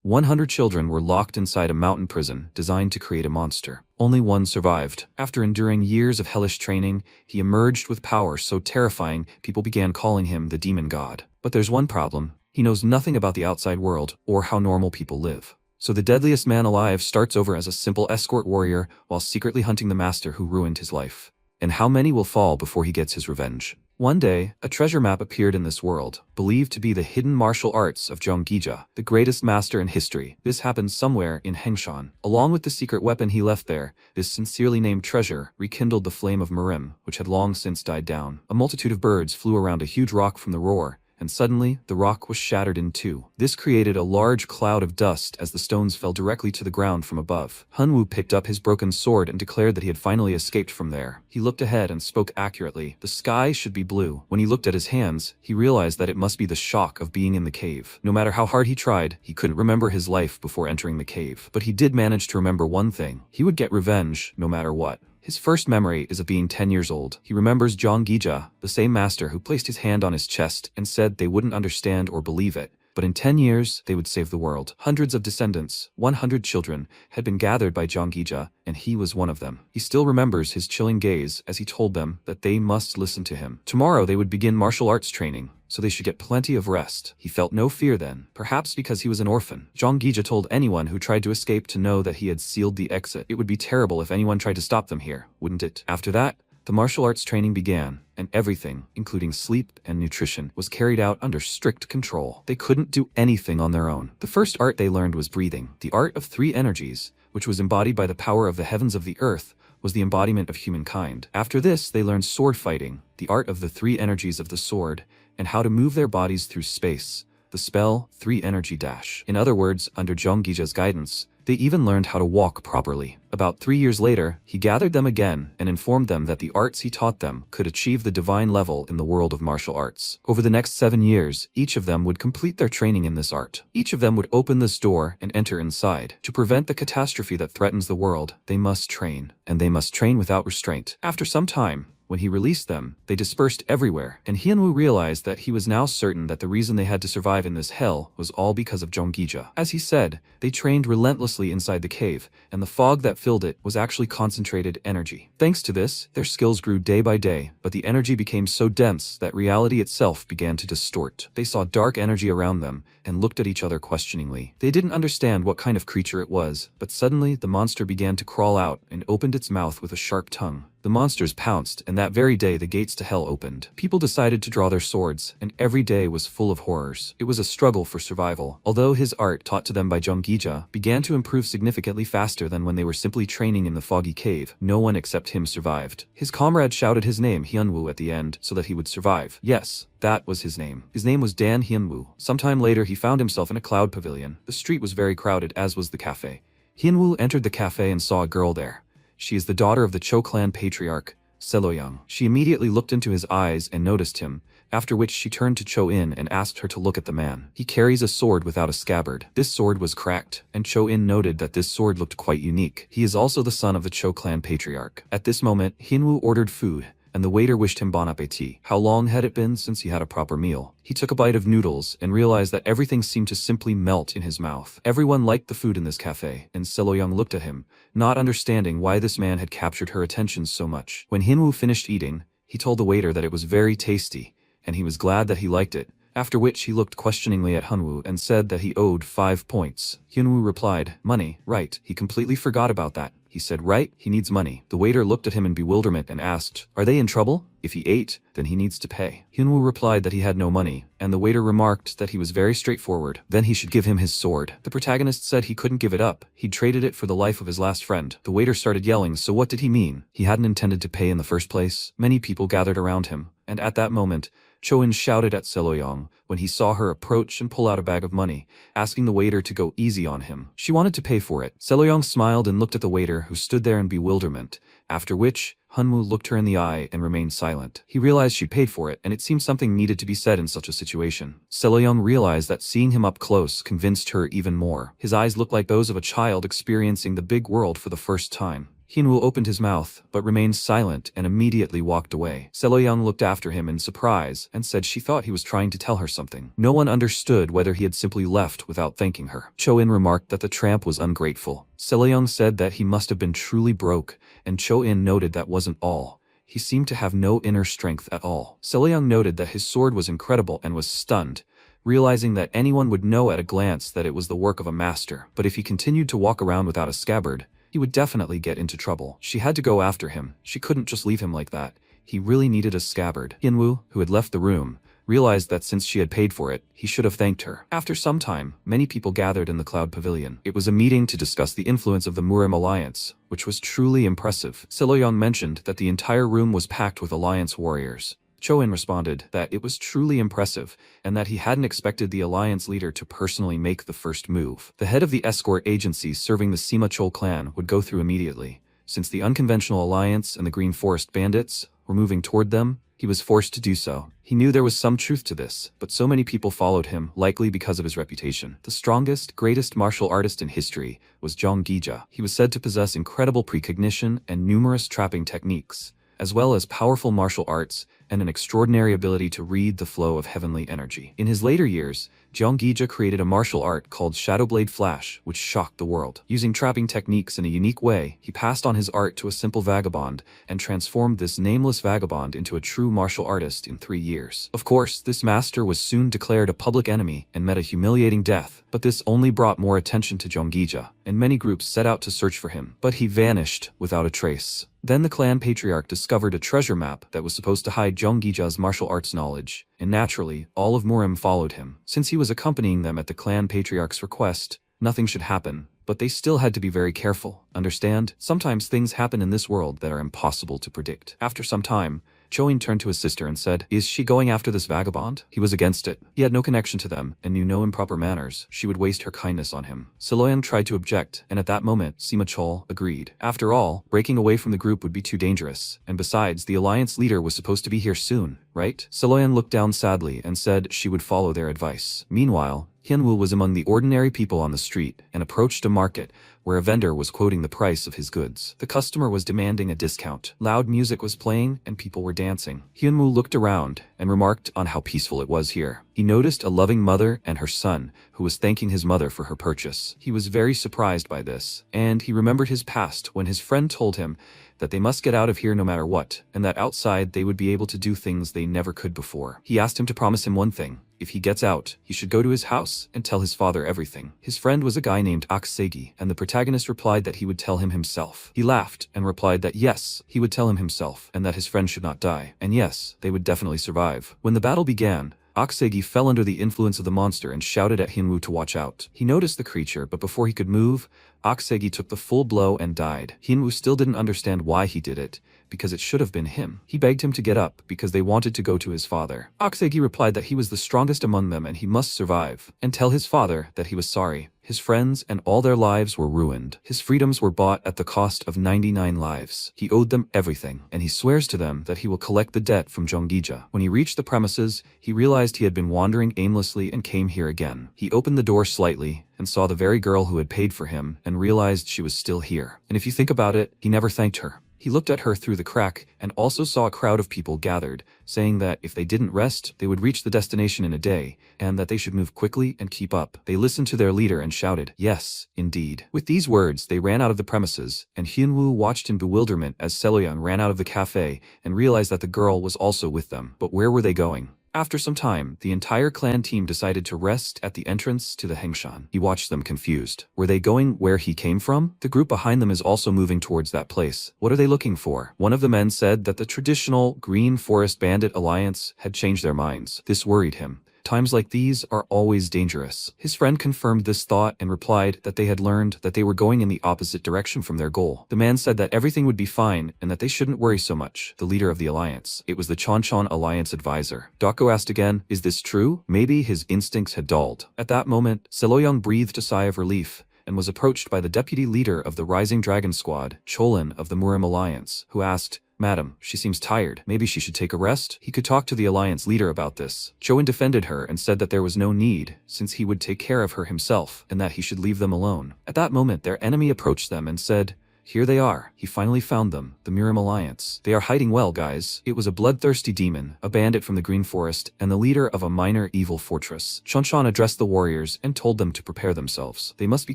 100 children were locked inside a mountain prison designed to create a monster. Only one survived. After enduring years of hellish training, he emerged with power so terrifying people began calling him the demon god. But there's one problem. He knows nothing about the outside world or how normal people live. So the deadliest man alive starts over as a simple escort warrior while secretly hunting the master who ruined his life. And how many will fall before he gets his revenge? One day, a treasure map appeared in this world, believed to be the hidden martial arts of Zhonggija, the greatest master in history. This happened somewhere in Hengshan. Along with the secret weapon he left there, this sincerely named treasure rekindled the flame of Mirim, which had long since died down. A multitude of birds flew around a huge rock from the roar, and suddenly, the rock was shattered in two. This created a large cloud of dust as the stones fell directly to the ground from above. Hunwoo picked up his broken sword and declared that he had finally escaped from there. He looked ahead and spoke accurately. The sky should be blue. When he looked at his hands, he realized that it must be the shock of being in the cave. No matter how hard he tried, he couldn't remember his life before entering the cave. But he did manage to remember one thing. He would get revenge no matter what. His first memory is of being 10 years old. He remembers Zhonggija, the same master who placed his hand on his chest and said they wouldn't understand or believe it. But in 10 years, they would save the world. Hundreds of descendants, 100 children, had been gathered by Zhonggija, and he was one of them. He still remembers his chilling gaze as he told them that they must listen to him. Tomorrow they would begin martial arts training, so they should get plenty of rest. He felt no fear then, perhaps because he was an orphan. Zhonggija told anyone who tried to escape to know that he had sealed the exit. It would be terrible if anyone tried to stop them here, wouldn't it? After that, the martial arts training began, and everything, including sleep and nutrition, was carried out under strict control. They couldn't do anything on their own. The first art they learned was breathing. The art of three energies, which was embodied by the power of the heavens of the earth, was the embodiment of humankind. After this, they learned sword fighting, the art of the three energies of the sword, and how to move their bodies through space. The spell, 3 energy dash. In other words, under Zhonggija's guidance, they even learned how to walk properly. About 3 years later, he gathered them again and informed them that the arts he taught them could achieve the divine level in the world of martial arts. Over the next 7 years, each of them would complete their training in this art. Each of them would open this door and enter inside. To prevent the catastrophe that threatens the world, they must train. And they must train without restraint. After some time, when he released them, they dispersed everywhere, and Hyunwoo realized that he was now certain that the reason they had to survive in this hell was all because of Zhonggija. As he said, they trained relentlessly inside the cave, and the fog that filled it was actually concentrated energy. Thanks to this, their skills grew day by day, but the energy became so dense that reality itself began to distort. They saw dark energy around them, and looked at each other questioningly. They didn't understand what kind of creature it was, but suddenly the monster began to crawl out and opened its mouth with a sharp tongue. The monsters pounced, and that very day the gates to hell opened. People decided to draw their swords, and every day was full of horrors. It was a struggle for survival. Although his art, taught to them by Zhonggija, began to improve significantly faster than when they were simply training in the foggy cave, no one except him survived. His comrade shouted his name, Hyunwoo, at the end, so that he would survive. Yes, that was his name. His name was Dan Hyunwoo. Sometime later he found himself in a cloud pavilion. The street was very crowded, as was the cafe. Hyunwoo entered the cafe and saw a girl there. She is the daughter of the Cho clan patriarch, Seloyoung. She immediately looked into his eyes and noticed him, after which she turned to Cho-in and asked her to look at the man. He carries a sword without a scabbard. This sword was cracked, and Cho-in noted that this sword looked quite unique. He is also the son of the Cho clan patriarch. At this moment, Hyunwoo ordered food, and the waiter wished him bon appétit. How long had it been since he had a proper meal? He took a bite of noodles and realized that everything seemed to simply melt in his mouth. Everyone liked the food in this cafe, and Seloyoung looked at him, not understanding why this man had captured her attention so much. When Hyunwoo finished eating, he told the waiter that it was very tasty, and he was glad that he liked it, after which he looked questioningly at Hyunwoo and said that he owed 5 points. Hyunwoo replied, "Money, right." He completely forgot about that. He said, "Right, he needs money." The waiter looked at him in bewilderment and asked, "Are they in trouble? If he ate, then he needs to pay." Hyunwoo replied that he had no money, and the waiter remarked that he was very straightforward. Then he should give him his sword. The protagonist said he couldn't give it up. He'd traded it for the life of his last friend. The waiter started yelling, so what did he mean? He hadn't intended to pay in the first place. Many people gathered around him, and at that moment, Cho-in shouted at Seloyoung when he saw her approach and pull out a bag of money, asking the waiter to go easy on him. She wanted to pay for it. Seloyoung smiled and looked at the waiter, who stood there in bewilderment, after which Hyunwoo looked her in the eye and remained silent. He realized she'd paid for it, and it seemed something needed to be said in such a situation. Seloyoung realized that seeing him up close convinced her even more. His eyes looked like those of a child experiencing the big world for the first time. Hyunwoo opened his mouth, but remained silent and immediately walked away. Seloyoung looked after him in surprise and said she thought he was trying to tell her something. No one understood whether he had simply left without thanking her. Cho-in remarked that the tramp was ungrateful. Seloyoung said that he must have been truly broke, and Cho-in noted that wasn't all. He seemed to have no inner strength at all. Seloyoung noted that his sword was incredible and was stunned, realizing that anyone would know at a glance that it was the work of a master. But if he continued to walk around without a scabbard, he would definitely get into trouble. She had to go after him. She couldn't just leave him like that. He really needed a scabbard. Hyunwoo, who had left the room, realized that since she had paid for it, he should have thanked her. After some time, many people gathered in the Cloud Pavilion. It was a meeting to discuss the influence of the Murim alliance, which was truly impressive. Seloyoung mentioned that the entire room was packed with alliance warriors. Cho-in responded that it was truly impressive and that he hadn't expected the alliance leader to personally make the first move. The head of the escort agency serving the Sima Chol clan would go through immediately. Since the unconventional alliance and the Green Forest bandits were moving toward them, he was forced to do so. He knew there was some truth to this, but so many people followed him, likely because of his reputation. The strongest, greatest martial artist in history was Jeong Gija. He was said to possess incredible precognition and numerous trapping techniques, as well as powerful martial arts and an extraordinary ability to read the flow of heavenly energy. In his later years, Jeong Gija created a martial art called Shadowblade Flash, which shocked the world. Using trapping techniques in a unique way, he passed on his art to a simple vagabond and transformed this nameless vagabond into a true martial artist in 3 years. Of course, this master was soon declared a public enemy and met a humiliating death, but this only brought more attention to Jeong Gija, and many groups set out to search for him. But he vanished without a trace. Then the clan patriarch discovered a treasure map that was supposed to hide Jeong Gija's martial arts knowledge, and naturally, all of Murim followed him. Since he was accompanying them at the clan patriarch's request, nothing should happen, but they still had to be very careful. Understand? Sometimes things happen in this world that are impossible to predict. After some time, Cho-in turned to his sister and said, "Is she going after this vagabond?" He was against it. He had no connection to them and knew no improper manners. She would waste her kindness on him. Seloyoung tried to object, and at that moment, Sima Chol agreed. After all, breaking away from the group would be too dangerous, and besides, the alliance leader was supposed to be here soon, right? Seloyoung looked down sadly and said she would follow their advice. Meanwhile, Hyunwoo was among the ordinary people on the street and approached a market where a vendor was quoting the price of his goods. The customer was demanding a discount. Loud music was playing and people were dancing. Hyunwoo looked around and remarked on how peaceful it was here. He noticed a loving mother and her son who was thanking his mother for her purchase. He was very surprised by this, and he remembered his past when his friend told him that they must get out of here no matter what, and that outside they would be able to do things they never could before. He asked him to promise him one thing. If he gets out, he should go to his house and tell his father everything. His friend was a guy named Aksegi, and the protagonist replied that he would tell him himself. He laughed and replied that yes, he would tell him himself, and that his friend should not die. And yes, they would definitely survive. When the battle began, Aksegi fell under the influence of the monster and shouted at Hyunwoo to watch out. He noticed the creature, but before he could move, Aksegi took the full blow and died. Hyunwoo still didn't understand why he did it, because it should have been him. He begged him to get up because they wanted to go to his father. Aksegi replied that he was the strongest among them and he must survive, and tell his father that he was sorry. His friends and all their lives were ruined. His freedoms were bought at the cost of 99 lives. He owed them everything, and he swears to them that he will collect the debt from Jeong Gija. When he reached the premises, he realized he had been wandering aimlessly and came here again. He opened the door slightly and saw the very girl who had paid for him and realized she was still here. And if you think about it, he never thanked her. He looked at her through the crack and also saw a crowd of people gathered, saying that if they didn't rest, they would reach the destination in a day, and that they should move quickly and keep up. They listened to their leader and shouted, "Yes, indeed." With these words, they ran out of the premises, and Hyunwoo watched in bewilderment as Seloyoung ran out of the cafe and realized that the girl was also with them. But where were they going? After some time, the entire clan team decided to rest at the entrance to the Hengshan. He watched them confused. Were they going where he came from? The group behind them is also moving towards that place. What are they looking for? One of the men said that the traditional Green Forest Bandit Alliance had changed their minds. This worried him. Times like these are always dangerous. His friend confirmed this thought and replied that they had learned that they were going in the opposite direction from their goal. The man said that everything would be fine and that they shouldn't worry so much. The leader of the alliance. It was the Chonchon Alliance advisor. Dako asked again, "Is this true?" Maybe his instincts had dulled. At that moment, Seloyoung breathed a sigh of relief and was approached by the deputy leader of the Rising Dragon Squad, Cholin of the Murim Alliance, who asked, "Madam, she seems tired. Maybe she should take a rest?" He could talk to the alliance leader about this. Choin defended her and said that there was no need, since he would take care of her himself, and that he should leave them alone. At that moment, their enemy approached them and said, Here they are. He finally found them, the Miram Alliance. They are hiding well, guys. It was a bloodthirsty demon, a bandit from the Green Forest, and the leader of a minor evil fortress. Chanchan addressed the warriors and told them to prepare themselves. They must be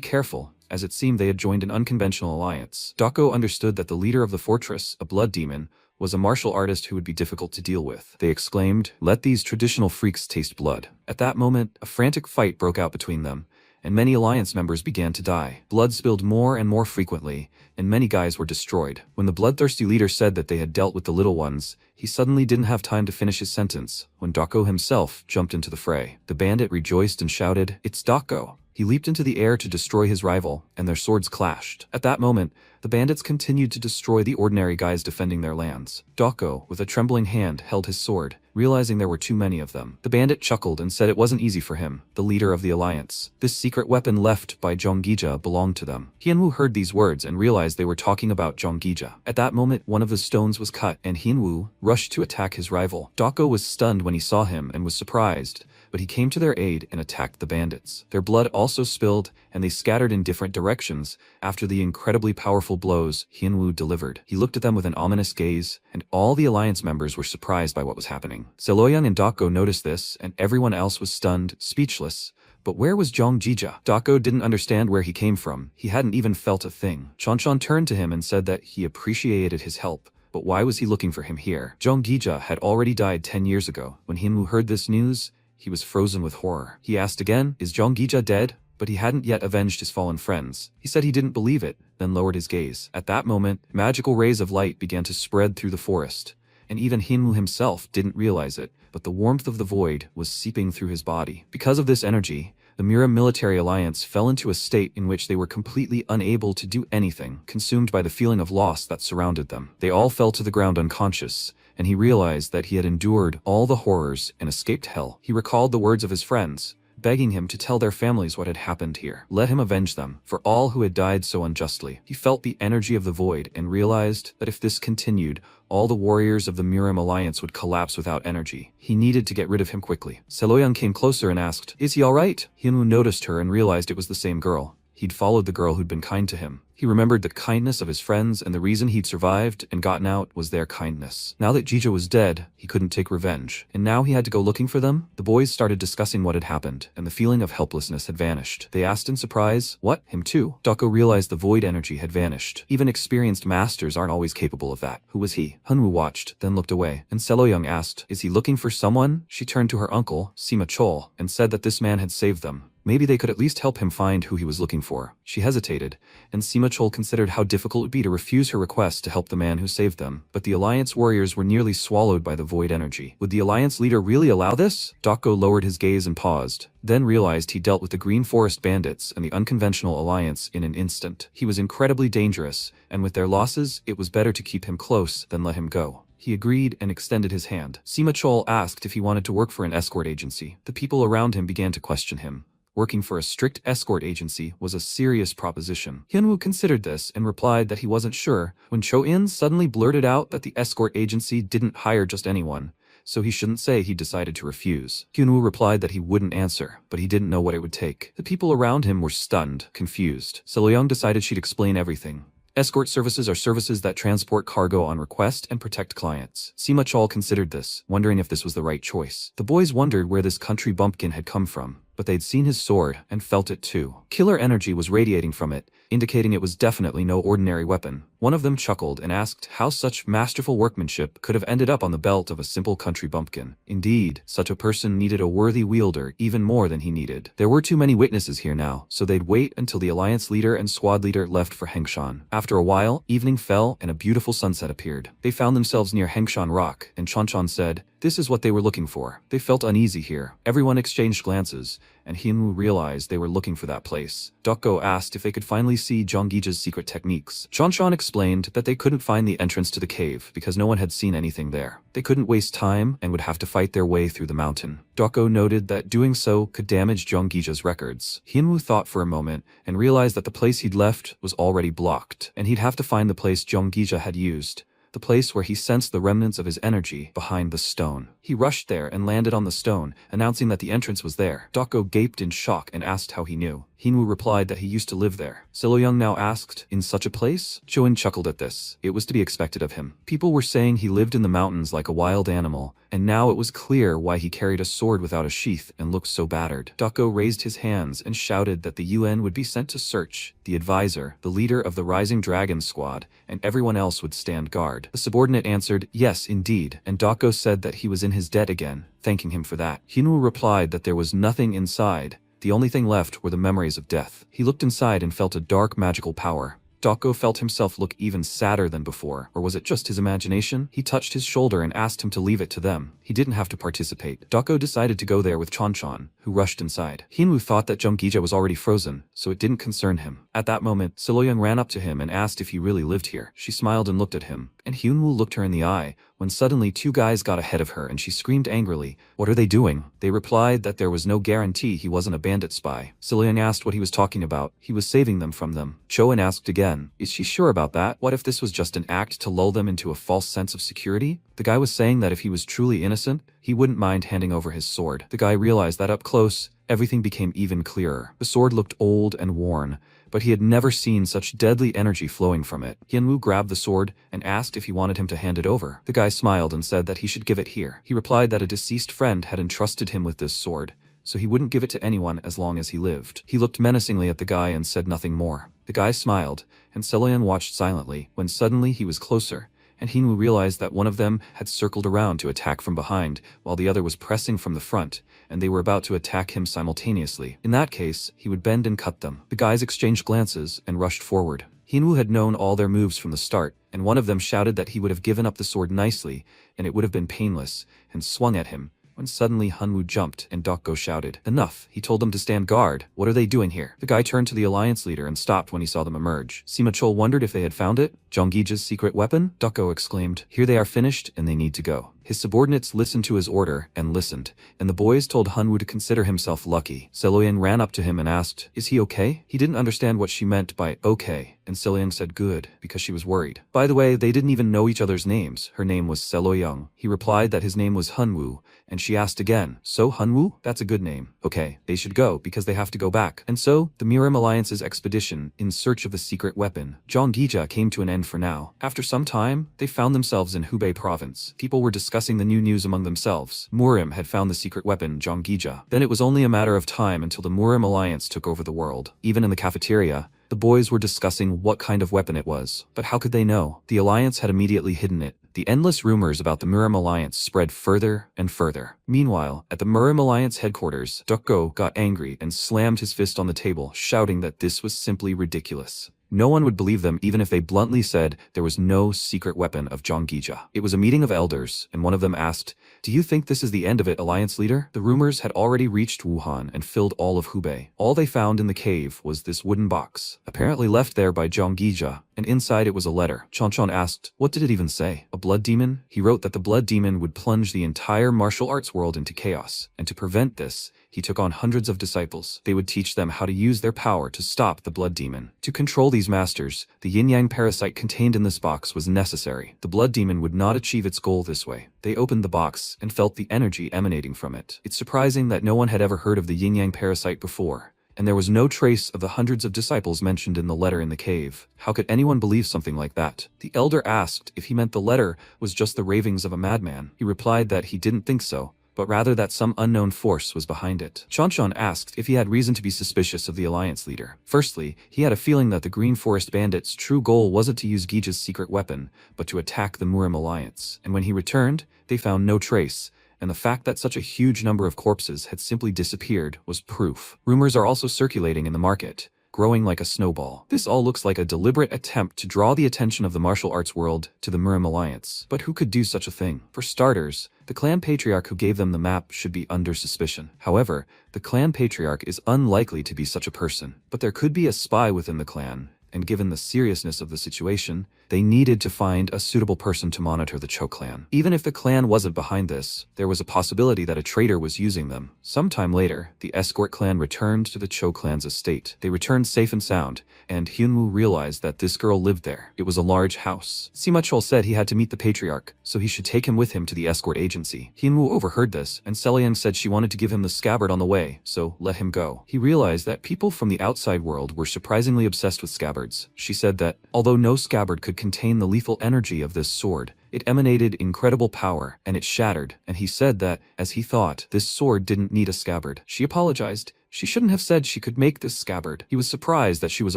careful, as it seemed they had joined an unconventional alliance. Dako understood that the leader of the fortress, a blood demon, was a martial artist who would be difficult to deal with. They exclaimed, "Let these traditional freaks taste blood." At that moment, a frantic fight broke out between them, and many alliance members began to die. Blood spilled more and more frequently, and many guys were destroyed. When the bloodthirsty leader said that they had dealt with the little ones, he suddenly didn't have time to finish his sentence when Dako himself jumped into the fray. The bandit rejoiced and shouted, "It's Dako!" He leaped into the air to destroy his rival, and their swords clashed. At that moment, the bandits continued to destroy the ordinary guys defending their lands. Dako, with a trembling hand, held his sword, realizing there were too many of them. The bandit chuckled and said it wasn't easy for him, the leader of the alliance. This secret weapon left by Jonggija belonged to them. Hienwoo heard these words and realized they were talking about Jonggija. At that moment, one of the stones was cut, and Hienwoo rushed to attack his rival. Dako was stunned when he saw him and was surprised, but he came to their aid and attacked the bandits. Their blood also spilled, and they scattered in different directions after the incredibly powerful blows Hienwoo delivered. He looked at them with an ominous gaze, and all the alliance members were surprised by what was happening. Seloyang and Dako noticed this, and everyone else was stunned, speechless. But where was Jonggija? Dako didn't understand where he came from. He hadn't even felt a thing. Chanchan turned to him and said that he appreciated his help. But why was he looking for him here? Jonggija had already died 10 years ago. When Hienwoo heard this news, he was frozen with horror. He asked again, "Is Jonggija dead?" But he hadn't yet avenged his fallen friends. He said he didn't believe it, then lowered his gaze. At that moment, magical rays of light began to spread through the forest. And even Hienwoo himself didn't realize it, but the warmth of the void was seeping through his body. Because of this energy, the Miram military alliance fell into a state in which they were completely unable to do anything, consumed by the feeling of loss that surrounded them. They all fell to the ground unconscious, and he realized that he had endured all the horrors and escaped hell. He recalled the words of his friends, begging him to tell their families what had happened here. Let him avenge them, for all who had died so unjustly. He felt the energy of the void and realized that if this continued, all the warriors of the Miram alliance would collapse without energy. He needed to get rid of him quickly. Seloyang came closer and asked, "Is he alright?" Hienwoo noticed her and realized it was the same girl. He'd followed the girl who'd been kind to him. He remembered the kindness of his friends, and the reason he'd survived and gotten out was their kindness. Now that Jija was dead, he couldn't take revenge, and now he had to go looking for them. The boys started discussing what had happened, and the feeling of helplessness had vanished. They asked in surprise, "What? Him too?" Dako realized the void energy had vanished. Even experienced masters aren't always capable of that. Who was he? Hienwoo watched, then looked away, and Seloyang asked, "Is he looking for someone?" She turned to her uncle, Sima Chol, and said that this man had saved them. Maybe they could at least help him find who he was looking for. She hesitated, and Sima Chol considered how difficult it would be to refuse her request to help the man who saved them. But the Alliance warriors were nearly swallowed by the void energy. Would the Alliance leader really allow this? Dako lowered his gaze and paused, then realized he dealt with the Green Forest bandits and the unconventional Alliance in an instant. He was incredibly dangerous, and with their losses, it was better to keep him close than let him go. He agreed and extended his hand. Sima Chol asked if he wanted to work for an escort agency. The people around him began to question him. Working for a strict escort agency was a serious proposition. Hienwoo considered this and replied that he wasn't sure when Cho-in suddenly blurted out that the escort agency didn't hire just anyone, so he shouldn't say he decided to refuse. Hienwoo replied that he wouldn't answer, but he didn't know what it would take. The people around him were stunned, confused. Seloyang decided she'd explain everything. Escort services are services that transport cargo on request and protect clients. Sima Chol considered this, wondering if this was the right choice. The boys wondered where this country bumpkin had come from, but they'd seen his sword and felt it too. Killer energy was radiating from it, indicating it was definitely no ordinary weapon. One of them chuckled and asked how such masterful workmanship could have ended up on the belt of a simple country bumpkin. Indeed, such a person needed a worthy wielder even more than he needed. There were too many witnesses here now, so they'd wait until the Alliance leader and squad leader left for Hengshan. After a while, evening fell and a beautiful sunset appeared. They found themselves near Hengshan Rock, and Chanchan said, this is what they were looking for. They felt uneasy here. Everyone exchanged glances, and Hienwoo realized they were looking for that place. Doko asked if they could finally see Jonggija's secret techniques. Chanchan explained that they couldn't find the entrance to the cave because no one had seen anything there. They couldn't waste time and would have to fight their way through the mountain. Doko noted that doing so could damage Jonggija's records. Hienwoo thought for a moment and realized that the place he'd left was already blocked, and he'd have to find the place Jonggija had used. The place where he sensed the remnants of his energy behind the stone. He rushed there and landed on the stone, announcing that the entrance was there. Doko gaped in shock and asked how he knew. Hinwoo replied that he used to live there. Seloyoung now asked, in such a place? Choin chuckled at this. It was to be expected of him. People were saying he lived in the mountains like a wild animal, and now it was clear why he carried a sword without a sheath and looked so battered. Doko raised his hands and shouted that the UN would be sent to search. The advisor, the leader of the Rising Dragon Squad, and everyone else would stand guard. The subordinate answered, yes, indeed, and Doko said that he was in his debt again, thanking him for that. Hinwoo replied that there was nothing inside. The only thing left were the memories of death. He looked inside and felt a dark magical power. Doko felt himself look even sadder than before, or was it just his imagination? He touched his shoulder and asked him to leave it to them. He didn't have to participate. Doko decided to go there with Chon-Chon, who rushed inside. Hinwoo thought that Jeonggija was already frozen, so it didn't concern him. At that moment, Seloyoung ran up to him and asked if he really lived here. She smiled and looked at him, and Hyunwoo looked her in the eye, when suddenly two guys got ahead of her and she screamed angrily, "What are they doing?" They replied that there was no guarantee he wasn't a bandit spy. Seloyoung asked what he was talking about. He was saving them from them. Choen asked again, is she sure about that? What if this was just an act to lull them into a false sense of security? The guy was saying that if he was truly innocent, he wouldn't mind handing over his sword. The guy realized that up close, everything became even clearer. The sword looked old and worn, but he had never seen such deadly energy flowing from it. Hyunwoo grabbed the sword and asked if he wanted him to hand it over. The guy smiled and said that he should give it here. He replied that a deceased friend had entrusted him with this sword, so he wouldn't give it to anyone as long as he lived. He looked menacingly at the guy and said nothing more. The guy smiled, and Seloyan watched silently, when suddenly he was closer, and Hinwoo realized that one of them had circled around to attack from behind, while the other was pressing from the front, and they were about to attack him simultaneously. In that case, he would bend and cut them. The guys exchanged glances and rushed forward. Hinwoo had known all their moves from the start, and one of them shouted that he would have given up the sword nicely, and it would have been painless, and swung at him, when suddenly Hunwoo jumped and Dokgo shouted, "Enough!" He told them to stand guard. "What are they doing here?" The guy turned to the alliance leader and stopped when he saw them emerge. Sima Chol wondered if they had found it. Jeonggija's secret weapon? Dokgo exclaimed, "Here they are finished, and they need to go." His subordinates listened to his order and listened, and the boys told Hunwoo to consider himself lucky. Seloyan ran up to him and asked, "Is he okay?" He didn't understand what she meant by okay, and Seloyan said good, because she was worried. By the way, they didn't even know each other's names. Her name was Seloyoung. He replied that his name was Hunwoo, and she asked again, "So Hunwoo? That's a good name. Okay, they should go, because they have to go back." And so, the Mirim Alliance's expedition, in search of the secret weapon, Jeonggija, came to an end for now. After some time, they found themselves in Hubei province. People were discussing the new news among themselves. Murim had found the secret weapon, Jeonggija. Then it was only a matter of time until the Murim Alliance took over the world. Even in the cafeteria, the boys were discussing what kind of weapon it was. But how could they know? The Alliance had immediately hidden it. The endless rumors about the Murim Alliance spread further and further. Meanwhile, at the Murim Alliance headquarters, Dokgo got angry and slammed his fist on the table, shouting that this was simply ridiculous. No one would believe them even if they bluntly said there was no secret weapon of Jeonggija. It was a meeting of elders, and one of them asked, "Do you think this is the end of it, Alliance leader?" The rumors had already reached Wuhan and filled all of Hubei. All they found in the cave was this wooden box, apparently left there by Jeonggija, and inside it was a letter. Chon-Chon asked, "What did it even say? A blood demon?" He wrote that the blood demon would plunge the entire martial arts world into chaos, and to prevent this, he took on hundreds of disciples. They would teach them how to use their power to stop the blood demon. To control these masters, the yin-yang parasite contained in this box was necessary. The blood demon would not achieve its goal this way. They opened the box and felt the energy emanating from it. It's surprising that no one had ever heard of the yin-yang parasite before, and there was no trace of the hundreds of disciples mentioned in the letter in the cave. How could anyone believe something like that? The elder asked if he meant the letter was just the ravings of a madman. He replied that he didn't think so, but rather that some unknown force was behind it. Chon-Chon asked if he had reason to be suspicious of the alliance leader. Firstly, he had a feeling that the Green Forest Bandits' true goal wasn't to use Gija's secret weapon, but to attack the Murim Alliance. And when he returned, they found no trace, and the fact that such a huge number of corpses had simply disappeared was proof. Rumors are also circulating in the market, growing like a snowball. This all looks like a deliberate attempt to draw the attention of the martial arts world to the Murim Alliance. But who could do such a thing? For starters, the clan patriarch who gave them the map should be under suspicion. However, the clan patriarch is unlikely to be such a person. But there could be a spy within the clan, and given the seriousness of the situation, they needed to find a suitable person to monitor the Cho clan. Even if the clan wasn't behind this, there was a possibility that a traitor was using them. Sometime later, the escort clan returned to the Cho clan's estate. They returned safe and sound, and Hyunwoo realized that this girl lived there. It was a large house. Sima Chol said he had to meet the patriarch, so he should take him with him to the escort agency. Hyunwoo overheard this, and Selyang said she wanted to give him the scabbard on the way, so let him go. He realized that people from the outside world were surprisingly obsessed with scabbards. She said that, although no scabbard could contain the lethal energy of this sword, it emanated incredible power, and it shattered, and he said that, as he thought, this sword didn't need a scabbard. She apologized. She shouldn't have said she could make this scabbard. He was surprised that she was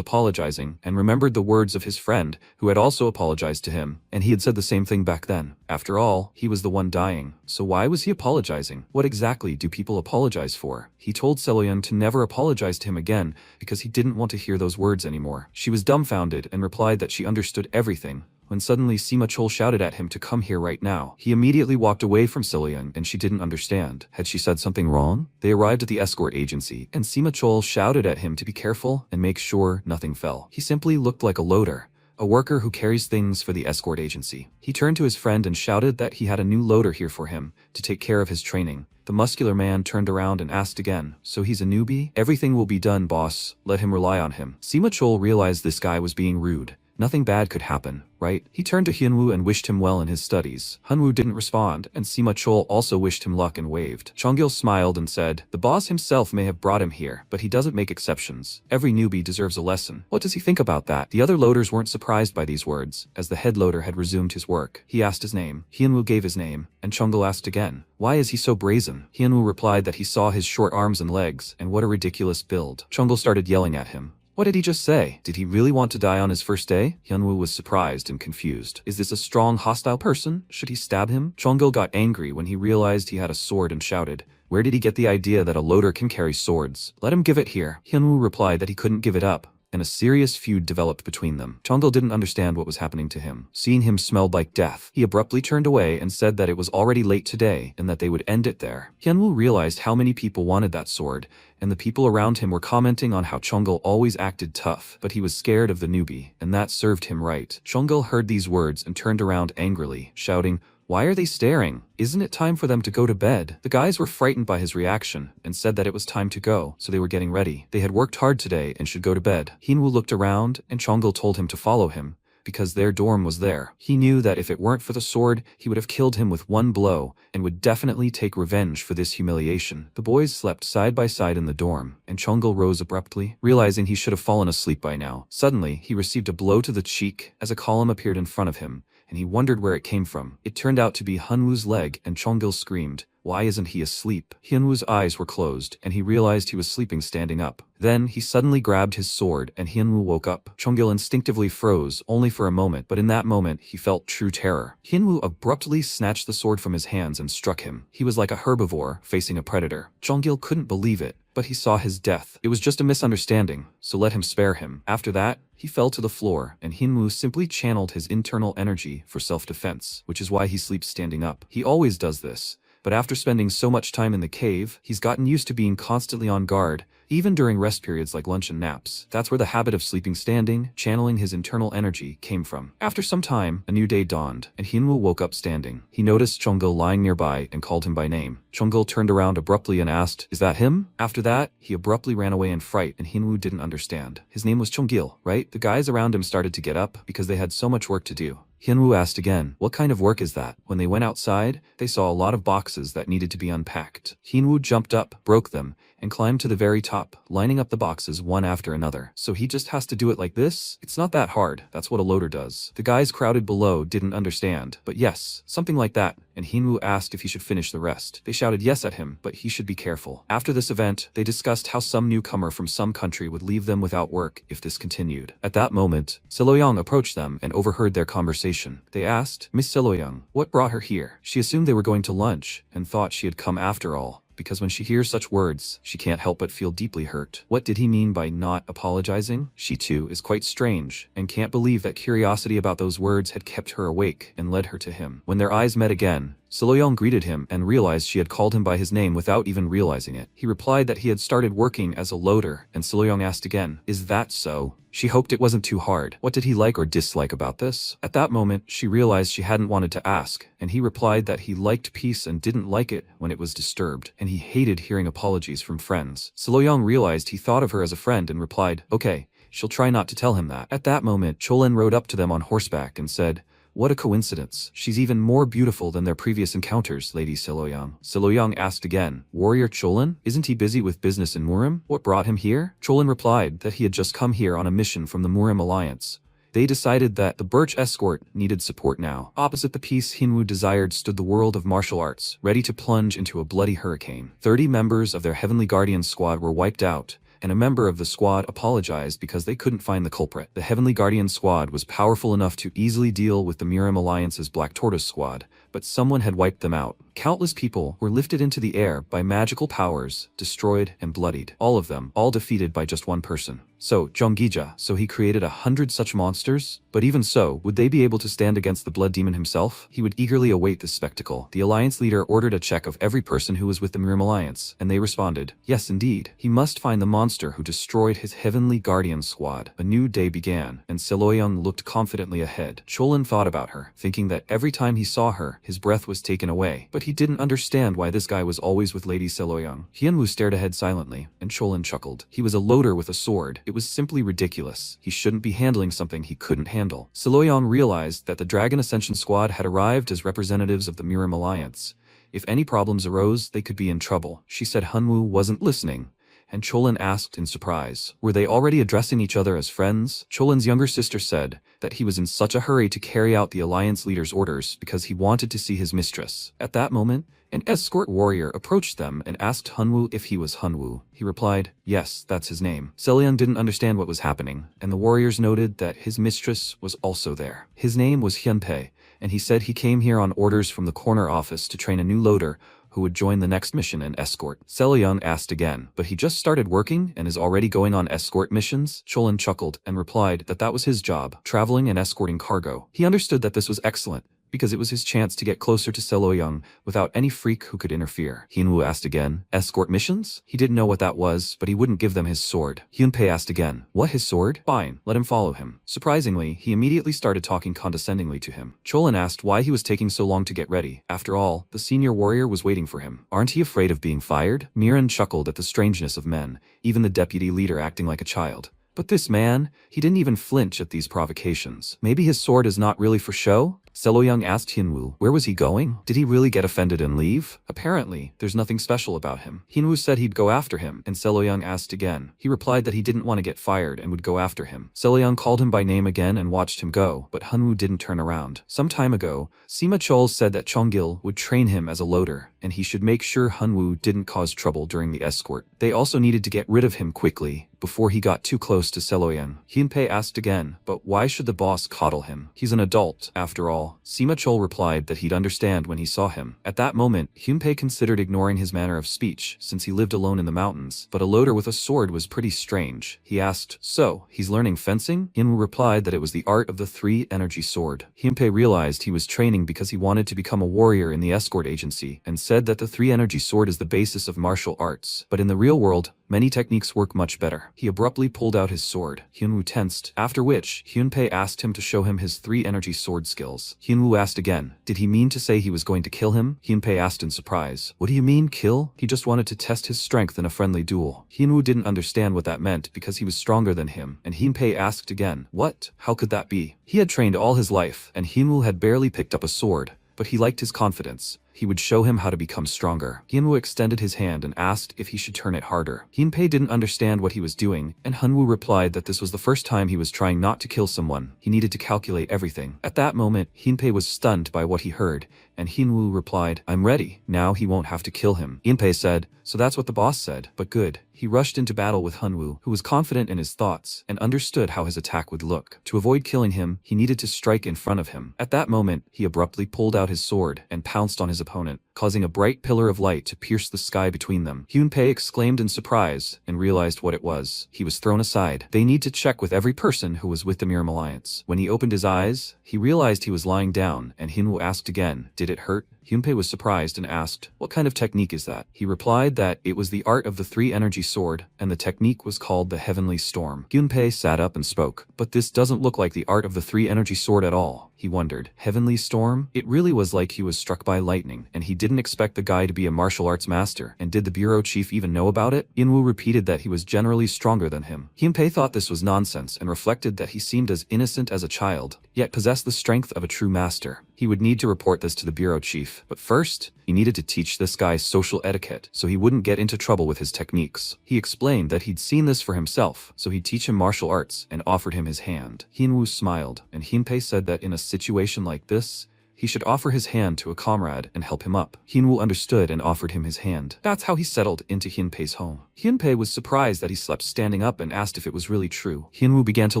apologizing, and remembered the words of his friend, who had also apologized to him, and he had said the same thing back then. After all, he was the one dying, so why was he apologizing? What exactly do people apologize for? He told Selyang to never apologize to him again, because he didn't want to hear those words anymore. She was dumbfounded and replied that she understood everything, when suddenly Sima Chol shouted at him to come here right now. He immediately walked away from Selyang, and she didn't understand. Had she said something wrong? They arrived at the escort agency, and Sima Chol shouted at him to be careful and make sure nothing fell. He simply looked like a loader, a worker who carries things for the escort agency. He turned to his friend and shouted that he had a new loader here for him, to take care of his training. The muscular man turned around and asked again, "So he's a newbie? Everything will be done, boss. Let him rely on him." Sima Chol realized this guy was being rude. Nothing bad could happen, right? He turned to Hyunwoo and wished him well in his studies. Hyunwoo didn't respond, and Sima Chol also wished him luck and waved. Chonggil smiled and said, "The boss himself may have brought him here, but he doesn't make exceptions. Every newbie deserves a lesson." What does he think about that? The other loaders weren't surprised by these words, as the head loader had resumed his work. He asked his name. Hyunwoo gave his name, and Chonggil asked again, "Why is he so brazen?" Hyunwoo replied that he saw his short arms and legs, and what a ridiculous build. Chonggil started yelling at him. What did he just say? Did he really want to die on his first day? Hyunwoo was surprised and confused. Is this a strong, hostile person? Should he stab him? Chonggil got angry when he realized he had a sword and shouted, "Where did he get the idea that a loader can carry swords? Let him give it here." Hyunwoo replied that he couldn't give it up, and a serious feud developed between them. Chonggil didn't understand what was happening to him. Seeing him smelled like death, he abruptly turned away and said that it was already late today and that they would end it there. Hyunwoo realized how many people wanted that sword, and the people around him were commenting on how Chonggil always acted tough, but he was scared of the newbie, and that served him right. Chonggil heard these words and turned around angrily, shouting, "Why are they staring? Isn't it time for them to go to bed?" The guys were frightened by his reaction and said that it was time to go, so they were getting ready. They had worked hard today and should go to bed. Hyunwoo looked around, and Chonggil told him to follow him, because their dorm was there. He knew that if it weren't for the sword, he would have killed him with one blow, and would definitely take revenge for this humiliation. The boys slept side by side in the dorm, and Chonggil rose abruptly, realizing he should have fallen asleep by now. Suddenly, he received a blow to the cheek as a column appeared in front of him, and he wondered where it came from. It turned out to be Hyunwoo's leg, and Chonggil screamed, "Why isn't he asleep?" Hyunwoo's eyes were closed, and he realized he was sleeping standing up. Then, he suddenly grabbed his sword, and Hyunwoo woke up. Chonggil instinctively froze, only for a moment, but in that moment, he felt true terror. Hyunwoo abruptly snatched the sword from his hands and struck him. He was like a herbivore facing a predator. Chonggil couldn't believe it, but he saw his death. It was just a misunderstanding, so let him spare him. After that, he fell to the floor, and Hyunwoo simply channeled his internal energy for self-defense, which is why he sleeps standing up. He always does this. But after spending so much time in the cave, he's gotten used to being constantly on guard, even during rest periods like lunch and naps. That's where the habit of sleeping standing, channeling his internal energy, came from. After some time, a new day dawned, and Hyunwoo woke up standing. He noticed Chonggil lying nearby and called him by name. Chonggil turned around abruptly and asked, "Is that him?" After that, he abruptly ran away in fright, and Hyunwoo didn't understand. His name was Chonggil, right? The guys around him started to get up, because they had so much work to do. Hyunwoo asked again, "What kind of work is that?" When they went outside, they saw a lot of boxes that needed to be unpacked. Hyunwoo jumped up, broke them, and climbed to the very top, lining up the boxes one after another. So he just has to do it like this? It's not that hard. That's what a loader does. The guys crowded below didn't understand, but yes, something like that, and Hyunwoo asked if he should finish the rest. They shouted yes at him, but he should be careful. After this event, they discussed how some newcomer from some country would leave them without work if this continued. At that moment, Seloyang approached them and overheard their conversation. They asked, "Miss Seloyang, what brought her here?" She assumed they were going to lunch, and thought she had come after all, because when she hears such words, she can't help but feel deeply hurt. What did he mean by not apologizing? She too is quite strange, and can't believe that curiosity about those words had kept her awake and led her to him. When their eyes met again, Siloyong greeted him and realized she had called him by his name without even realizing it. He replied that he had started working as a loader, and Siloyong asked again, "Is that so?" She hoped it wasn't too hard. What did he like or dislike about this? At that moment, she realized she hadn't wanted to ask, and he replied that he liked peace and didn't like it when it was disturbed, and he hated hearing apologies from friends. Siloyong realized he thought of her as a friend and replied, "Okay." She'll try not to tell him that. At that moment, Cholin rode up to them on horseback and said, "What a coincidence. She's even more beautiful than their previous encounters, Lady Siloyong." Siloyong asked again, "Warrior Cholin? Isn't he busy with business in Murim? What brought him here?" Cholin replied that he had just come here on a mission from the Murim Alliance. They decided that the Birch escort needed support now. Opposite the piece Hinwoo desired stood the world of martial arts, ready to plunge into a bloody hurricane. 30 members of their Heavenly Guardian squad were wiped out, and a member of the squad apologized because they couldn't find the culprit. The Heavenly Guardian squad was powerful enough to easily deal with the Murim Alliance's Black Tortoise squad, but someone had wiped them out. Countless people were lifted into the air by magical powers, destroyed and bloodied. All of them, all defeated by just one person. So, Jonggija, so he created 100 such monsters? But even so, would they be able to stand against the Blood Demon himself? He would eagerly await this spectacle. The Alliance leader ordered a check of every person who was with the Murim Alliance, and they responded, "Yes indeed. He must find the monster who destroyed his Heavenly Guardian squad." A new day began, and Siloyong looked confidently ahead. Cholin thought about her, thinking that every time he saw her, his breath was taken away. But he didn't understand why this guy was always with Lady Siloyong. Hyunwoo stared ahead silently, and Cholin chuckled. He was a loader with a sword. It was simply ridiculous. He shouldn't be handling something he couldn't handle. Siloyong realized that the Dragon Ascension squad had arrived as representatives of the Murim Alliance. If any problems arose, they could be in trouble. She said Hyunwoo wasn't listening, and Cholin asked in surprise, were they already addressing each other as friends? Cholin's younger sister said that he was in such a hurry to carry out the Alliance leader's orders because he wanted to see his mistress. At that moment, an escort warrior approached them and asked Hyunwoo if he was Hyunwoo. He replied, "Yes, that's his name." Siloyong didn't understand what was happening, and the warriors noted that his mistress was also there. His name was Hyunpei, and he said he came here on orders from the corner office to train a new loader who would join the next mission and escort. Siloyong asked again, "But he just started working and is already going on escort missions?" Cholin chuckled and replied that that was his job, traveling and escorting cargo. He understood that this was excellent, because it was his chance to get closer to Siloyong without any freak who could interfere. Hyunwoo asked again, "Escort missions?" He didn't know what that was, but he wouldn't give them his sword. Hyunpei asked again, "What, his sword?" "Fine, let him follow him." Surprisingly, he immediately started talking condescendingly to him. Cholin asked why he was taking so long to get ready. After all, the senior warrior was waiting for him. "Aren't he afraid of being fired?" Miran chuckled at the strangeness of men, even the deputy leader acting like a child. But this man, he didn't even flinch at these provocations. Maybe his sword is not really for show? Siloyong asked Hyunwoo, where was he going? Did he really get offended and leave? Apparently, there's nothing special about him. Hyunwoo said he'd go after him, and Siloyong asked again. He replied that he didn't want to get fired and would go after him. Siloyong called him by name again and watched him go, but Hyunwoo didn't turn around. Some time ago, Sima Chol said that Chonggil would train him as a loader, and he should make sure Hyunwoo didn't cause trouble during the escort. They also needed to get rid of him quickly, before he got too close to Siloyong. Hyunpei asked again, but why should the boss coddle him? He's an adult, after all. Sima Chol replied that he'd understand when he saw him. At that moment, Hyunpei considered ignoring his manner of speech, since he lived alone in the mountains, but a loader with a sword was pretty strange. He asked, so, he's learning fencing? Hyunwoo replied that it was the art of the 3-energy sword. Hyunpei realized he was training because he wanted to become a warrior in the escort agency, and said that the 3-energy sword is the basis of martial arts. But in the real world, many techniques work much better. He abruptly pulled out his sword. Hyunwoo tensed, after which, Hyunpei asked him to show him his 3-energy sword skills. Hyunwoo asked again, did he mean to say he was going to kill him? Hyunpei asked in surprise, what do you mean, kill? He just wanted to test his strength in a friendly duel. Hyunwoo didn't understand what that meant because he was stronger than him, and Hyunpei asked again, what? How could that be? He had trained all his life, and Hyunwoo had barely picked up a sword, but he liked his confidence. He would show him how to become stronger. Hyunwoo extended his hand and asked if he should turn it harder. Hyunpei didn't understand what he was doing, and Hyunwoo replied that this was the first time he was trying not to kill someone. He needed to calculate everything. At that moment, Hyunpei was stunned by what he heard, and Hyunwoo replied, I'm ready. Now he won't have to kill him. Hyunpei said, so that's what the boss said. But good. He rushed into battle with Hyunwoo, who was confident in his thoughts and understood how his attack would look. To avoid killing him, he needed to strike in front of him. At that moment, he abruptly pulled out his sword and pounced on his opponent. causing a bright pillar of light to pierce the sky between them. Hyunpei exclaimed in surprise and realized what it was. He was thrown aside. They need to check with every person who was with the Miram Alliance. When he opened his eyes, he realized he was lying down, and Hinwoo asked again, "Did it hurt?" Hyunpei was surprised and asked, "What kind of technique is that?" He replied that it was the art of the three-energy sword, and the technique was called the Heavenly Storm. Hyunpei sat up and spoke, "But this doesn't look like the art of the three-energy sword at all." He wondered. Heavenly Storm? It really was like he was struck by lightning, and he didn't expect the guy to be a martial arts master. And did the bureau chief even know about it? Inwoo repeated that he was generally stronger than him. Hyunpei thought this was nonsense and reflected that he seemed as innocent as a child, yet possessed the strength of a true master. He would need to report this to the bureau chief, but first, he needed to teach this guy social etiquette so he wouldn't get into trouble with his techniques. He explained that he'd seen this for himself, so he'd teach him martial arts and offered him his hand. Hinwoo smiled, and Hyunpei said that in a situation like this, he should offer his hand to a comrade and help him up. Hinwoo understood and offered him his hand. That's how he settled into Hyunpei's home. Hyunpei was surprised that he slept standing up and asked if it was really true. Hinwoo began to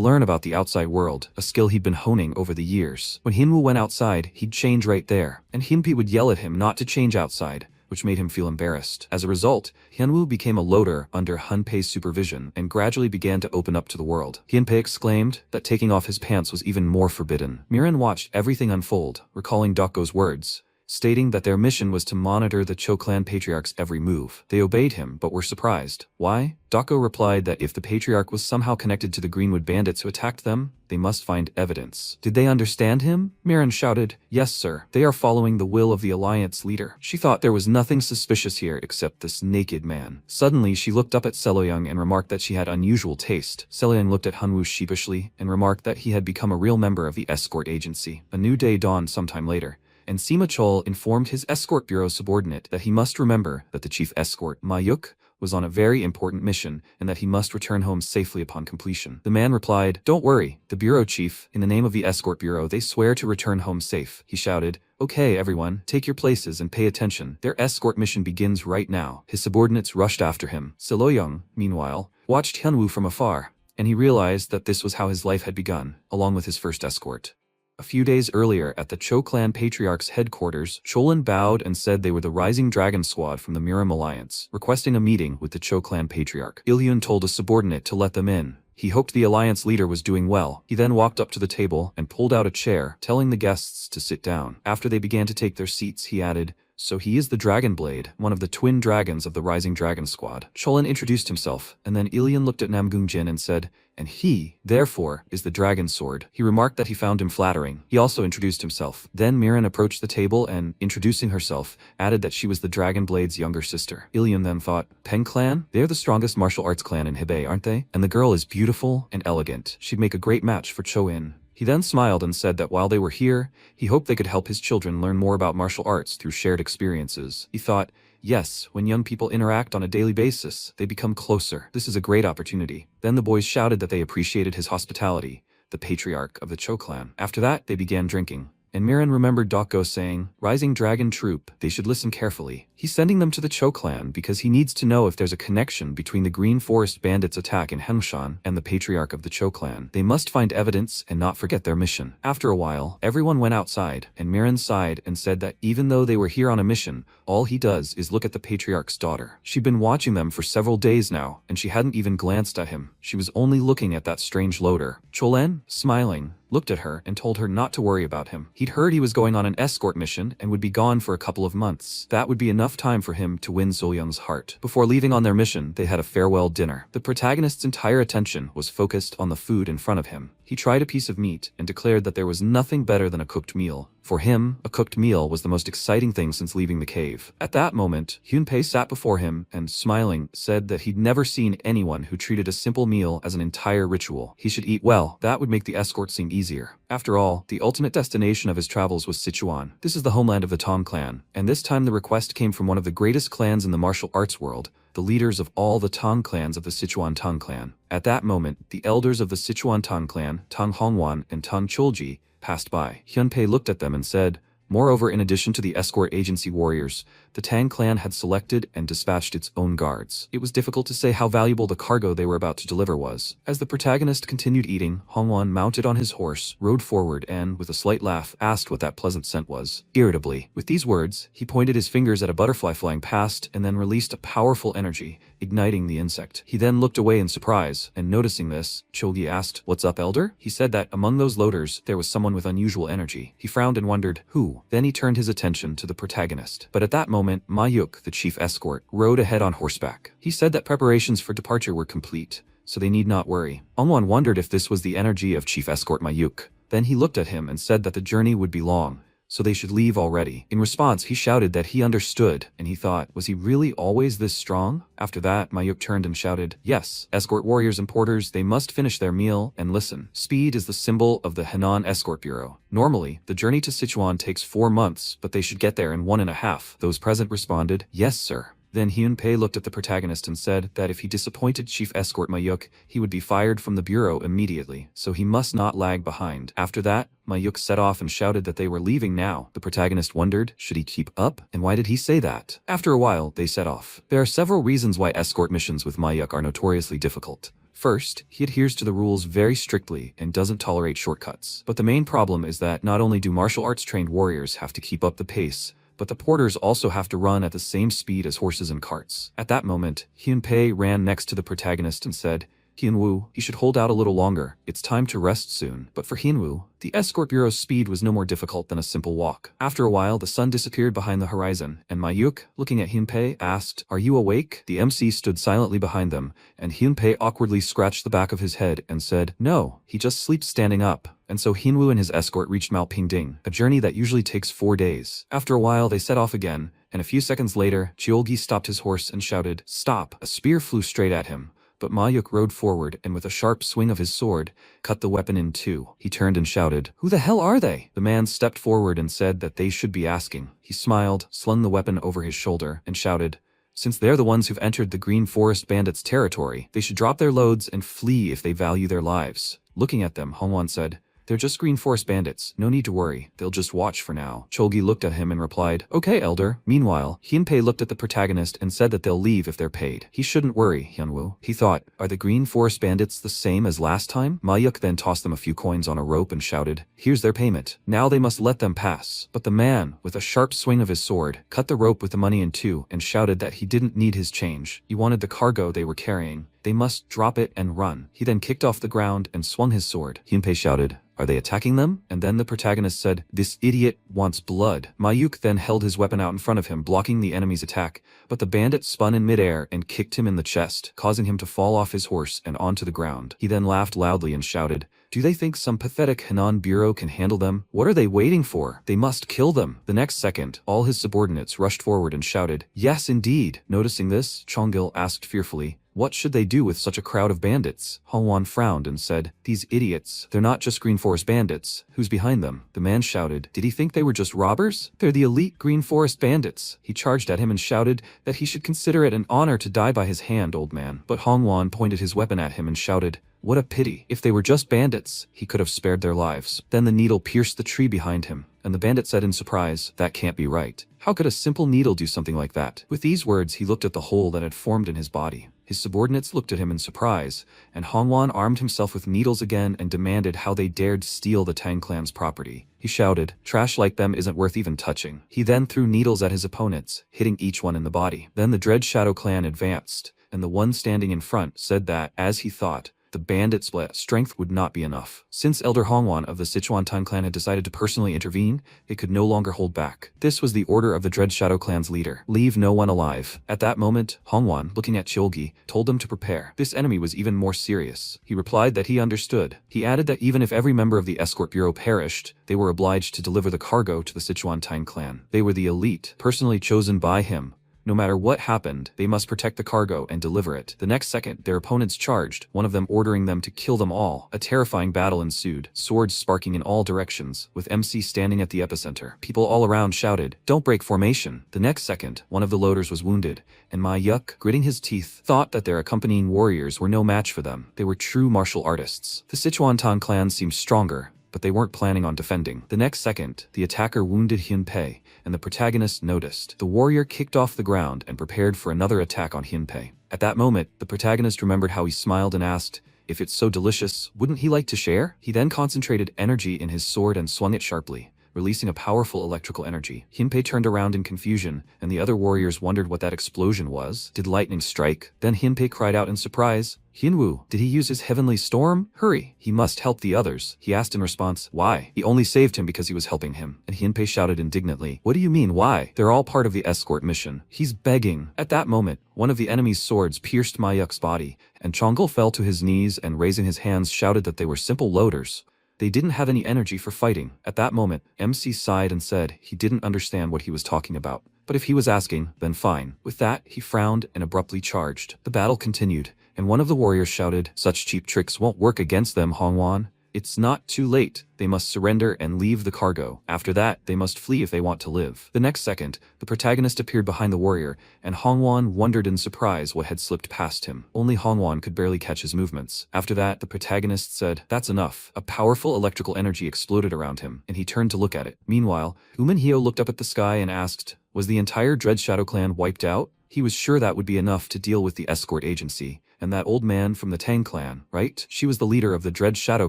learn about the outside world, a skill he'd been honing over the years. When Hinwoo went outside, he'd change right there, and Hyunpei would yell at him not to change outside, which made him feel embarrassed. As a result, Hyunwoo became a loader under Hyunpei's supervision and gradually began to open up to the world. Hyunpei exclaimed that taking off his pants was even more forbidden. Miran watched everything unfold, recalling Dokko's words, stating that their mission was to monitor the Cho clan patriarch's every move. They obeyed him but were surprised. Why? Dokko replied that if the patriarch was somehow connected to the Greenwood bandits who attacked them, they must find evidence. Did they understand him? Miran shouted, "Yes, sir. They are following the will of the alliance leader." She thought there was nothing suspicious here except this naked man. Suddenly, she looked up at Seloyoung and remarked that she had unusual taste. Seloyoung looked at Hunwoo sheepishly and remarked that he had become a real member of the escort agency. A new day dawned sometime later, and Sima Chol informed his escort bureau subordinate that he must remember that the chief escort, Ma Yuk, was on a very important mission and that he must return home safely upon completion. The man replied, "Don't worry, the bureau chief, in the name of the escort bureau, they swear to return home safe." He shouted, "Okay, everyone, take your places and pay attention. Their escort mission begins right now." His subordinates rushed after him. Seloyoung, meanwhile, watched Hyunwoo from afar, and he realized that this was how his life had begun, along with his first escort. A few days earlier, at the Cho clan patriarch's headquarters, Cholin bowed and said they were the Rising Dragon Squad from the Miram Alliance, requesting a meeting with the Cho clan patriarch. Ilyun told a subordinate to let them in. He hoped the alliance leader was doing well. He then walked up to the table and pulled out a chair, telling the guests to sit down. After they began to take their seats, he added, "So he is the Dragon Blade, one of the twin dragons of the Rising Dragon Squad." Cholin introduced himself, and then Ilyun looked at Namgungjin and said, "And he, therefore, is the Dragon Sword." He remarked that he found him flattering. He also introduced himself. Then Miran approached the table and, introducing herself, added that she was the Dragon Blade's younger sister. Ilyun then thought, Peng clan? They're the strongest martial arts clan in Hebei, aren't they? And the girl is beautiful and elegant. She'd make a great match for Cho-in. He then smiled and said that while they were here, he hoped they could help his children learn more about martial arts through shared experiences. He thought, yes, when young people interact on a daily basis, they become closer. This is a great opportunity. Then the boys shouted that they appreciated his hospitality, the patriarch of the Cho clan. After that, they began drinking. And Miran remembered Dokko saying, "Rising Dragon Troop, they should listen carefully." He's sending them to the Cho clan because he needs to know if there's a connection between the Green Forest bandits' attack in Hengshan and the patriarch of the Cho clan. They must find evidence and not forget their mission. After a while, everyone went outside, and Miran sighed and said that even though they were here on a mission, all he does is look at the patriarch's daughter. She'd been watching them for several days now, and she hadn't even glanced at him. She was only looking at that strange loader. Cholen, smiling, looked at her and told her not to worry about him. He'd heard he was going on an escort mission and would be gone for a couple of months. That would be enough time for him to win Soyoung's heart. Before leaving on their mission, they had a farewell dinner. The protagonist's entire attention was focused on the food in front of him. He tried a piece of meat and declared that there was nothing better than a cooked meal. For him, a cooked meal was the most exciting thing since leaving the cave. At that moment, Hyunpei sat before him and, smiling, said that he'd never seen anyone who treated a simple meal as an entire ritual. He should eat well. That would make the escort seem easier. After all, the ultimate destination of his travels was Sichuan. This is the homeland of the Tong clan, and this time the request came from one of the greatest clans in the martial arts world, the leaders of all the Tong clans of the Sichuan Tong clan. At that moment, the elders of the Sichuan Tong clan, Tong Hongwan and Tong Cholji, passed by. Hyunpei looked at them and said, "Moreover, in addition to the escort agency warriors, The Tang clan had selected and dispatched its own guards. It was difficult to say how valuable the cargo they were about to deliver was. As the protagonist continued eating, Hongwan mounted on his horse, rode forward and, with a slight laugh, asked what that pleasant scent was. Irritably, with these words, he pointed his fingers at a butterfly flying past and then released a powerful energy, igniting the insect. He then looked away in surprise, and noticing this, Cholgi asked, "What's up, elder?" He said that among those loaders, there was someone with unusual energy. He frowned and wondered, who? Then he turned his attention to the protagonist. But at that moment, Mayuk, the chief escort, rode ahead on horseback. He said that preparations for departure were complete, so they need not worry. Ongwan wondered if this was the energy of chief escort Mayuk. Then he looked at him and said that the journey would be long, so they should leave already. In response, he shouted that he understood, and he thought, was he really always this strong? After that, Mayuk turned and shouted, "Yes, escort warriors and porters, they must finish their meal and listen. Speed is the symbol of the Henan Escort Bureau. Normally, the journey to Sichuan takes 4 months, but they should get there in 1.5. Those present responded, "Yes, sir." Then Hyun Pei looked at the protagonist and said that if he disappointed Chief Escort Mayuk, he would be fired from the bureau immediately, so he must not lag behind. After that, Mayuk set off and shouted that they were leaving now. The protagonist wondered, should he keep up? And why did he say that? After a while, they set off. There are several reasons why escort missions with Mayuk are notoriously difficult. First, he adheres to the rules very strictly and doesn't tolerate shortcuts. But the main problem is that not only do martial arts trained warriors have to keep up the pace, but the porters also have to run at the same speed as horses and carts. At that moment, Hyun Pei ran next to the protagonist and said, "Hyun-woo, he should hold out a little longer. It's time to rest soon." But for Hyun-woo, the escort bureau's speed was no more difficult than a simple walk. After a while, the sun disappeared behind the horizon, and Mayuk, looking at Hyun Pei, asked, "Are you awake?" The MC stood silently behind them, and Hyun Pei awkwardly scratched the back of his head and said, "No, he just sleeps standing up." And so Hyun-woo and his escort reached Maopingding, a journey that usually takes 4 days. After a while, they set off again, and a few seconds later, Cheolgi stopped his horse and shouted, "Stop!" A spear flew straight at him. But Mayuk rode forward and with a sharp swing of his sword, cut the weapon in two. He turned and shouted, "Who the hell are they?" The man stepped forward and said that they should be asking. He smiled, slung the weapon over his shoulder, and shouted, "Since they're the ones who've entered the Green Forest Bandits' territory, they should drop their loads and flee if they value their lives." Looking at them, Hongwan said, "They're just Green Forest bandits, no need to worry, they'll just watch for now." Cholgi looked at him and replied, "Okay, elder." Meanwhile, Hyunpei looked at the protagonist and said that they'll leave if they're paid. He shouldn't worry, Hyunwoo. He thought, are the Green Forest bandits the same as last time? Mayuk then tossed them a few coins on a rope and shouted, "Here's their payment. Now they must let them pass." But the man, with a sharp swing of his sword, cut the rope with the money in two and shouted that he didn't need his change. He wanted the cargo they were carrying. They must drop it and run. He then kicked off the ground and swung his sword. Hyunpei shouted, "Are they attacking them?" And then the protagonist said, "This idiot wants blood." Mayuk then held his weapon out in front of him, blocking the enemy's attack, but the bandit spun in midair and kicked him in the chest, causing him to fall off his horse and onto the ground. He then laughed loudly and shouted, "Do they think some pathetic Henan bureau can handle them? What are they waiting for? They must kill them." The next second, all his subordinates rushed forward and shouted, "Yes, indeed." Noticing this, Chongil asked fearfully, "What should they do with such a crowd of bandits?" Hongwan frowned and said, "These idiots, they're not just Green Forest bandits. Who's behind them?" The man shouted, "Did he think they were just robbers? They're the elite Green Forest bandits." He charged at him and shouted that he should consider it an honor to die by his hand, old man. But Hongwan pointed his weapon at him and shouted, "What a pity. If they were just bandits, he could have spared their lives." Then the needle pierced the tree behind him, and the bandit said in surprise, "That can't be right. How could a simple needle do something like that?" With these words, he looked at the hole that had formed in his body. His subordinates looked at him in surprise, and Hongwan armed himself with needles again and demanded how they dared steal the Tang clan's property. He shouted, "Trash like them isn't worth even touching." He then threw needles at his opponents, hitting each one in the body. Then the Dread Shadow clan advanced, and the one standing in front said that, as he thought, the bandits' strength would not be enough. Since Elder Hongwan of the Sichuan Tang clan had decided to personally intervene, they could no longer hold back. This was the order of the Dread Shadow clan's leader: leave no one alive. At that moment, Hongwan, looking at Cheolgi, told them to prepare. This enemy was even more serious. He replied that he understood. He added that even if every member of the escort bureau perished, they were obliged to deliver the cargo to the Sichuan Tang clan. They were the elite, personally chosen by him. No matter what happened, they must protect the cargo and deliver it. The next second, their opponents charged, one of them ordering them to kill them all. A terrifying battle ensued, swords sparking in all directions, with MC standing at the epicenter. People all around shouted, "Don't break formation." The next second, one of the loaders was wounded, and Mayuk, gritting his teeth, thought that their accompanying warriors were no match for them. They were true martial artists. The Sichuan Tang clan seemed stronger, but they weren't planning on defending. The next second, the attacker wounded Hyunpei, and the protagonist noticed. The warrior kicked off the ground and prepared for another attack on Hyunpei. At that moment, the protagonist remembered how he smiled and asked, "If it's so delicious, wouldn't he like to share?" He then concentrated energy in his sword and swung it sharply, releasing a powerful electrical energy. Hyunpei turned around in confusion, and the other warriors wondered what that explosion was. Did lightning strike? Then Hyunpei cried out in surprise, "Hyunwoo, did he use his heavenly storm? Hurry! He must help the others." He asked in response, "Why?" He only saved him because he was helping him. And Hyunpei shouted indignantly, "What do you mean, why? They're all part of the escort mission." He's begging. At that moment, one of the enemy's swords pierced Mayuk's body, and Chonggul fell to his knees and raising his hands shouted that they were simple loaders. They didn't have any energy for fighting. At that moment, MC sighed and said he didn't understand what he was talking about. But if he was asking, then fine. With that, he frowned and abruptly charged. The battle continued, and one of the warriors shouted, "Such cheap tricks won't work against them, Hongwan. It's not too late. They must surrender and leave the cargo. After that, they must flee if they want to live." The next second, the protagonist appeared behind the warrior, and Hongwan wondered in surprise what had slipped past him. Only Hongwan could barely catch his movements. After that, the protagonist said, "That's enough." A powerful electrical energy exploded around him, and he turned to look at it. Meanwhile, Umanhyo looked up at the sky and asked, "Was the entire Dread Shadow clan wiped out?" He was sure that would be enough to deal with the escort agency. And that old man from the Tang clan, right? She was the leader of the Dread Shadow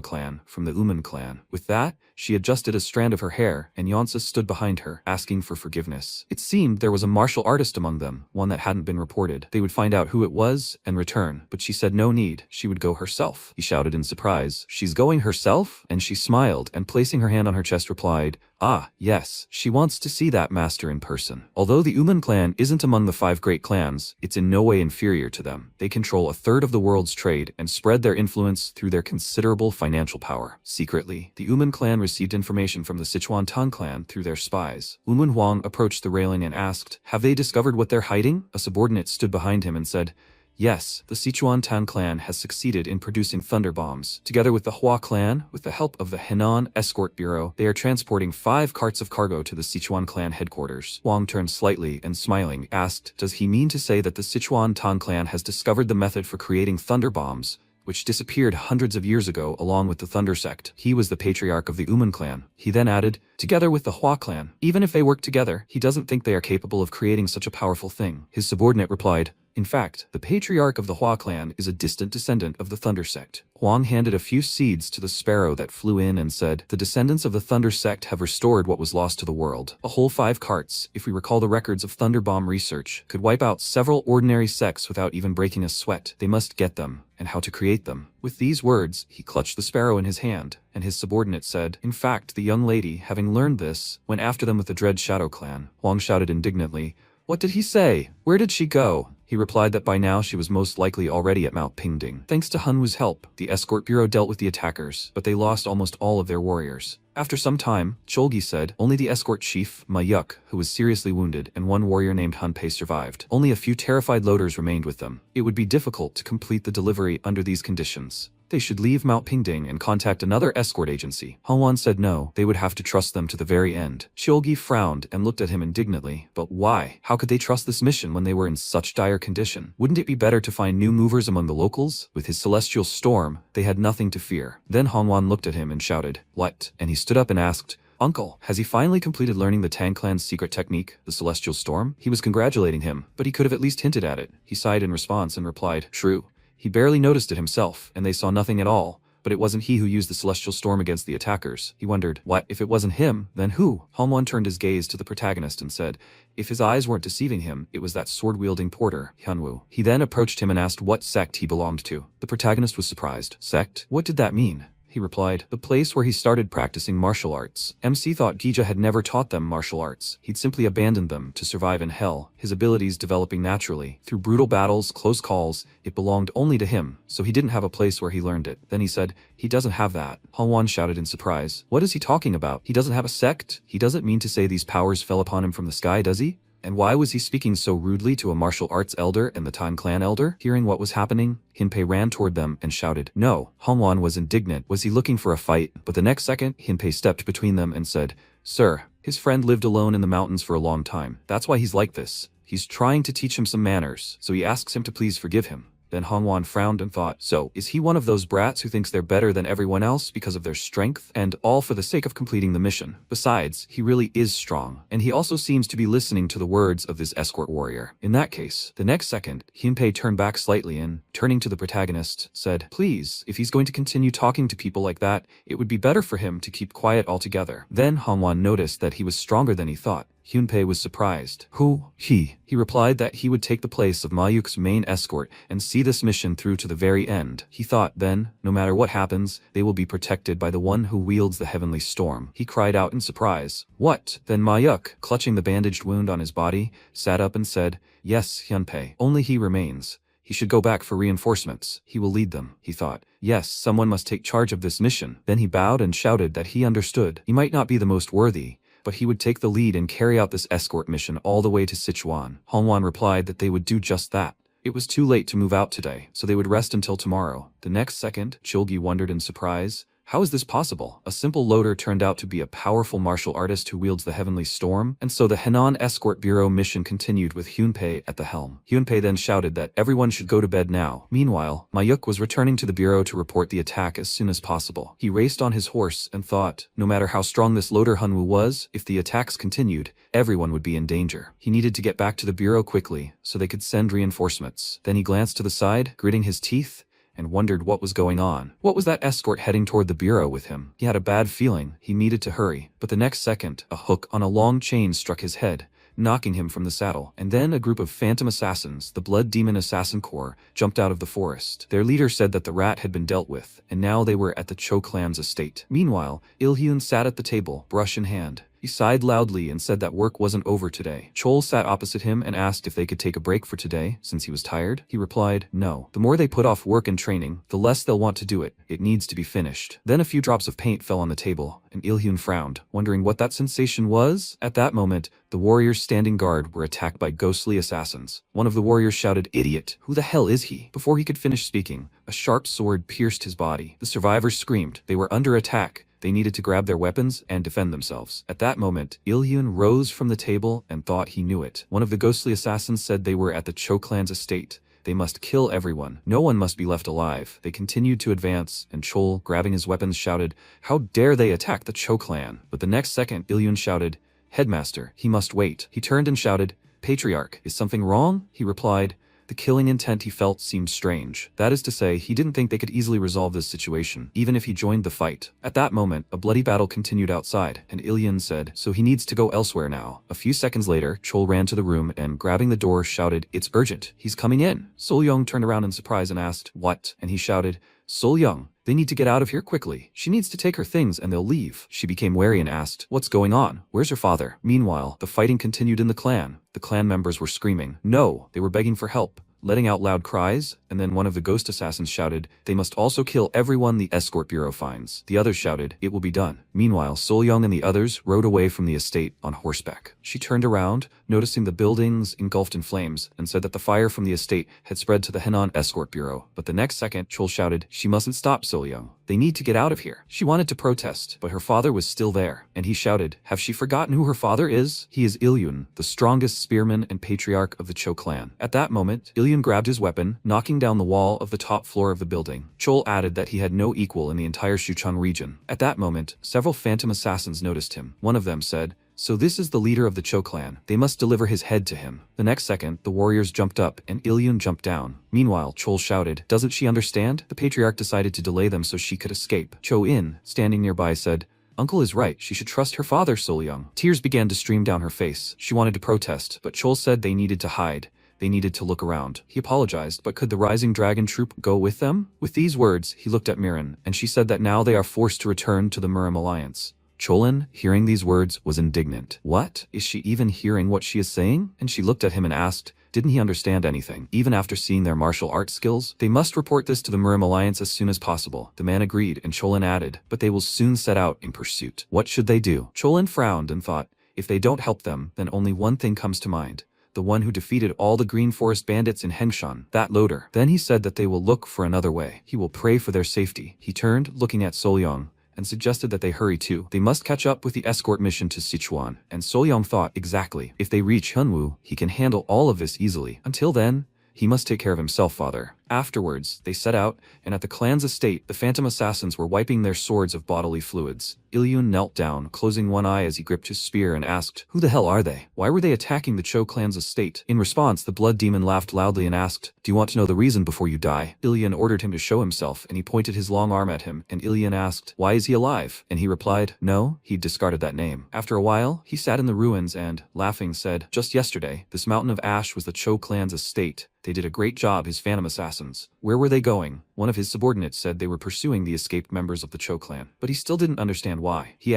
clan from the Uman clan. With that, she adjusted a strand of her hair, and Yonsa stood behind her, asking for forgiveness. It seemed there was a martial artist among them, one that hadn't been reported. They would find out who it was and return, but she said no need, she would go herself. He shouted in surprise, "She's going herself?" And she smiled, and placing her hand on her chest replied, "Ah, yes, she wants to see that master in person." Although the Uman clan isn't among the 5 great clans, it's in no way inferior to them. They control a third of the world's trade and spread their influence through their considerable financial power. Secretly, the Uman clan received information from the Sichuan Tang clan through their spies. Uman Huang approached the railing and asked, "Have they discovered what they're hiding?" A subordinate stood behind him and said, "Yes, the Sichuan Tang clan has succeeded in producing thunder bombs. Together with the Hua clan, with the help of the Henan Escort Bureau, they are transporting 5 carts of cargo to the Sichuan clan headquarters." Wang turned slightly and smiling asked, "Does he mean to say that the Sichuan Tang clan has discovered the method for creating thunder bombs, which disappeared hundreds of years ago along with the Thunder Sect?" He was the patriarch of the Uman clan. He then added, "Together with the Hua clan. Even if they work together, he doesn't think they are capable of creating such a powerful thing." His subordinate replied, "In fact, the patriarch of the Hua clan is a distant descendant of the Thunder Sect." Huang handed a few seeds to the sparrow that flew in and said, "The descendants of the Thunder Sect have restored what was lost to the world. A whole 5 carts, if we recall the records of Thunder Bomb research, could wipe out several ordinary sects without even breaking a sweat. They must get them, and how to create them." With these words, he clutched the sparrow in his hand, and his subordinate said, "In fact, the young lady, having learned this, went after them with the Dread Shadow clan." Huang shouted indignantly, "What did he say? Where did she go?" He replied that by now she was most likely already at Mount Pingding. Thanks to Hunwoo's help, the escort bureau dealt with the attackers, but they lost almost all of their warriors. After some time, Cholgi said, only the escort chief, Mayuk, who was seriously wounded, and one warrior named Hunpei survived. Only a few terrified loaders remained with them. It would be difficult to complete the delivery under these conditions. They should leave Mount Pingding and contact another escort agency. Hongwan said no, they would have to trust them to the very end. Cholgi frowned and looked at him indignantly. But why? How could they trust this mission when they were in such dire condition? Wouldn't it be better to find new movers among the locals? With his celestial storm, they had nothing to fear. Then Hongwan looked at him and shouted, "What?" And he stood up and asked, "Uncle, has he finally completed learning the Tang clan's secret technique, the celestial storm?" He was congratulating him, but he could have at least hinted at it. He sighed in response and replied, "True." He barely noticed it himself, and they saw nothing at all. But it wasn't he who used the celestial storm against the attackers. He wondered, what, if it wasn't him, then who? Halmon turned his gaze to the protagonist and said, if his eyes weren't deceiving him, it was that sword-wielding porter, Hyunwoo. He then approached him and asked what sect he belonged to. The protagonist was surprised. Sect? What did that mean? He replied, the place where he started practicing martial arts. MC thought Gija had never taught them martial arts. He'd simply abandoned them to survive in hell, his abilities developing naturally. Through brutal battles, close calls, it belonged only to him, so he didn't have a place where he learned it. Then he said, he doesn't have that. Hongwan shouted in surprise. What is he talking about? He doesn't have a sect? He doesn't mean to say these powers fell upon him from the sky, does he? And why was he speaking so rudely to a martial arts elder and the Tan clan elder? Hearing what was happening, Hinpei ran toward them and shouted, no. Hongwan was indignant. Was he looking for a fight? But the next second, Hinpei stepped between them and said, sir, his friend lived alone in the mountains for a long time. That's why he's like this. He's trying to teach him some manners, so he asks him to please forgive him. Then Hongwan frowned and thought, so, is he one of those brats who thinks they're better than everyone else because of their strength, and all for the sake of completing the mission? Besides, he really is strong, and he also seems to be listening to the words of this escort warrior. In that case, the next second, Hyunpei turned back slightly and, turning to the protagonist, said, please, if he's going to continue talking to people like that, it would be better for him to keep quiet altogether. Then Hongwan noticed that he was stronger than he thought. Hyunpei was surprised. Who? He replied that he would take the place of Mayuk's main escort and see this mission through to the very end. He thought then, no matter what happens, they will be protected by the one who wields the heavenly storm. He cried out in surprise. What? Then Mayuk, clutching the bandaged wound on his body, sat up and said, yes, Hyunpei, only he remains. He should go back for reinforcements. He will lead them, he thought. Yes, someone must take charge of this mission. Then he bowed and shouted that he understood. He might not be the most worthy, but he would take the lead and carry out this escort mission all the way to Sichuan. Hongwan replied that they would do just that. It was too late to move out today, so they would rest until tomorrow. The next second, Chulgi wondered in surprise. How is this possible? A simple loader turned out to be a powerful martial artist who wields the heavenly storm, and so the Henan Escort Bureau mission continued with Hyunpei at the helm. Hyunpei then shouted that everyone should go to bed now. Meanwhile, Mayuk was returning to the bureau to report the attack as soon as possible. He raced on his horse and thought, no matter how strong this loader Hunwoo was, if the attacks continued, everyone would be in danger. He needed to get back to the bureau quickly, so they could send reinforcements. Then he glanced to the side, gritting his teeth, and wondered what was going on. What was that escort heading toward the bureau with him? He had a bad feeling. He needed to hurry. But the next second, a hook on a long chain struck his head, knocking him from the saddle. And then a group of phantom assassins, the Blood Demon Assassin Corps, jumped out of the forest. Their leader said that the rat had been dealt with, and now they were at the Cho clan's estate. Meanwhile, Il-hyun sat at the table, brush in hand. He sighed loudly and said that work wasn't over today. Chol sat opposite him and asked if they could take a break for today, since he was tired. He replied, no. The more they put off work and training, the less they'll want to do it. It needs to be finished. Then a few drops of paint fell on the table, and Il-hyun frowned, wondering what that sensation was. At that moment, the warriors standing guard were attacked by ghostly assassins. One of the warriors shouted, idiot, who the hell is he? Before he could finish speaking, a sharp sword pierced his body. The survivors screamed. They were under attack. They needed to grab their weapons and defend themselves. At that moment, Il-hyun rose from the table and thought he knew it. One of the ghostly assassins said they were at the Cho clan's estate. They must kill everyone. No one must be left alive. They continued to advance, and Chol, grabbing his weapons, shouted, how dare they attack the Cho clan? But the next second, Il-hyun shouted, headmaster, he must wait. He turned and shouted, patriarch, is something wrong? He replied, the killing intent he felt seemed strange. That is to say, he didn't think they could easily resolve this situation, even if he joined the fight. At that moment, a bloody battle continued outside, and Il-hyun said, so he needs to go elsewhere now. A few seconds later, Chol ran to the room and, grabbing the door, shouted, it's urgent. He's coming in. Sol-young turned around in surprise and asked, what? And he shouted, Sol-young, they need to get out of here quickly. She needs to take her things and they'll leave. She became wary and asked, what's going on? Where's her father? Meanwhile, the fighting continued in the clan. The clan members were screaming. No, they were begging for help, letting out loud cries, and then one of the ghost assassins shouted, they must also kill everyone the escort bureau finds. The others shouted, it will be done. Meanwhile, Sol-young and the others rode away from the estate on horseback. She turned around, noticing the buildings engulfed in flames, and said that the fire from the estate had spread to the Henan escort bureau. But the next second, Chol shouted, she mustn't stop, Sol-young. They need to get out of here. She wanted to protest, but her father was still there, and he shouted, have she forgotten who her father is? He is Il-hyun, the strongest spearman and patriarch of the Cho clan. At that moment, Il-hyun grabbed his weapon, knocking down the wall of the top floor of the building. Chol added that he had no equal in the entire Shuchang region. At that moment, several phantom assassins noticed him. One of them said, so this is the leader of the Cho clan. They must deliver his head to him. The next second, the warriors jumped up and Il-hyun jumped down. Meanwhile, Chol shouted, doesn't she understand? The patriarch decided to delay them so she could escape. Cho-in, standing nearby, said, uncle is right, she should trust her father, Sol-young. Tears began to stream down her face. She wanted to protest, but Chol said they needed to hide. They needed to look around. He apologized, but could the Rising Dragon troop go with them? With these words, he looked at Miran, and she said that now they are forced to return to the Murim alliance. Cholin, hearing these words, was indignant. What? Is she even hearing what she is saying? And she looked at him and asked, didn't he understand anything? Even after seeing their martial arts skills? They must report this to the Murim alliance as soon as possible. The man agreed, and Cholin added, but they will soon set out in pursuit. What should they do? Cholin frowned and thought, if they don't help them, then only one thing comes to mind. The one who defeated all the Green Forest bandits in Hengshan, that loader. Then he said that they will look for another way. He will pray for their safety. He turned, looking at Sol-young, and suggested that they hurry too. They must catch up with the escort mission to Sichuan. And Sol-young thought, exactly. If they reach Hunwoo, he can handle all of this easily. Until then, he must take care of himself, father. Afterwards, they set out, and at the clan's estate, the phantom assassins were wiping their swords of bodily fluids. Ilyun knelt down, closing one eye as he gripped his spear and asked, "Who the hell are they? Why were they attacking the Cho clan's estate?" In response, the blood demon laughed loudly and asked, "Do you want to know the reason before you die?" Ilyun ordered him to show himself, and he pointed his long arm at him, and Ilyun asked, "Why is he alive?" And he replied, "No, he'd discarded that name." After a while, he sat in the ruins and, laughing, said, "Just yesterday, this mountain of ash was the Cho clan's estate. They did a great job, his phantom assassins." Where were they going? One of his subordinates said they were pursuing the escaped members of the Cho clan. But he still didn't understand why. He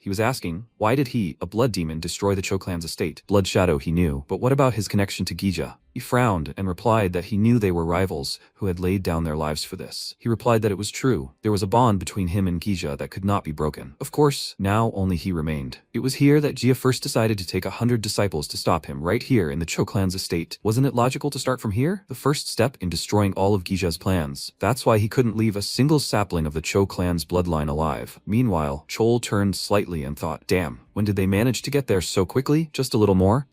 was asking, why did he, a blood demon, destroy the Cho clan's estate? Blood Shadow he knew, but what about his connection to Gija? He frowned and replied that he knew they were rivals who had laid down their lives for this. He replied that it was true. There was a bond between him and Gija that could not be broken. Of course, now only he remained. It was here that Gija first decided to take 100 disciples to stop him, right here in the Cho clan's estate. Wasn't it logical to start from here? The first step in destroying all of Gija's plans. That's why he couldn't leave a single sapling of the Cho clan's bloodline alive. Meanwhile, Chol turned slightly and thought, damn, when did they manage to get there so quickly? Just a little more,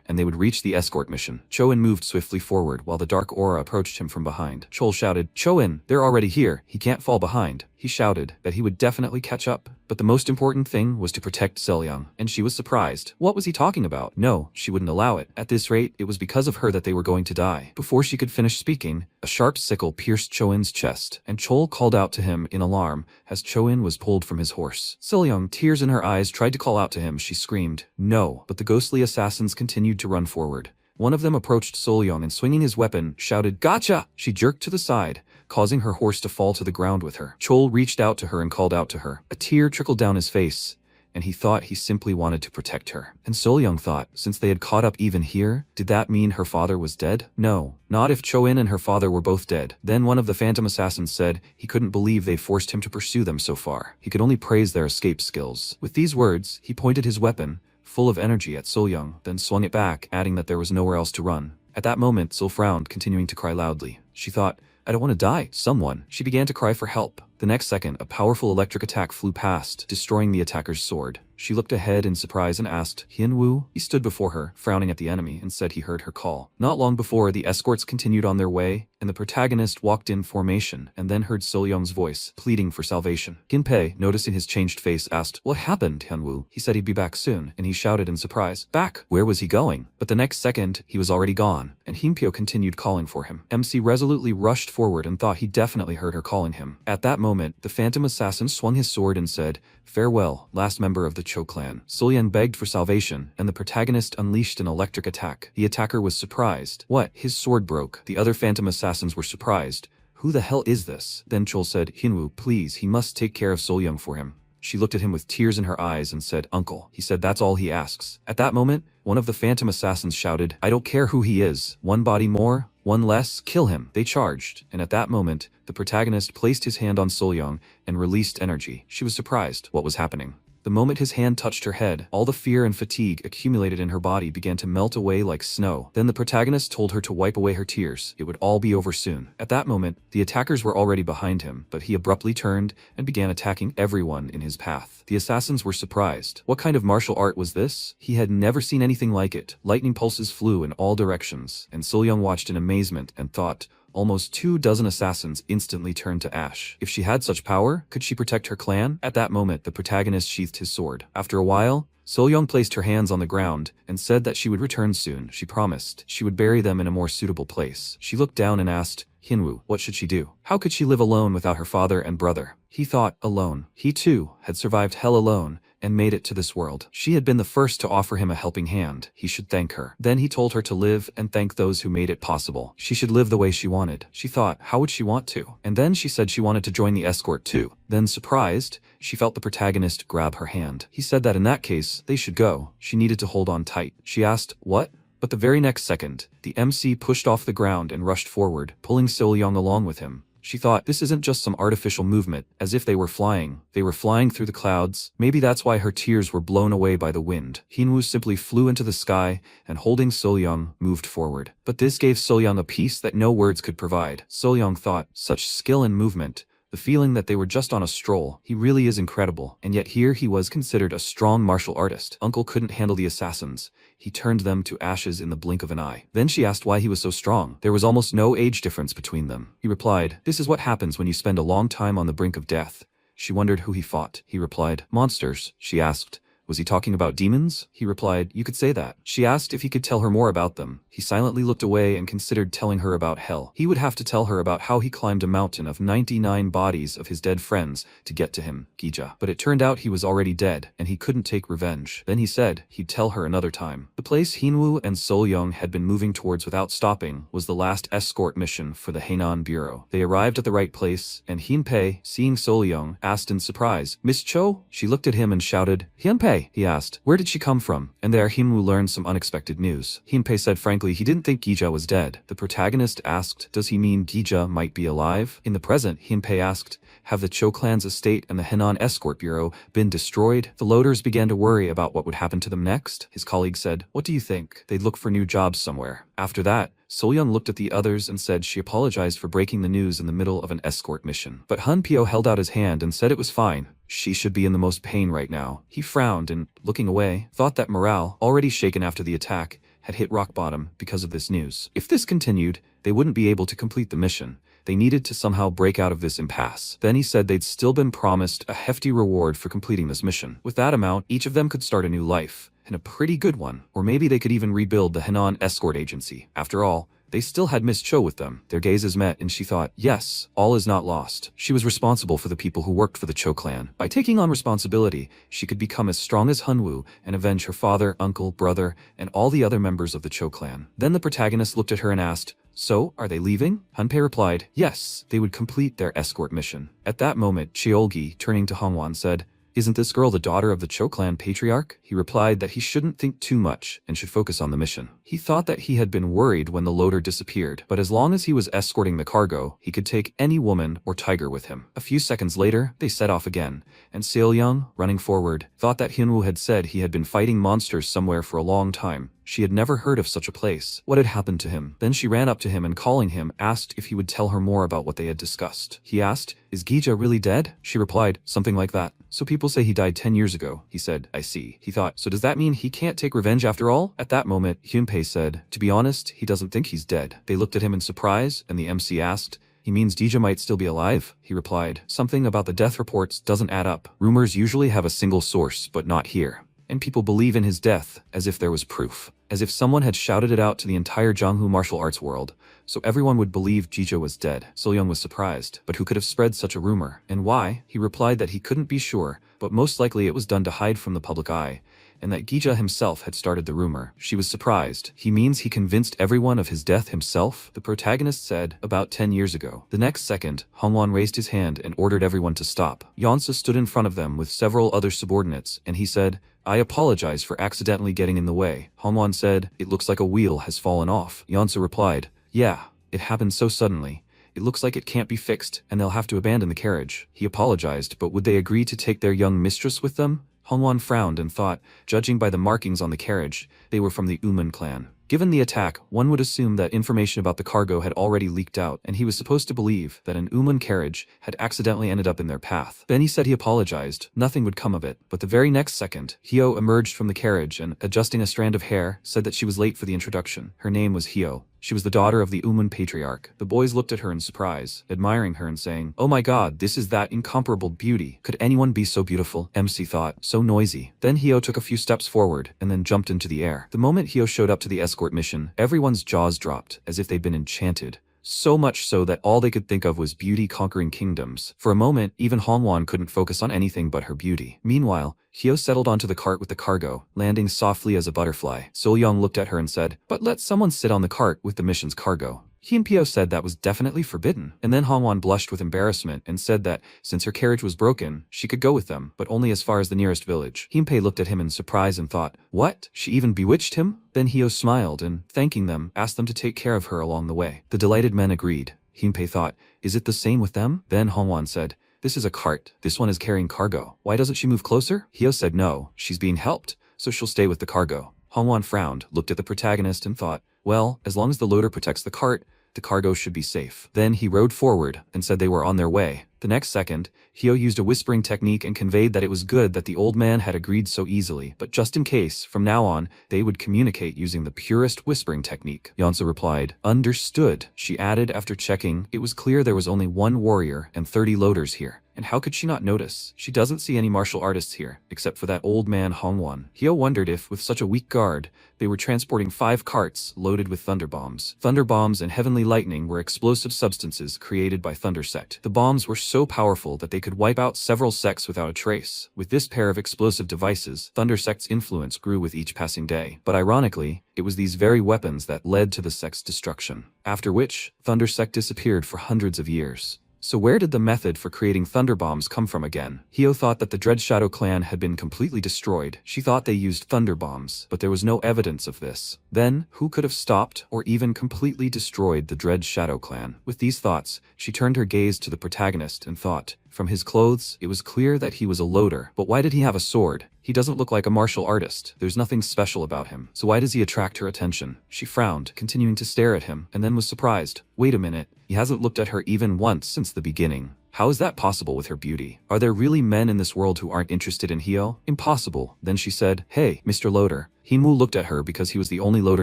and they would reach the escort mission. Choin moved swiftly forward while the dark aura approached him from behind. Chol shouted, "Choin, they're already here. He can't fall behind." He shouted that he would definitely catch up, but the most important thing was to protect Selyang, and she was surprised. What was he talking about? No, she wouldn't allow it. At this rate, it was because of her that they were going to die. Before she could finish speaking, a sharp sickle pierced Choin's chest, and Chol called out to him in alarm as Choin was pulled from his horse. Selyang, tears in her eyes, tried to call out to him. She screamed, "No," but the ghostly assassins continued to run forward. One of them approached Solyong and swinging his weapon, shouted, "Gotcha!" She jerked to the side, causing her horse to fall to the ground with her. Chol reached out to her and called out to her. A tear trickled down his face, and he thought he simply wanted to protect her. And Solyong thought, since they had caught up even here, did that mean her father was dead? No, not if Choin and her father were both dead. Then one of the phantom assassins said he couldn't believe they forced him to pursue them so far. He could only praise their escape skills. With these words, he pointed his weapon, full of energy, at Solyong, then swung it back, adding that there was nowhere else to run. At that moment, Sol frowned, continuing to cry loudly. She thought, "I don't want to die. Someone." She began to cry for help. The next second, a powerful electric attack flew past, destroying the attacker's sword. She looked ahead in surprise and asked, "Hianwu?" He stood before her, frowning at the enemy, and said he heard her call. Not long before, the escorts continued on their way, and the protagonist walked in formation, and then heard Solyong's voice, pleading for salvation. Ginpei, noticing his changed face, asked, "What happened, Hianwu?" He said he'd be back soon, and he shouted in surprise, "Back? Where was he going?" But the next second, he was already gone, and Himpyo continued calling for him. MC resolutely rushed forward and thought he definitely heard her calling him. At that moment, the phantom assassin swung his sword and said, "Farewell, last member of the Cho clan." Solyang begged for salvation, and the protagonist unleashed an electric attack. The attacker was surprised. What? His sword broke. The other phantom assassins were surprised. Who the hell is this? Then Chol said, "Hinwoo, please, he must take care of Solyang for him." She looked at him with tears in her eyes and said, "Uncle." He said, "That's all he asks." At that moment, one of the phantom assassins shouted, "I don't care who he is. One body more, one less, kill him." They charged, and at that moment, the protagonist placed his hand on Solyang and released energy. She was surprised. What was happening? The moment his hand touched her head, all the fear and fatigue accumulated in her body began to melt away like snow. Then the protagonist told her to wipe away her tears. It would all be over soon. At that moment, the attackers were already behind him, but he abruptly turned and began attacking everyone in his path. The assassins were surprised. What kind of martial art was this? He had never seen anything like it. Lightning pulses flew in all directions, and Solyang watched in amazement and thought, almost 24 assassins instantly turned to ash. If she had such power, could she protect her clan? At that moment, the protagonist sheathed his sword. After a while, Solyang placed her hands on the ground and said that she would return soon. She promised she would bury them in a more suitable place. She looked down and asked, "Hinwoo, what should she do? How could she live alone without her father and brother?" He thought, alone. He too had survived hell alone and made it to this world. She had been the first to offer him a helping hand. He should thank her. Then he told her to live and thank those who made it possible. She should live the way she wanted. She thought, how would she want to? And then she said she wanted to join the escort too. Then, surprised, she felt the protagonist grab her hand. He said that in that case, they should go. She needed to hold on tight. She asked, "What?" But the very next second, the MC pushed off the ground and rushed forward, pulling Solyang along with him. She thought, this isn't just some artificial movement, as if they were flying. They were flying through the clouds. Maybe that's why her tears were blown away by the wind. Hinwoo simply flew into the sky, and holding Solyang, moved forward. But this gave Solyang a peace that no words could provide. Solyang thought, such skill and movement. The feeling that they were just on a stroll. He really is incredible, and yet here he was considered a strong martial artist. Uncle couldn't handle the assassins. He turned them to ashes in the blink of an eye. Then she asked why he was so strong. There was almost no age difference between them. He replied, "This is what happens when you spend a long time on the brink of death." She wondered who he fought. He replied, "Monsters." She asked, "Was he talking about demons?" He replied, "You could say that." She asked if he could tell her more about them. He silently looked away and considered telling her about hell. He would have to tell her about how he climbed a mountain of 99 bodies of his dead friends to get to him, Gija. But it turned out he was already dead, and he couldn't take revenge. Then he said he'd tell her another time. The place Hinwoo and Sol-young had been moving towards without stopping was the last escort mission for the Hainan Bureau. They arrived at the right place, and Hinpei, seeing Sol-young, asked in surprise, "Miss Cho?" She looked at him and shouted, "Hinpei!" He asked, "Where did she come from?" And there Hinwoo learned some unexpected news. Hinpei said frankly he didn't think Gija was dead. The protagonist asked, does he mean Gija might be alive? In the present, Hinpei asked, have the Cho clan's estate and the Henan Escort Bureau been destroyed? The loaders began to worry about what would happen to them next. His colleague said, "What do you think?" They'd look for new jobs somewhere. After that, Sol-young looked at the others and said she apologized for breaking the news in the middle of an escort mission. But Han Pyo held out his hand and said it was fine. She should be in the most pain right now. He frowned and, looking away, thought that morale, already shaken after the attack, had hit rock bottom because of this news. If this continued, they wouldn't be able to complete the mission. They needed to somehow break out of this impasse. Then he said they'd still been promised a hefty reward for completing this mission. With that amount, each of them could start a new life, and a pretty good one. Or maybe they could even rebuild the Henan Escort Agency. After all, they still had Miss Cho with them. Their gazes met and she thought, yes, all is not lost. She was responsible for the people who worked for the Cho clan. By taking on responsibility, she could become as strong as Hunwoo and avenge her father, uncle, brother, and all the other members of the Cho clan. Then the protagonist looked at her and asked, "So, are they leaving?" Hunpei replied, yes, they would complete their escort mission. At that moment, Cheolgi, turning to Hongwan, said, "Isn't this girl the daughter of the Cho clan patriarch?" He replied that he shouldn't think too much and should focus on the mission. He thought that he had been worried when the loader disappeared, but as long as he was escorting the cargo, he could take any woman or tiger with him. A few seconds later, they set off again, and Seol-young, running forward, thought that Hinwoo had said he had been fighting monsters somewhere for a long time. She had never heard of such a place. What had happened to him? Then she ran up to him and calling him, asked if he would tell her more about what they had discussed. He asked, "Is Gija really dead?" She replied, "Something like that." "So people say he died 10 years ago." He said, "I see." He thought, so does that mean he can't take revenge after all? At that moment, Hyunpei said, "To be honest, he doesn't think he's dead." They looked at him in surprise, and the MC asked, "He means Gija might still be alive?" He replied, "Something about the death reports doesn't add up. Rumors usually have a single source, but not here." And people believe in his death, as if there was proof. As if someone had shouted it out to the entire Jianghu martial arts world, so everyone would believe Gija was dead. Sol-young was surprised, but who could have spread such a rumor? And why? He replied that he couldn't be sure, but most likely it was done to hide from the public eye, and that Gija himself had started the rumor. She was surprised. He means he convinced everyone of his death himself? The protagonist said, about 10 years ago. The next second, Hongwan raised his hand and ordered everyone to stop. Yonsa stood in front of them with several other subordinates, and he said, "I apologize for accidentally getting in the way." Hongwan said, "It looks like a wheel has fallen off." Yonsa replied, "Yeah, it happened so suddenly. It looks like it can't be fixed, and they'll have to abandon the carriage." He apologized, but would they agree to take their young mistress with them? Hongwan frowned and thought, judging by the markings on the carriage, they were from the Uman clan. Given the attack, one would assume that information about the cargo had already leaked out, and he was supposed to believe that an Uman carriage had accidentally ended up in their path. Then he said he apologized. Nothing would come of it. But the very next second, Hyo emerged from the carriage and, adjusting a strand of hair, said that she was late for the introduction. Her name was Hyo. She was the daughter of the Uman patriarch. The boys looked at her in surprise, admiring her and saying, "Oh my god, this is that incomparable beauty. Could anyone be so beautiful?" MC thought, so noisy. Then Hyo took a few steps forward, and then jumped into the air. The moment Hyo showed up to the escort mission, everyone's jaws dropped, as if they'd been enchanted. So much so that all they could think of was beauty conquering kingdoms. For a moment, even Hongwan couldn't focus on anything but her beauty. Meanwhile, Hyo settled onto the cart with the cargo, landing softly as a butterfly. Sol-young looked at her and said, "But let someone sit on the cart with the mission's cargo." Hyunpyo said that was definitely forbidden. And then Hongwan blushed with embarrassment and said that, since her carriage was broken, she could go with them, but only as far as the nearest village. Hyunpei looked at him in surprise and thought, what? She even bewitched him? Then Hyo smiled and, thanking them, asked them to take care of her along the way. The delighted men agreed. Hyunpei thought, is it the same with them? Then Hongwan said, "This is a cart. This one is carrying cargo. Why doesn't she move closer?" Hyo said no, she's being helped, so she'll stay with the cargo. Hongwan frowned, looked at the protagonist and thought, well, as long as the loader protects the cart, the cargo should be safe. Then he rode forward and said they were on their way. The next second, Hyo used a whispering technique and conveyed that it was good that the old man had agreed so easily, but just in case, from now on, they would communicate using the purest whispering technique. Yeonsa replied, "Understood," she added after checking. It was clear there was only one warrior and 30 loaders here. And how could she not notice? She doesn't see any martial artists here, except for that old man Hongwon. Hyo wondered if, with such a weak guard, they were transporting 5 carts loaded with thunder bombs. Thunder bombs and heavenly lightning were explosive substances created by Thunder Sect. The bombs were so powerful that they could wipe out several sects without a trace. With this pair of explosive devices, Thunder Sect's influence grew with each passing day. But ironically, it was these very weapons that led to the sect's destruction. After which, Thunder Sect disappeared for hundreds of years. So where did the method for creating thunder bombs come from again? Hyo thought that the Dread Shadow clan had been completely destroyed. She thought they used thunder bombs, but there was no evidence of this. Then, who could have stopped or even completely destroyed the Dread Shadow clan? With these thoughts, she turned her gaze to the protagonist and thought, from his clothes, it was clear that he was a loader. But why did he have a sword? He doesn't look like a martial artist. There's nothing special about him. So why does he attract her attention? She frowned, continuing to stare at him, and then was surprised. Wait a minute. He hasn't looked at her even once since the beginning. How is that possible with her beauty? Are there really men in this world who aren't interested in Hyo? Impossible. Then she said, "Hey, Mr. Loader." Hinwoo looked at her because he was the only loader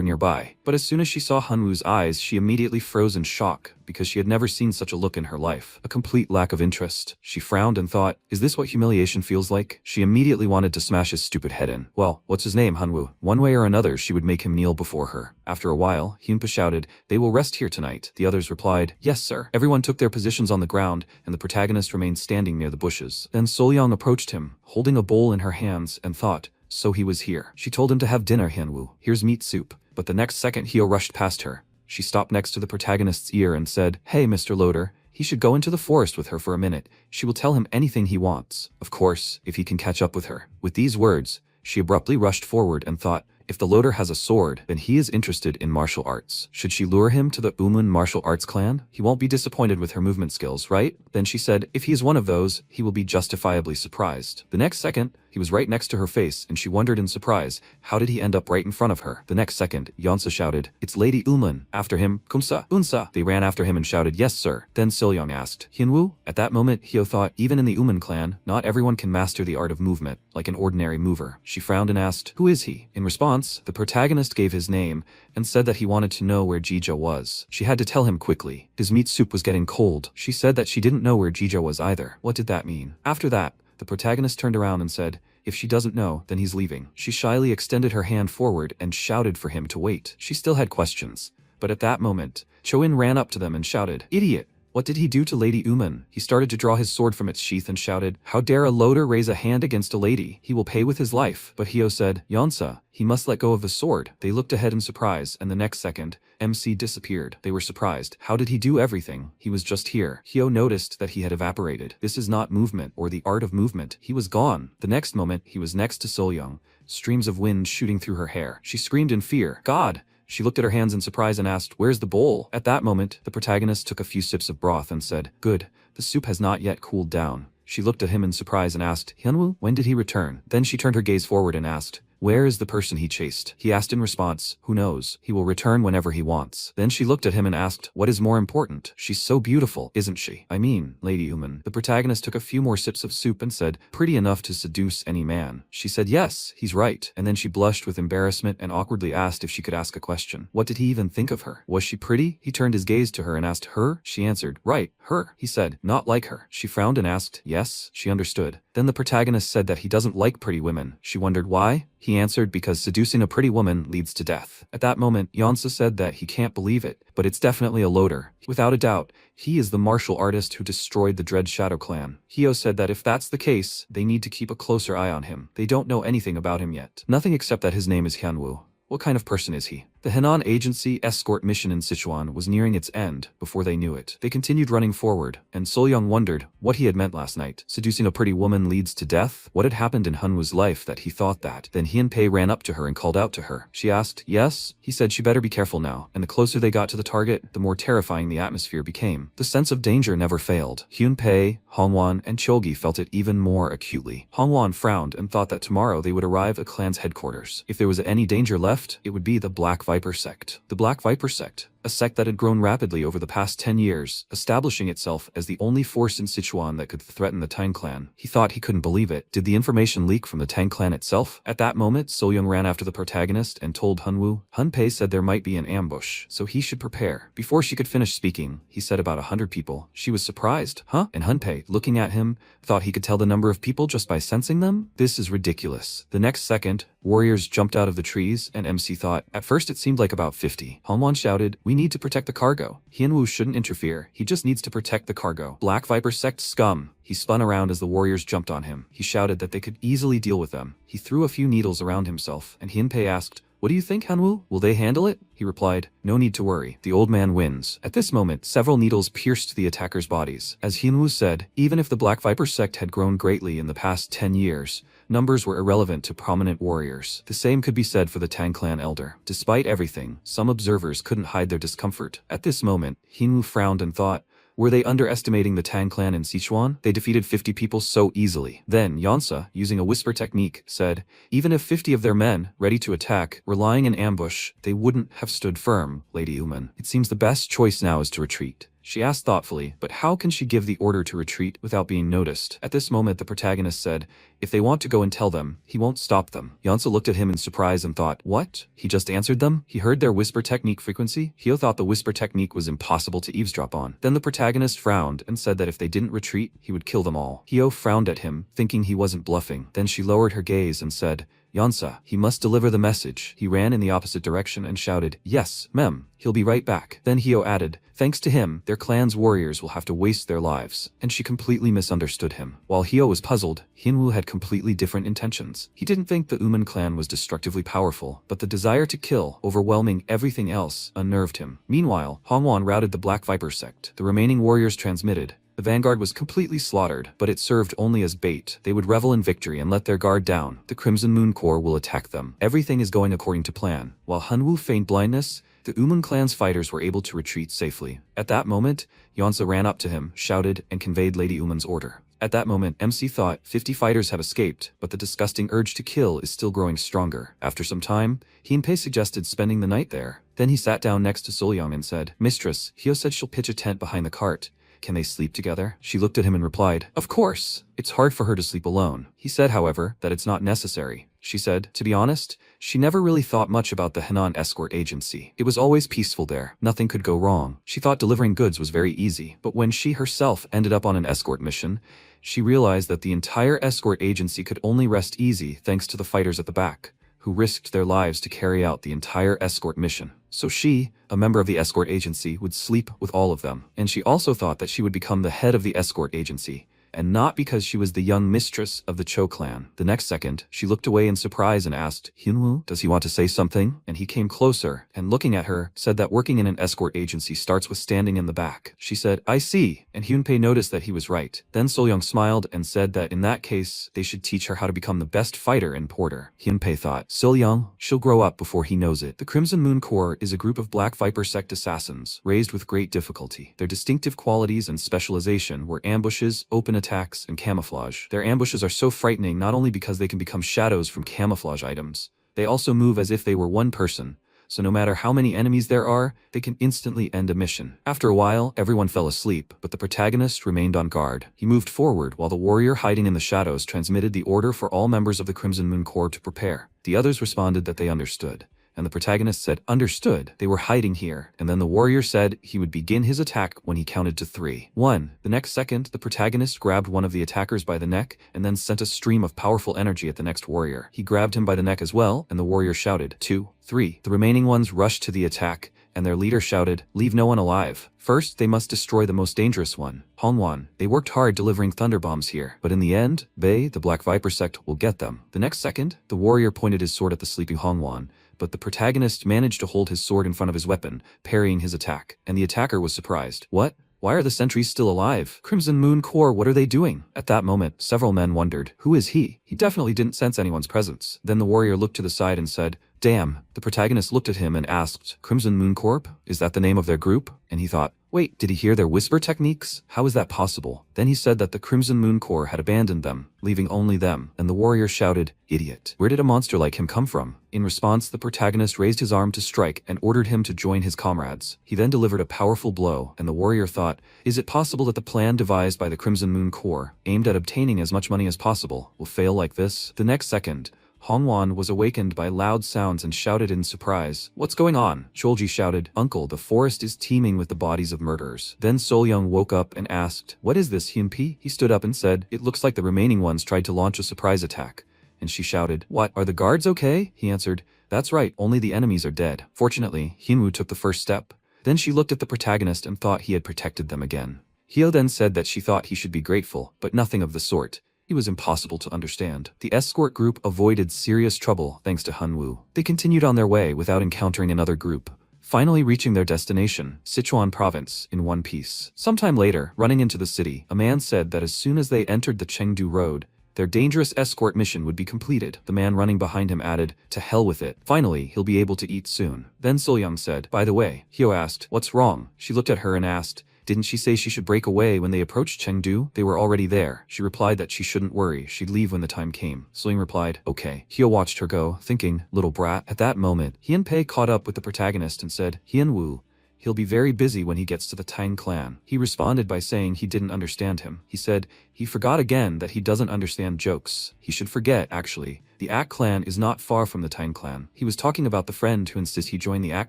nearby. But as soon as she saw Hunwoo's eyes, she immediately froze in shock, because she had never seen such a look in her life. A complete lack of interest. She frowned and thought, is this what humiliation feels like? She immediately wanted to smash his stupid head in. Well, what's his name, Hunwoo? One way or another, she would make him kneel before her. After a while, Hyunpa shouted, "They will rest here tonight." The others replied, "Yes, sir." Everyone took their positions on the ground, and the protagonist remained standing near the bushes. Then Solyong approached him, holding a bowl in her hands, and thought, so he was here. She told him to have dinner, Hyunwoo. Here's meat soup. But the next second Hyo rushed past her. She stopped next to the protagonist's ear and said, "Hey, Mr. Loader, he should go into the forest with her for a minute. She will tell him anything he wants. Of course, if he can catch up with her." With these words, she abruptly rushed forward and thought, if the loader has a sword, then he is interested in martial arts. Should she lure him to the Umun martial arts clan? He won't be disappointed with her movement skills, right? Then she said, if he is one of those, he will be justifiably surprised. The next second, he was right next to her face, and she wondered in surprise, how did he end up right in front of her? The next second, Yeonsa shouted, "It's Lady Umun." After him, "Kumsa, Unsa." They ran after him and shouted, "Yes, sir." Then Solyong asked, "Hyunwoo?" At that moment, Hyo thought, even in the Umun clan, not everyone can master the art of movement, like an ordinary mover. She frowned and asked, "Who is he?" In response, the protagonist gave his name, and said that he wanted to know where Jija was. She had to tell him quickly. His meat soup was getting cold. She said that she didn't know where Jija was either. What did that mean? After that, the protagonist turned around and said, if she doesn't know, then he's leaving. She shyly extended her hand forward and shouted for him to wait. She still had questions. But at that moment, Cho-in ran up to them and shouted, "Idiot! What did he do to Lady Uman?" He started to draw his sword from its sheath and shouted, "How dare a loader raise a hand against a lady? He will pay with his life." But Hyo said, "Yeonsa, he must let go of the sword." They looked ahead in surprise, and the next second, MC disappeared. They were surprised. How did he do everything? He was just here. Hyo noticed that he had evaporated. This is not movement or the art of movement. He was gone. The next moment, he was next to Solyong, streams of wind shooting through her hair. She screamed in fear. God! She looked at her hands in surprise and asked, "Where's the bowl?" At that moment, the protagonist took a few sips of broth and said, "Good, the soup has not yet cooled down." She looked at him in surprise and asked, "Hyunwoo, when did he return?" Then she turned her gaze forward and asked, "Where is the person he chased?" He asked in response, "Who knows? He will return whenever he wants." Then she looked at him and asked, "What is more important? She's so beautiful, isn't she? I mean, Lady Uman." The protagonist took a few more sips of soup and said, "Pretty enough to seduce any man." She said, "Yes, he's right." And then she blushed with embarrassment and awkwardly asked if she could ask a question. What did he even think of her? Was she pretty? He turned his gaze to her and asked, "Her?" She answered, "Right, her." He said, "Not like her." She frowned and asked, "Yes?" She understood. Then the protagonist said that he doesn't like pretty women. She wondered why? He answered, because seducing a pretty woman leads to death. At that moment, Yeonsa said that he can't believe it, but it's definitely a loader. Without a doubt, he is the martial artist who destroyed the Dread Shadow clan. Hyo said that if that's the case, they need to keep a closer eye on him. They don't know anything about him yet. Nothing except that his name is Hyunwoo. What kind of person is he? The Henan Agency escort mission in Sichuan was nearing its end before they knew it. They continued running forward, and Solyong wondered what he had meant last night. Seducing a pretty woman leads to death? What had happened in Hunwoo's life that he thought that? Then Hyunpei ran up to her and called out to her. She asked, "Yes?" He said she better be careful now, and the closer they got to the target, the more terrifying the atmosphere became. The sense of danger never failed. Hyunpei, Hongwon, and Chogi felt it even more acutely. Hongwon frowned and thought that tomorrow they would arrive at clan's headquarters. If there was any danger left, it would be the Black Viper sect. The Black Viper sect? a sect that had grown rapidly over the past 10 years, establishing itself as the only force in Sichuan that could threaten the Tang clan. He thought he couldn't believe it. Did the information leak from the Tang clan itself? At that moment, Soyoung ran after the protagonist and told Hunwoo. Hunpei said there might be an ambush, so he should prepare. Before she could finish speaking, he said about 100 people. She was surprised. Huh? And Hunpei, looking at him, thought he could tell the number of people just by sensing them? This is ridiculous. The next second, warriors jumped out of the trees, and MC thought, at first it seemed like about 50. Hongwan shouted, we need to protect the cargo. Hianwoo shouldn't interfere, he just needs to protect the cargo. Black Viper sect scum. He spun around as the warriors jumped on him. He shouted that they could easily deal with them. He threw a few needles around himself, and Hianpei asked, what do you think, Hanwoo? Will they handle it? He replied, no need to worry. The old man wins. At this moment, several needles pierced the attackers' bodies. As Hianwoo said, even if the Black Viper sect had grown greatly in the past 10 years, numbers were irrelevant to prominent warriors. The same could be said for the Tang clan elder. Despite everything, some observers couldn't hide their discomfort. At this moment, Hianwoo frowned and thought, were they underestimating the Tang clan in Sichuan? They defeated 50 people so easily. Then Yansa, using a whisper technique, said, even if 50 of their men, ready to attack, were lying in ambush, they wouldn't have stood firm, Lady Uman. It seems the best choice now is to retreat. She asked thoughtfully, but how can she give the order to retreat without being noticed? At this moment the protagonist said, if they want to go and tell them, he won't stop them. Yansa looked at him in surprise and thought, what? He just answered them? He heard their whisper technique frequency? Hyo thought the whisper technique was impossible to eavesdrop on. Then the protagonist frowned and said that if they didn't retreat, he would kill them all. Hyo frowned at him, thinking he wasn't bluffing. Then she lowered her gaze and said, Yansa, he must deliver the message. He ran in the opposite direction and shouted, yes, mem, he'll be right back. Then Hyo added, thanks to him, their clan's warriors will have to waste their lives. And she completely misunderstood him. While Hyo was puzzled, Hianwoo had completely different intentions. He didn't think the Uman clan was destructively powerful, but the desire to kill, overwhelming everything else, unnerved him. Meanwhile, Hongwan routed the Black Viper sect. The remaining warriors transmitted, the vanguard was completely slaughtered, but it served only as bait. They would revel in victory and let their guard down. The Crimson Moon Corps will attack them. Everything is going according to plan. While Hunwoo feigned blindness, the Uman clan's fighters were able to retreat safely. At that moment, Yansa ran up to him, shouted, and conveyed Lady Uman's order. At that moment, MC thought 50 fighters have escaped, but the disgusting urge to kill is still growing stronger. After some time, Hianpei suggested spending the night there. Then he sat down next to Soyoung and said, Mistress, Hyo said she'll pitch a tent behind the cart. Can they sleep together? She looked at him and replied, of course. It's hard for her to sleep alone. He said, however, that it's not necessary. She said, to be honest, she never really thought much about the Henan escort agency. It was always peaceful there. Nothing could go wrong. She thought delivering goods was very easy. But when she herself ended up on an escort mission, she realized that the entire escort agency could only rest easy thanks to the fighters at the back, who risked their lives to carry out the entire escort mission. So she, a member of the escort agency, would sleep with all of them. And she also thought that she would become the head of the escort agency, and not because she was the young mistress of the Cho clan. The next second, she looked away in surprise and asked, Hyunwoo, does he want to say something? And he came closer, and looking at her, said that working in an escort agency starts with standing in the back. She said, I see, and Hyunpei noticed that he was right. Then Soyoung smiled and said that in that case, they should teach her how to become the best fighter and porter. Hyunpei thought, Soyoung, she'll grow up before he knows it. The Crimson Moon Corps is a group of Black Viper sect assassins, raised with great difficulty. Their distinctive qualities and specialization were ambushes, open attacks, and camouflage. Their ambushes are so frightening not only because they can become shadows from camouflage items, they also move as if they were one person, so no matter how many enemies there are, they can instantly end a mission. After a while, everyone fell asleep, but the protagonist remained on guard. He moved forward while the warrior hiding in the shadows transmitted the order for all members of the Crimson Moon Corps to prepare. The others responded that they understood. And the protagonist said, understood, they were hiding here. And then the warrior said he would begin his attack when he counted to 3. 1. The next second, the protagonist grabbed one of the attackers by the neck and then sent a stream of powerful energy at the next warrior. He grabbed him by the neck as well, and the warrior shouted, 2, 3. The remaining ones rushed to the attack, and their leader shouted, leave no one alive. First, they must destroy the most dangerous one, Hongwan. They worked hard delivering thunder bombs here, but in the end, they, the Black Viper sect, will get them. The next second, the warrior pointed his sword at the sleeping Hongwan, but the protagonist managed to hold his sword in front of his weapon, parrying his attack, and the attacker was surprised. What? Why are the sentries still alive? Crimson Moon Corps, what are they doing? At that moment, several men wondered, who is he? He definitely didn't sense anyone's presence. Then the warrior looked to the side and said, Damn, the protagonist looked at him and asked, Crimson Moon Corp? Is that the name of their group? And he thought, wait, did he hear their whisper techniques? How is that possible? Then he said that the Crimson Moon Corps had abandoned them, leaving only them, and the warrior shouted, idiot. Where did a monster like him come from? In response, the protagonist raised his arm to strike and ordered him to join his comrades. He then delivered a powerful blow, and the warrior thought, is it possible that the plan devised by the Crimson Moon Corps, aimed at obtaining as much money as possible, will fail like this? The next second, Hongwan was awakened by loud sounds and shouted in surprise, what's going on? Cholji shouted, uncle, the forest is teeming with the bodies of murderers. Then Sol-young woke up and asked, what is this, Hyunpee? He stood up and said, it looks like the remaining ones tried to launch a surprise attack. And she shouted, what, are the guards okay? He answered, that's right, only the enemies are dead. Fortunately, Hyunwoo took the first step. Then she looked at the protagonist and thought he had protected them again. Hyo then said that she thought he should be grateful, but nothing of the sort. He was impossible to understand. The escort group avoided serious trouble thanks to Hyunwoo. They continued on their way without encountering another group, finally reaching their destination, Sichuan province, in one piece. Sometime later, running into the city, a man said that as soon as they entered the Chengdu road, their dangerous escort mission would be completed. The man running behind him added, to hell with it. Finally, he'll be able to eat soon. Then Sol-young said, by the way, Hyo asked, what's wrong? She looked at her and asked, didn't she say she should break away when they approached Chengdu? They were already there. She replied that she shouldn't worry, she'd leave when the time came. Sol-young replied, okay. Hyo watched her go, thinking, little brat. At that moment, Hyunpei caught up with the protagonist and said, Hyunwoo, he'll be very busy when he gets to the Tang clan. He responded by saying he didn't understand him. He said, he forgot again that he doesn't understand jokes. He should forget, actually. The Ak clan is not far from the Tang clan. He was talking about the friend who insisted he join the Ak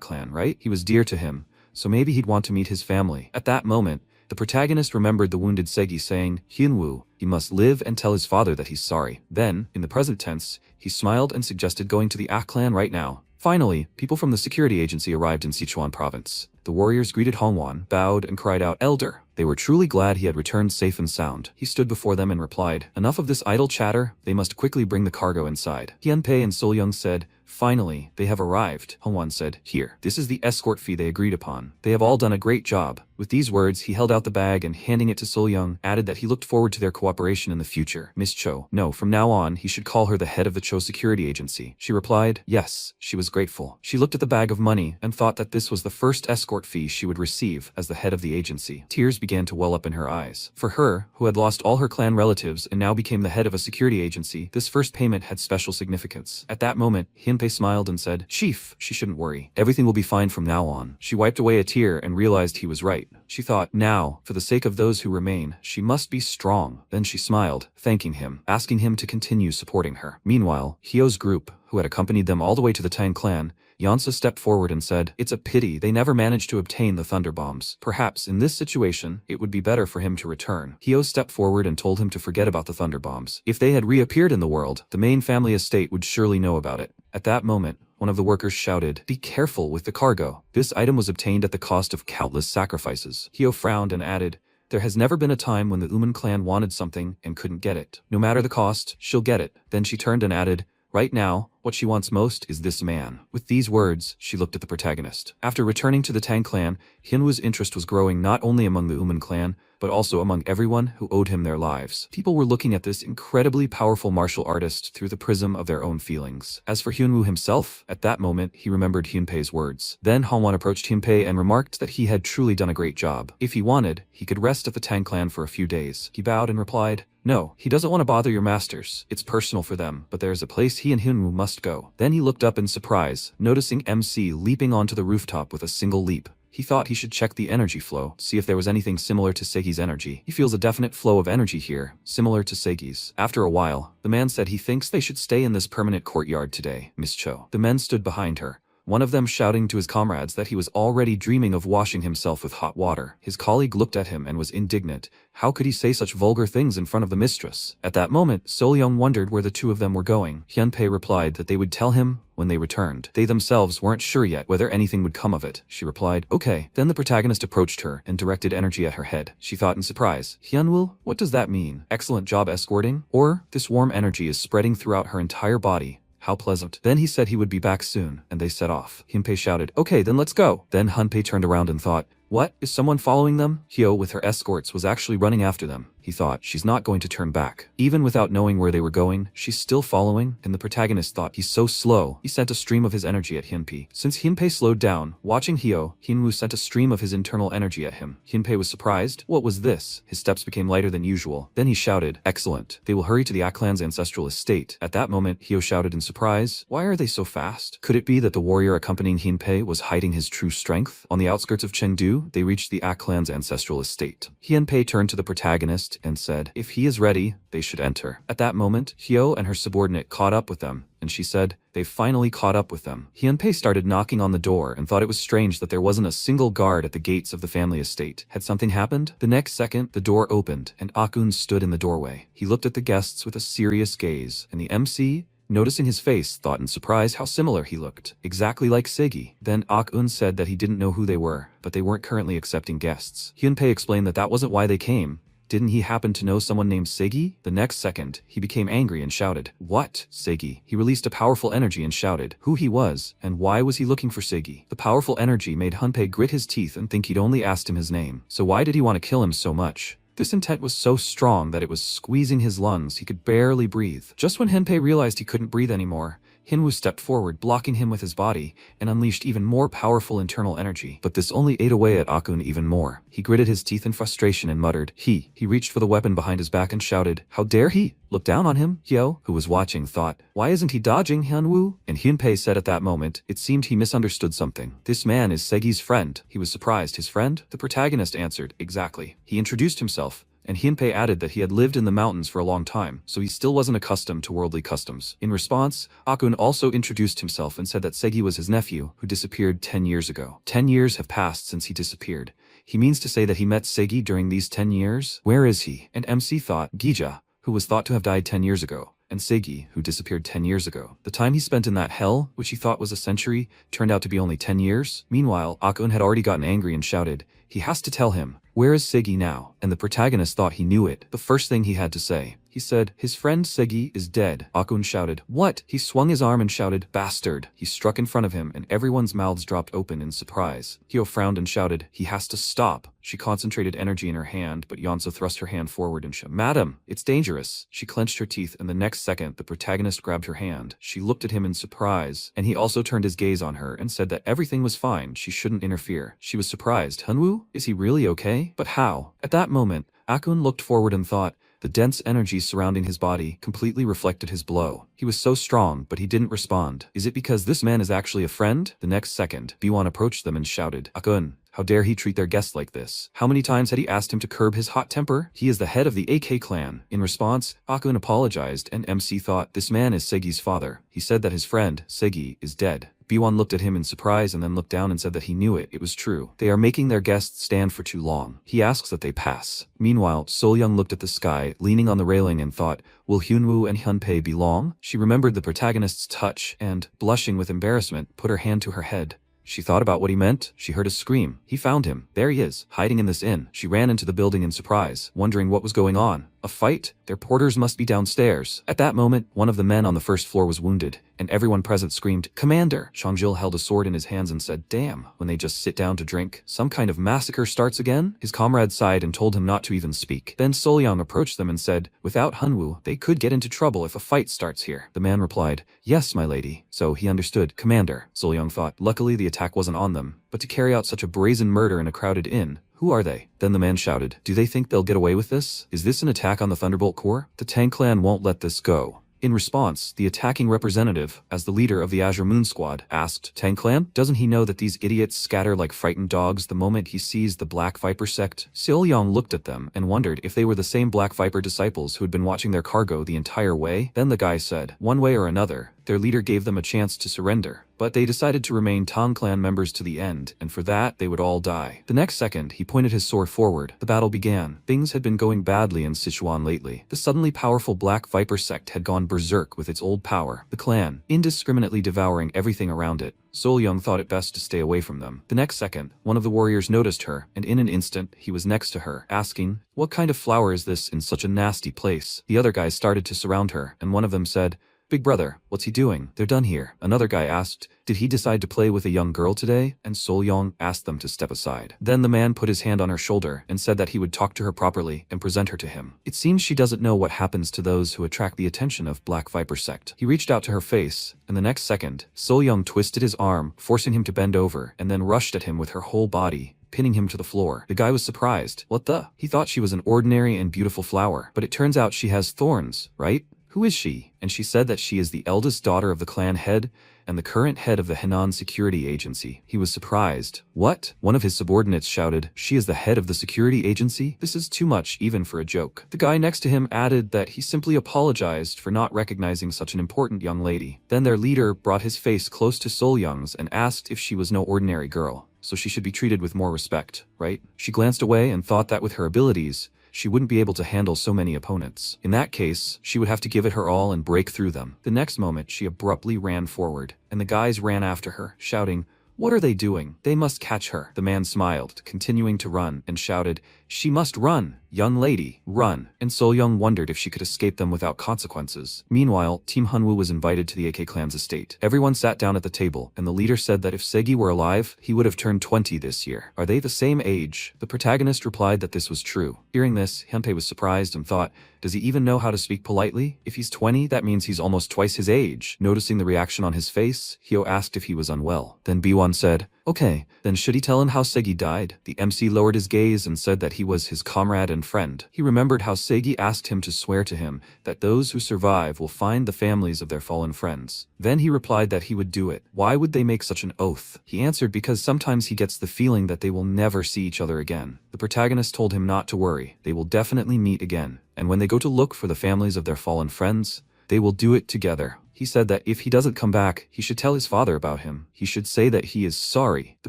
clan, right? He was dear to him, so maybe he'd want to meet his family. At that moment, the protagonist remembered the wounded Segi saying, Hyunwoo, he must live and tell his father that he's sorry. Then, in the present tense, he smiled and suggested going to the Ak clan right now. Finally, people from the security agency arrived in Sichuan province. The warriors greeted Hongwan, bowed, and cried out, elder. They were truly glad he had returned safe and sound. He stood before them and replied, enough of this idle chatter, they must quickly bring the cargo inside. Hyunpei and Sol-young said, finally, they have arrived. Hongwan said, here, this is the escort fee they agreed upon. They have all done a great job. With these words, he held out the bag and handing it to Sol-young, added that he looked forward to their cooperation in the future. Miss Cho. No, from now on, he should call her the head of the Cho security agency. She replied, yes, she was grateful. She looked at the bag of money and thought that this was the first escort fee she would receive as the head of the agency. Tears began to well up in her eyes. For her, who had lost all her clan relatives and now became the head of a security agency, this first payment had special significance. At that moment, Hyunpei smiled and said, chief, she shouldn't worry. Everything will be fine from now on. She wiped away a tear and realized he was right. She thought, now, for the sake of those who remain, she must be strong. Then she smiled, thanking him, asking him to continue supporting her. Meanwhile, Hyo's group, who had accompanied them all the way to the Tang clan, Yansa stepped forward and said, it's a pity they never managed to obtain the thunder bombs. Perhaps in this situation, it would be better for him to return. Hyo stepped forward and told him to forget about the thunder bombs. If they had reappeared in the world, the main family estate would surely know about it. At that moment, one of the workers shouted, be careful with the cargo. This item was obtained at the cost of countless sacrifices. Hyo frowned and added, there has never been a time when the Uman clan wanted something and couldn't get it. No matter the cost, she'll get it. Then she turned and added, right now, what she wants most is this man. With these words, she looked at the protagonist. After returning to the Tang clan, Hyunwoo's interest was growing not only among the Uman clan, but also among everyone who owed him their lives. People were looking at this incredibly powerful martial artist through the prism of their own feelings. As for Hyunwoo himself, at that moment, he remembered Hyunpei's words. Then Hongwan approached Hyunpei and remarked that he had truly done a great job. If he wanted, he could rest at the Tang clan for a few days. He bowed and replied, no, he doesn't want to bother your masters. It's personal for them, but there is a place he and Hyunwoo must go. Then he looked up in surprise, noticing MC leaping onto the rooftop with a single leap. He thought he should check the energy flow, see if there was anything similar to Segi's energy. He feels a definite flow of energy here, similar to Segi's. After a while, the man said he thinks they should stay in this permanent courtyard today, Miss Cho. The men stood behind her, one of them shouting to his comrades that he was already dreaming of washing himself with hot water. His colleague looked at him and was indignant. How could he say such vulgar things in front of the mistress? At that moment, Sol-young wondered where the two of them were going. Hyunpei replied that they would tell him when they returned. They themselves weren't sure yet whether anything would come of it. She replied, okay. Then the protagonist approached her and directed energy at her head. She thought in surprise, Hyunwoo, what does that mean? Excellent job escorting? Or, this warm energy is spreading throughout her entire body. How pleasant. Then he said he would be back soon, and they set off. Hyunpei shouted, okay, then let's go. Then Hyunpei turned around and thought, what? Is someone following them? Hyo with her escorts was actually running after them. he thought. She's not going to turn back. Even without knowing where they were going, she's still following, and the protagonist thought he's so slow. He sent a stream of his energy at Hyunpei. Since Hyunpei slowed down, watching Hyo, Hyunwoo sent a stream of his internal energy at him. Hyunpei was surprised. What was this? His steps became lighter than usual. Then he shouted, "Excellent. They will hurry to the A clan's ancestral estate." At that moment, Hyo shouted in surprise, "Why are they so fast?" Could it be that the warrior accompanying Hyunpei was hiding his true strength? On the outskirts of Chengdu, they reached the A clan's ancestral estate. Hyunpei turned to the protagonist and said, "If he is ready, they should enter." At that moment, Hyo and her subordinate caught up with them, and she said, "They've finally caught up with them." Hyunpei started knocking on the door and thought it was strange that there wasn't a single guard at the gates of the family estate. Had something happened? The next second, the door opened, and Akun stood in the doorway. He looked at the guests with a serious gaze, and the MC, noticing his face, thought in surprise how similar he looked. Exactly like Seigi. Then Ok-eun said that he didn't know who they were, but they weren't currently accepting guests. Hyunpei explained that that wasn't why they came. Didn't he happen to know someone named Seigi? The next second, he became angry and shouted, "What? Seigi?" He released a powerful energy and shouted who he was, and why was he looking for Seigi. The powerful energy made Hyunpei grit his teeth and think he'd only asked him his name. So why did he want to kill him so much? This intent was so strong that it was squeezing his lungs. He could barely breathe. Just when Hyunpei realized he couldn't breathe anymore, Hyunwoo stepped forward, blocking him with his body, and unleashed even more powerful internal energy. But this only ate away at Akun even more. He gritted his teeth in frustration and muttered, He reached for the weapon behind his back and shouted, "How dare he look down on him?" Hyo, who was watching, thought, "Why isn't he dodging Hyunwoo?" And Hyunpei said at that moment, it seemed he misunderstood something. "This man is Segi's friend." He was surprised. His friend? The protagonist answered, "Exactly." He introduced himself, and Hyunpei added that he had lived in the mountains for a long time, so he still wasn't accustomed to worldly customs. In response, Akun also introduced himself and said that Seigi was his nephew, who disappeared 10 years ago. 10 years have passed since he disappeared. He means to say that he met Seigi during these 10 years? Where is he? And MC thought, Gija, who was thought to have died 10 years ago, and Seigi, who disappeared 10 years ago. The time he spent in that hell, which he thought was a century, turned out to be only 10 years. Meanwhile, Akun had already gotten angry and shouted, he has to tell him. Where is Seigi now? And the protagonist thought he knew it. The first thing he had to say. He said, his friend Seigi is dead. Akun shouted, what? He swung his arm and shouted, bastard. He struck in front of him and everyone's mouths dropped open in surprise. Hyo frowned and shouted, he has to stop. She concentrated energy in her hand, but Yeonsu thrust her hand forward and shouted, Madam, it's dangerous. She clenched her teeth and the next second the protagonist grabbed her hand. She looked at him in surprise, and he also turned his gaze on her and said that everything was fine, she shouldn't interfere. She was surprised. Hyunwoo? Is he really okay? But how? At that moment, Akun looked forward and thought, the dense energy surrounding his body completely reflected his blow. He was so strong, but he didn't respond. Is it because this man is actually a friend? The next second, Biwon approached them and shouted, Akun, how dare he treat their guests like this? How many times had he asked him to curb his hot temper? He is the head of the AK clan. In response, Akun apologized and MC thought, this man is Segi's father. He said that his friend, Seigi, is dead. Biwon looked at him in surprise and then looked down and said that he knew it. It was true. They are making their guests stand for too long. He asks that they pass. Meanwhile, Solyoung looked at the sky, leaning on the railing and thought, will Hyunwoo and Hyunpei belong? She remembered the protagonist's touch and, blushing with embarrassment, put her hand to her head. She thought about what he meant. She heard a scream. He found him. There he is, hiding in this inn. She ran into the building in surprise, wondering what was going on. A fight? Their porters must be downstairs. At that moment, one of the men on the first floor was wounded, and everyone present screamed, Commander! Changjil held a sword in his hands and said, damn, when they just sit down to drink, some kind of massacre starts again? His comrade sighed and told him not to even speak. Then Solyoung approached them and said, without Hyunwoo, they could get into trouble if a fight starts here. The man replied, yes, my lady. So he understood. Commander, Solyoung thought. Luckily the attack wasn't on them, but to carry out such a brazen murder in a crowded inn, who are they? Then the man shouted, do they think they'll get away with this? Is this an attack on the Thunderbolt Corps? The Tang clan won't let this go. In response, the attacking representative, as the leader of the Azure Moon Squad, asked, Tang clan, doesn't he know that these idiots scatter like frightened dogs the moment he sees the Black Viper sect? Seolyong looked at them and wondered if they were the same Black Viper disciples who had been watching their cargo the entire way. Then the guy said, one way or another, their leader gave them a chance to surrender, but they decided to remain Tang clan members to the end, and for that, they would all die. The next second, he pointed his sword forward. The battle began. Things had been going badly in Sichuan lately. The suddenly powerful Black Viper sect had gone berserk with its old power, the clan, indiscriminately devouring everything around it. Solyoung thought it best to stay away from them. The next second, one of the warriors noticed her, and in an instant, he was next to her, asking, what kind of flower is this in such a nasty place? The other guys started to surround her, and one of them said, "Big brother, what's he doing? They're done here." Another guy asked, "Did he decide to play with a young girl today?" And Sol-young asked them to step aside. Then the man put his hand on her shoulder and said that he would talk to her properly and present her to him. It seems she doesn't know what happens to those who attract the attention of Black Viper sect. He reached out to her face, and the next second, Sol-young twisted his arm, forcing him to bend over, and then rushed at him with her whole body, pinning him to the floor. The guy was surprised. What the? He thought she was an ordinary and beautiful flower, but it turns out she has thorns, right? Who is she? And she said that she is the eldest daughter of the clan head and the current head of the Henan security agency. He was surprised. What? One of his subordinates shouted, "She is the head of the security agency? This is too much even for a joke." The guy next to him added that he simply apologized for not recognizing such an important young lady. Then their leader brought his face close to Sol-young's and asked if she was no ordinary girl, so she should be treated with more respect, right? She glanced away and thought that with her abilities, she wouldn't be able to handle so many opponents. In that case, she would have to give it her all and break through them. The next moment, she abruptly ran forward, and the guys ran after her, shouting, "What are they doing? They must catch her." The man smiled, continuing to run, and shouted, "She must run! Young lady, run!" And Sol-young wondered if she could escape them without consequences. Meanwhile, Team Hanwoo was invited to the AK clan's estate. Everyone sat down at the table, and the leader said that if Segi were alive, he would have turned 20 this year. "Are they the same age?" The protagonist replied that this was true. Hearing this, Hyunpei was surprised and thought, does he even know how to speak politely? If he's 20, that means he's almost twice his age. Noticing the reaction on his face, Hyo asked if he was unwell. Then B1 said, "Okay, then should he tell him how Segi died?" The MC lowered his gaze and said that he was his comrade and friend. He remembered how Segi asked him to swear to him that those who survive will find the families of their fallen friends. Then he replied that he would do it. Why would they make such an oath? He answered because sometimes he gets the feeling that they will never see each other again. The protagonist told him not to worry, they will definitely meet again. And when they go to look for the families of their fallen friends, they will do it together. He said that if he doesn't come back, he should tell his father about him. He should say that he is sorry. The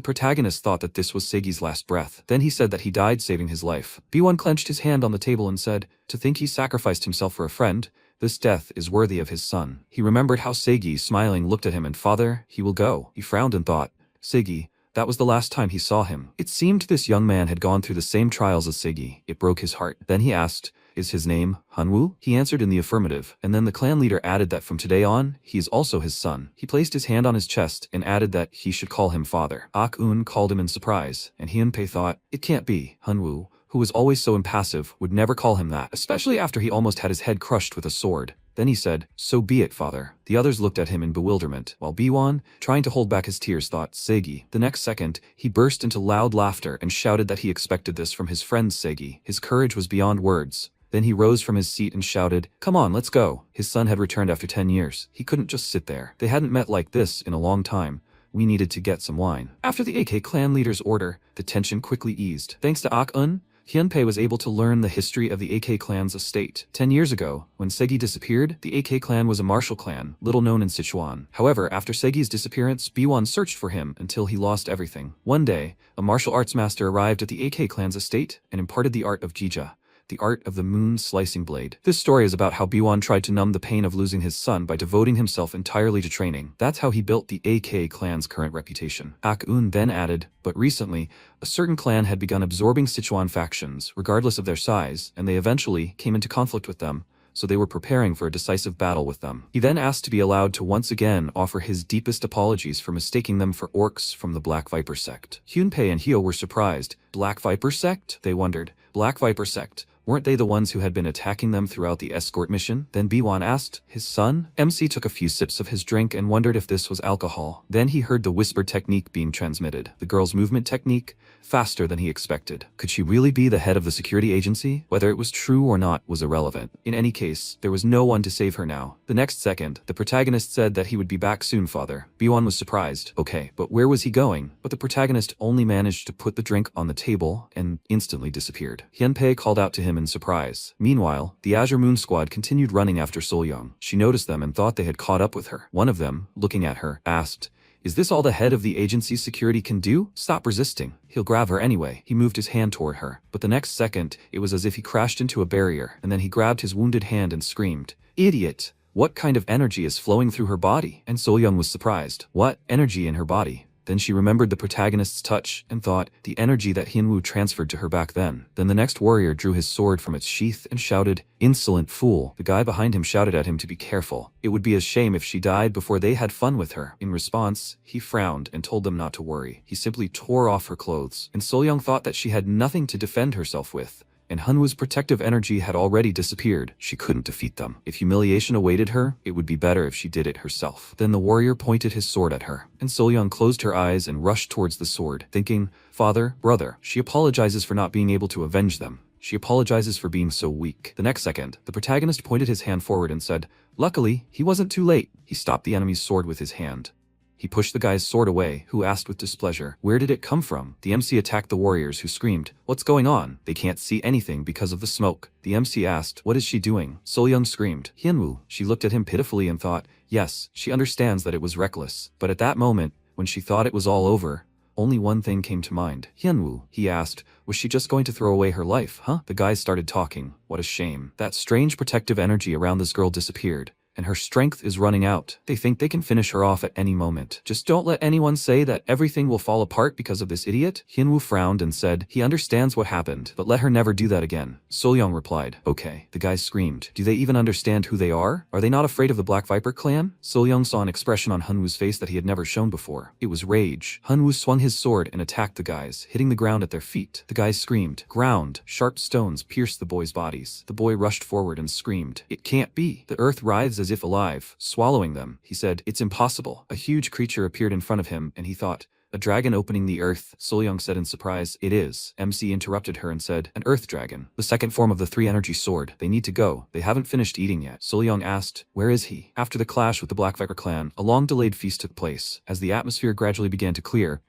protagonist thought that this was Segi's last breath. Then he said that he died saving his life. B1 clenched his hand on the table and said, "To think he sacrificed himself for a friend. This death is worthy of his son." He remembered how Segi, smiling, looked at him and, "Father, he will go." He frowned and thought, Segi, that was the last time he saw him. It seemed this young man had gone through the same trials as Segi. It broke his heart. Then he asked, "Is his name Hanwoo?" He answered in the affirmative, and then the clan leader added that from today on, he is also his son. He placed his hand on his chest and added that he should call him father. Ok-eun called him in surprise, and Hyunpei thought, it can't be. Hanwoo, who was always so impassive, would never call him that, especially after he almost had his head crushed with a sword. Then he said, "So be it, father." The others looked at him in bewilderment, while B1, trying to hold back his tears, thought, Segi. The next second, he burst into loud laughter and shouted that he expected this from his friend Segi. His courage was beyond words. Then he rose from his seat and shouted, "Come on, let's go." His son had returned after 10 years. He couldn't just sit there. They hadn't met like this in a long time. We needed to get some wine. After the AK clan leader's order, the tension quickly eased. Thanks to Ok-eun, Hyunpei was able to learn the history of the AK clan's estate. 10 years ago, when Segi disappeared, the AK clan was a martial clan, little known in Sichuan. However, after Segi's disappearance, B1 searched for him until he lost everything. One day, a martial arts master arrived at the AK clan's estate and imparted the art of Jija, the art of the moon-slicing blade. This story is about how B1 tried to numb the pain of losing his son by devoting himself entirely to training. That's how he built the AK clan's current reputation. Ok-eun then added, but recently, a certain clan had begun absorbing Sichuan factions, regardless of their size, and they eventually came into conflict with them, so they were preparing for a decisive battle with them. He then asked to be allowed to once again offer his deepest apologies for mistaking them for orcs from the Black Viper sect. Hyunpei and Hyo were surprised. Black Viper sect? They wondered. Black Viper sect. Weren't they the ones who had been attacking them throughout the escort mission? Then B1 asked, his son? MC took a few sips of his drink and wondered if this was alcohol. Then he heard the whisper technique being transmitted. The girl's movement technique, faster than he expected. Could she really be the head of the security agency? Whether it was true or not was irrelevant. In any case, there was no one to save her now. The next second, the protagonist said that he would be back soon, father. B1 was surprised. Okay, but where was he going? But the protagonist only managed to put the drink on the table and instantly disappeared. Hyunpei called out to him in surprise. Meanwhile, the Azure Moon squad continued running after Sol-young. She noticed them and thought they had caught up with her. One of them, looking at her, asked, "Is this all the head of the agency's security can do? Stop resisting. He'll grab her anyway." He moved his hand toward her, but the next second, it was as if he crashed into a barrier, and then he grabbed his wounded hand and screamed, "Idiot! What kind of energy is flowing through her body?" And Sol-young was surprised. What? Energy in her body? Then she remembered the protagonist's touch and thought, the energy that Hyunwoo transferred to her back then. Then the next warrior drew his sword from its sheath and shouted, "Insolent fool!" The guy behind him shouted at him to be careful. It would be a shame if she died before they had fun with her. In response, he frowned and told them not to worry. He simply tore off her clothes, and Soyoung thought that she had nothing to defend herself with, and Hunwoo's protective energy had already disappeared. She couldn't defeat them. If humiliation awaited her, it would be better if she did it herself. Then the warrior pointed his sword at her, and Soyoung closed her eyes and rushed towards the sword, thinking, "Father, brother." She apologizes for not being able to avenge them. She apologizes for being so weak. The next second, the protagonist pointed his hand forward and said, "Luckily, he wasn't too late." He stopped the enemy's sword with his hand. He pushed the guy's sword away, who asked with displeasure, "Where did it come from?" The MC attacked the warriors, who screamed, "What's going on?" They can't see anything because of the smoke. The MC asked, "What is she doing?" Soyoung screamed, "Hyunwoo." She looked at him pitifully and thought, yes, she understands that it was reckless. But at that moment, when she thought it was all over, only one thing came to mind. "Hyunwoo," he asked, "was she just going to throw away her life, huh?" The guys started talking. What a shame. That strange protective energy around this girl disappeared, and her strength is running out. They think they can finish her off at any moment. Just don't let anyone say that everything will fall apart because of this idiot. Hyunwoo frowned and said he understands what happened, but let her never do that again. Soyoung replied, "Okay." The guys screamed, "Do they even understand who they are? Are they not afraid of the Black Viper clan?" Soyoung saw an expression on Hunwoo's face that he had never shown before. It was rage. Hunwoo swung his sword and attacked the guys, hitting the ground at their feet. The guys screamed. Ground. Sharp stones pierced the boys' bodies. The boy rushed forward and screamed, "It can't be." The earth writhed as if alive, swallowing them. He said, "It's impossible." A huge creature appeared in front of him, and he thought, "A dragon opening the earth." Soyoung said in surprise, "It is." MC interrupted her and said, "An earth dragon. The second form of the three-energy sword. They need to go. They haven't finished eating yet." Soyoung asked, "Where is he?" After the clash with the Black Viper clan, a long-delayed feast took place. As the atmosphere gradually began to clear,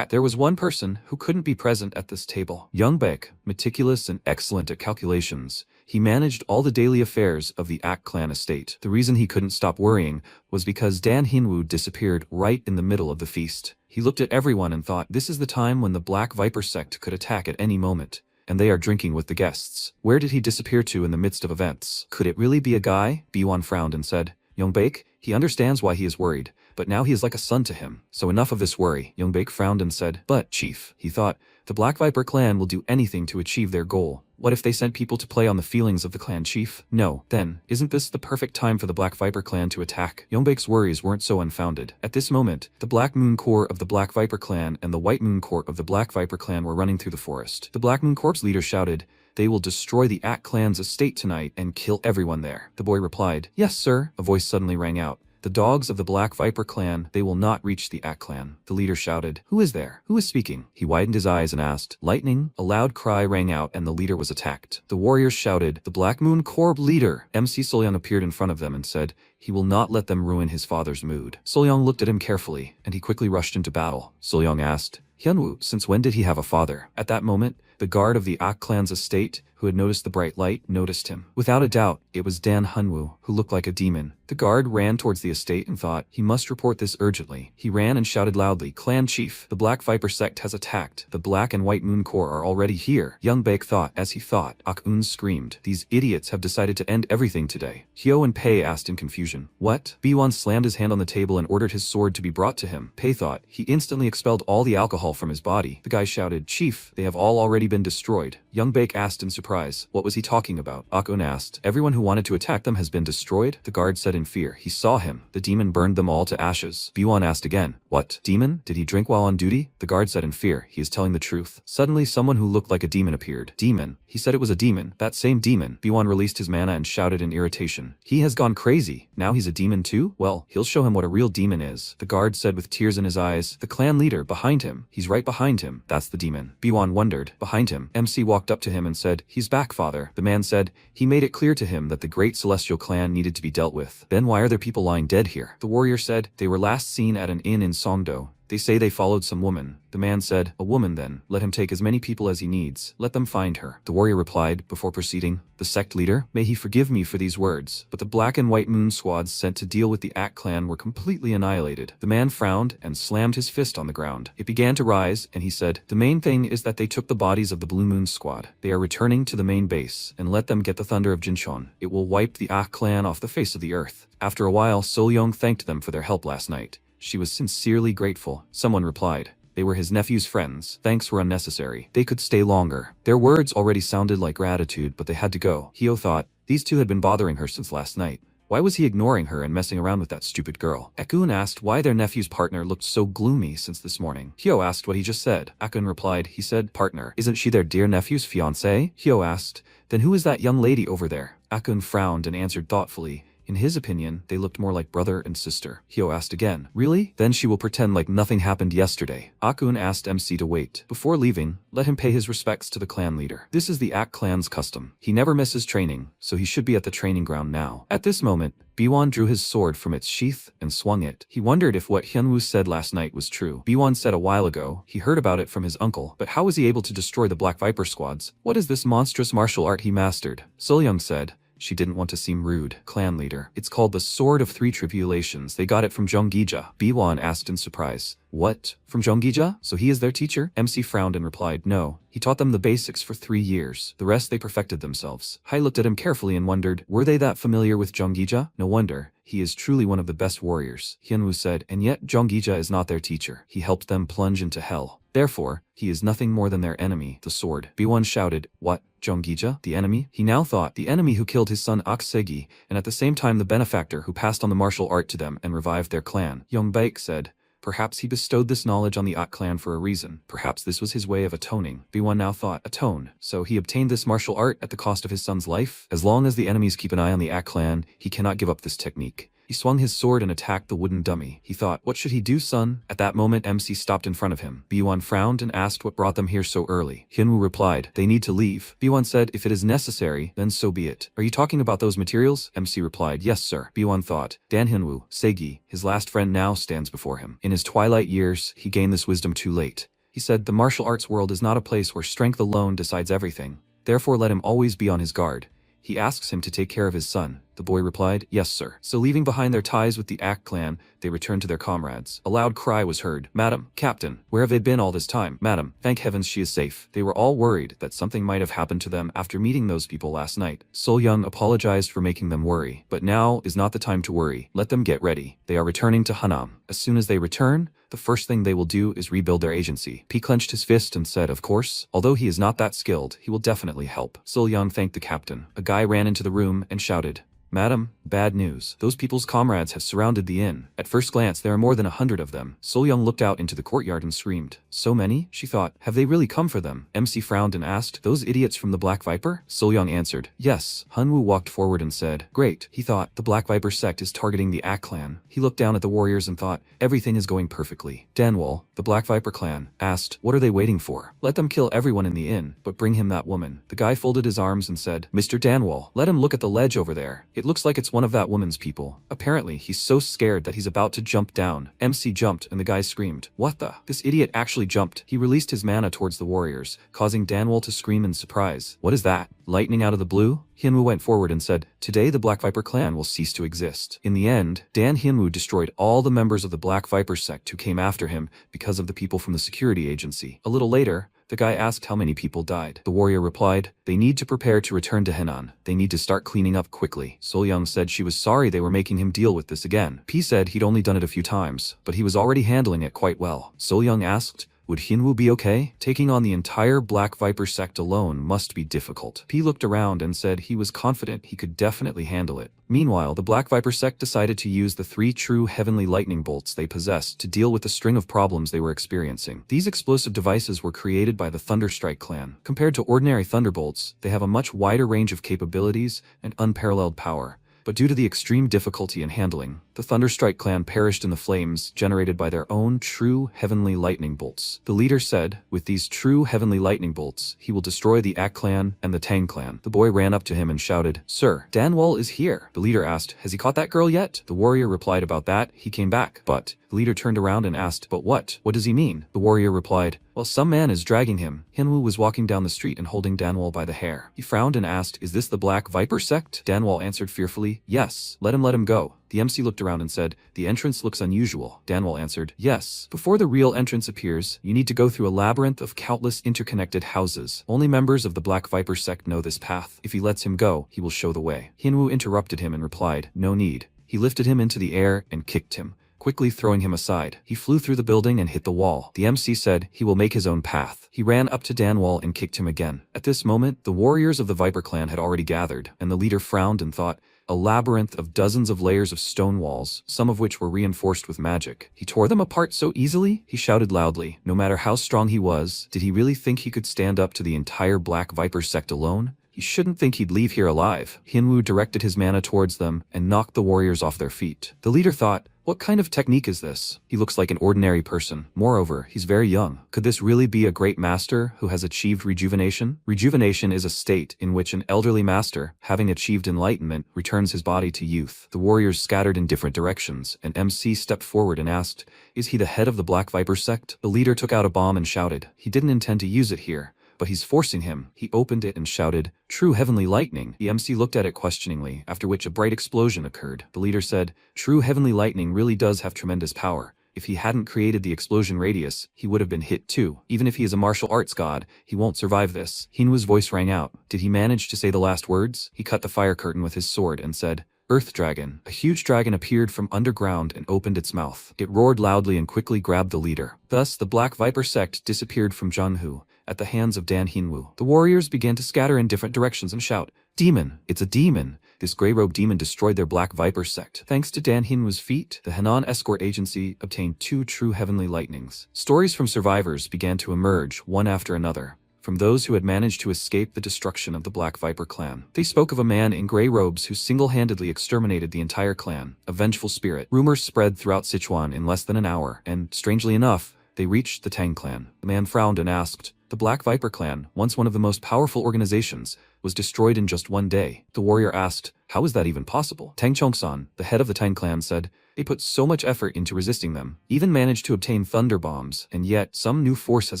there was one person who couldn't be present at this table. Young Baek, meticulous and excellent at calculations. He managed all the daily affairs of the Ak clan estate. The reason he couldn't stop worrying was because Dan Hyunwoo disappeared right in the middle of the feast. He looked at everyone and thought, this is the time when the Black Viper sect could attack at any moment, and they are drinking with the guests. Where did he disappear to in the midst of events? Could it really be a guy? Biwon frowned and said, "Young Baek, he understands why he is worried, but now he is like a son to him. So enough of this worry." Young Baek frowned and said, "But, Chief," he thought, "the Black Viper clan will do anything to achieve their goal. What if they sent people to play on the feelings of the clan chief? No. Then, isn't this the perfect time for the Black Viper clan to attack?" Youngbaek's worries weren't so unfounded. At this moment, the Black Moon Corps of the Black Viper clan and the White Moon Corps of the Black Viper clan were running through the forest. The Black Moon Corps' leader shouted, "They will destroy the Ak clan's estate tonight and kill everyone there." The boy replied, "Yes, sir." A voice suddenly rang out. "The dogs of the Black Viper clan, they will not reach the Ak clan." The leader shouted, "Who is there? Who is speaking?" He widened his eyes and asked, "Lightning?" A loud cry rang out and the leader was attacked. The warriors shouted, "The Black Moon Corps leader!" MC Soyoung appeared in front of them and said, he will not let them ruin his father's mood. Soyoung looked at him carefully, and he quickly rushed into battle. Soyoung asked, "Hyunwoo, since when did he have a father?" At that moment, the guard of the Ak clan's estate, who had noticed the bright light, noticed him. Without a doubt, it was Dan Hyunwoo, who looked like a demon. The guard ran towards the estate and thought, he must report this urgently. He ran and shouted loudly, "Clan chief, the Black Viper sect has attacked. The Black and White Moon Corps are already here." Young Baek thought. As he thought, Ok-eun screamed, "These idiots have decided to end everything today." Hyo and Pei asked in confusion, "What?" Biwon slammed his hand on the table and ordered his sword to be brought to him. Pei thought. He instantly expelled all the alcohol from his body. The guy shouted, "Chief, they have all already been destroyed." Young Baek asked in surprise, what was he talking about? Ok-eun asked, "Everyone who wanted to attack them has been destroyed?" The guard said in fear, "He saw him. The demon burned them all to ashes." Biwon asked again, "What? Demon? Did he drink while on duty?" The guard said in fear, "He is telling the truth." Suddenly someone who looked like a demon appeared. "Demon? He said it was a demon. That same demon." Biwon released his mana and shouted in irritation, "He has gone crazy. Now he's a demon too? Well, he'll show him what a real demon is." The guard said with tears in his eyes, "The clan leader, behind him. He's right behind him. That's the demon." Biwon wondered. Behind him. MC walked up to him and said, "He's back, father." The man said, he made it clear to him that the great celestial clan needed to be dealt with. "Then why are there people lying dead here?" The warrior said, "They were last seen at an inn in Songdo. They say they followed some woman." The man said, "A woman then. Let him take as many people as he needs. Let them find her." The warrior replied, before proceeding, "The sect leader, may he forgive me for these words, but the Black and White Moon squads sent to deal with the Ak clan were completely annihilated." The man frowned and slammed his fist on the ground. It began to rise, and he said, "The main thing is that they took the bodies of the Blue Moon squad. They are returning to the main base, and let them get the thunder of Jinchon. It will wipe the Ak clan off the face of the earth." After a while, Soyoung thanked them for their help last night. She was sincerely grateful. Someone replied. They were his nephew's friends. Thanks were unnecessary. They could stay longer. Their words already sounded like gratitude, but they had to go. Hyo thought, these two had been bothering her since last night. Why was he ignoring her and messing around with that stupid girl? Akun asked why their nephew's partner looked so gloomy since this morning. Hyo asked what he just said. Akun replied, he said, partner, isn't she their dear nephew's fiancée? Hyo asked, then who is that young lady over there? Akun frowned and answered thoughtfully. In his opinion, they looked more like brother and sister. Hyo asked again, really? Then she will pretend like nothing happened yesterday. Akun asked MC to wait. Before leaving, let him pay his respects to the clan leader. This is the Ak clan's custom. He never misses training, so he should be at the training ground now. At this moment, Biwon drew his sword from its sheath and swung it. He wondered if what Hyunwoo said last night was true. Biwon said a while ago, he heard about it from his uncle, but how was he able to destroy the Black Viper squads? What is this monstrous martial art he mastered? Seolyoung said. She didn't want to seem rude. Clan leader. It's called the Sword of Three Tribulations. They got it from Jeonggija. Biwon asked in surprise. What? From Jeonggija? So he is their teacher? MC frowned and replied, no. He taught them the basics for 3 years. The rest they perfected themselves. Hai looked at him carefully and wondered, were they that familiar with Jeonggija? No wonder. He is truly one of the best warriors. Hyunwoo said, and yet Jeonggija is not their teacher. He helped them plunge into hell. Therefore, he is nothing more than their enemy, the sword. Biwon shouted, what? Jeonggija? The enemy? He now thought, the enemy who killed his son Aksegi, and at the same time the benefactor who passed on the martial art to them and revived their clan. Youngbaek said, perhaps he bestowed this knowledge on the Ak clan for a reason. Perhaps this was his way of atoning. Biwon now thought, atone. So he obtained this martial art at the cost of his son's life? As long as the enemies keep an eye on the Ak clan, he cannot give up this technique. He swung his sword and attacked the wooden dummy. He thought, what should he do, son? At that moment, MC stopped in front of him. Biwon frowned and asked what brought them here so early. Hyunwoo replied, they need to leave. Biwon said, if it is necessary, then so be it. Are you talking about those materials? MC replied, yes, sir. Biwon thought, Dan Hyunwoo, Segi, his last friend now stands before him. In his twilight years, he gained this wisdom too late. He said, the martial arts world is not a place where strength alone decides everything. Therefore, let him always be on his guard. He asks him to take care of his son. The boy replied, yes, sir. So leaving behind their ties with the Ak clan, they returned to their comrades. A loud cry was heard. Madam, Captain, where have they been all this time? Madam, thank heavens she is safe. They were all worried that something might have happened to them after meeting those people last night. Seolyoung apologized for making them worry. But now is not the time to worry. Let them get ready. They are returning to Hanam. As soon as they return, the first thing they will do is rebuild their agency. P clenched his fist and said, of course, although he is not that skilled, he will definitely help. Seolyoung thanked the captain. A guy ran into the room and shouted, Madam, bad news. Those people's comrades have surrounded the inn. At first glance, there are more than 100 of them. Seolyoung looked out into the courtyard and screamed. So many? She thought. Have they really come for them? MC frowned and asked, those idiots from the Black Viper? Seolyoung answered, yes. Hyunwoo walked forward and said, great. He thought, the Black Viper sect is targeting the Ak clan. He looked down at the warriors and thought, everything is going perfectly. Danwol, the Black Viper clan, asked, what are they waiting for? Let them kill everyone in the inn, but bring him that woman. The guy folded his arms and said, Mr. Danwol, let him look at the ledge over there. It looks like it's one of that woman's people. Apparently, he's so scared that he's about to jump down. MC jumped and the guy screamed, what the? This idiot actually jumped. He released his mana towards the warriors, causing Danwol to scream in surprise. What is that? Lightning out of the blue? Hyunwoo went forward and said, today the Black Viper clan will cease to exist. In the end, Dan Hyunwoo destroyed all the members of the Black Viper sect who came after him because of the people from the security agency. A little later, the guy asked how many people died. The warrior replied, they need to prepare to return to Henan. They need to start cleaning up quickly. Seolyoung said she was sorry they were making him deal with this again. P said he'd only done it a few times, but he was already handling it quite well. Seolyoung asked, would Hyunwoo be okay? Taking on the entire Black Viper sect alone must be difficult. P looked around and said he was confident he could definitely handle it. Meanwhile, the Black Viper sect decided to use the 3 true heavenly lightning bolts they possessed to deal with the string of problems they were experiencing. These explosive devices were created by the Thunderstrike clan. Compared to ordinary thunderbolts, they have a much wider range of capabilities and unparalleled power. But due to the extreme difficulty in handling, the Thunderstrike clan perished in the flames generated by their own true heavenly lightning bolts. The leader said, with these true heavenly lightning bolts, he will destroy the Ak clan and the Tang clan. The boy ran up to him and shouted, Sir, Danwol is here. The leader asked, has he caught that girl yet? The warrior replied about that, he came back. But the leader turned around and asked, but what? What does he mean? The warrior replied, well, some man is dragging him. Hyunwoo was walking down the street and holding Danwol by the hair. He frowned and asked, is this the Black Viper sect? Danwol answered fearfully, yes. Let him go. The MC looked around and said, the entrance looks unusual. Danwol answered, yes. Before the real entrance appears, you need to go through a labyrinth of countless interconnected houses. Only members of the Black Viper sect know this path. If he lets him go, he will show the way. Hyunwoo interrupted him and replied, no need. He lifted him into the air and kicked him. quickly throwing him aside. He flew through the building and hit the wall. The MC said he will make his own path. He ran up to Danwall and kicked him again. At this moment, the warriors of the Viper clan had already gathered, and the leader frowned and thought, a labyrinth of dozens of layers of stone walls, some of which were reinforced with magic. He tore them apart so easily? He shouted loudly. No matter how strong he was, did he really think he could stand up to the entire Black Viper sect alone? He shouldn't think he'd leave here alive. Hinwoo directed his mana towards them and knocked the warriors off their feet. The leader thought, what kind of technique is this? He looks like an ordinary person. Moreover, he's very young. Could this really be a great master who has achieved rejuvenation? Rejuvenation is a state in which an elderly master, having achieved enlightenment, returns his body to youth. The warriors scattered in different directions, and MC stepped forward and asked, is he the head of the Black Viper sect? The leader took out a bomb and shouted. He didn't intend to use it here, but he's forcing him. He opened it and shouted, true heavenly lightning. The MC looked at it questioningly, after which a bright explosion occurred. The leader said, true heavenly lightning really does have tremendous power. If he hadn't created the explosion radius, he would have been hit too. Even if he is a martial arts god, he won't survive this. Hinwoo's voice rang out. Did he manage to say the last words? He cut the fire curtain with his sword and said, Earth Dragon. A huge dragon appeared from underground and opened its mouth. It roared loudly and quickly grabbed the leader. Thus, the Black Viper sect disappeared from Jeonhu at the hands of Dan Hinwoo. The warriors began to scatter in different directions and shout, demon! It's a demon! This grey-robed demon destroyed their Black Viper sect. Thanks to Dan Hinwoo's feat, the Henan Escort Agency obtained 2 true heavenly lightnings. Stories from survivors began to emerge, one after another, from those who had managed to escape the destruction of the Black Viper clan. They spoke of a man in grey robes who single-handedly exterminated the entire clan, a vengeful spirit. Rumors spread throughout Sichuan in less than an hour, and, strangely enough, they reached the Tang clan. The man frowned and asked, the Black Viper clan, once one of the most powerful organizations, was destroyed in just one day. The warrior asked, how is that even possible? Tang Chongsan, the head of the Tang clan, said, they put so much effort into resisting them, even managed to obtain thunder bombs, and yet some new force has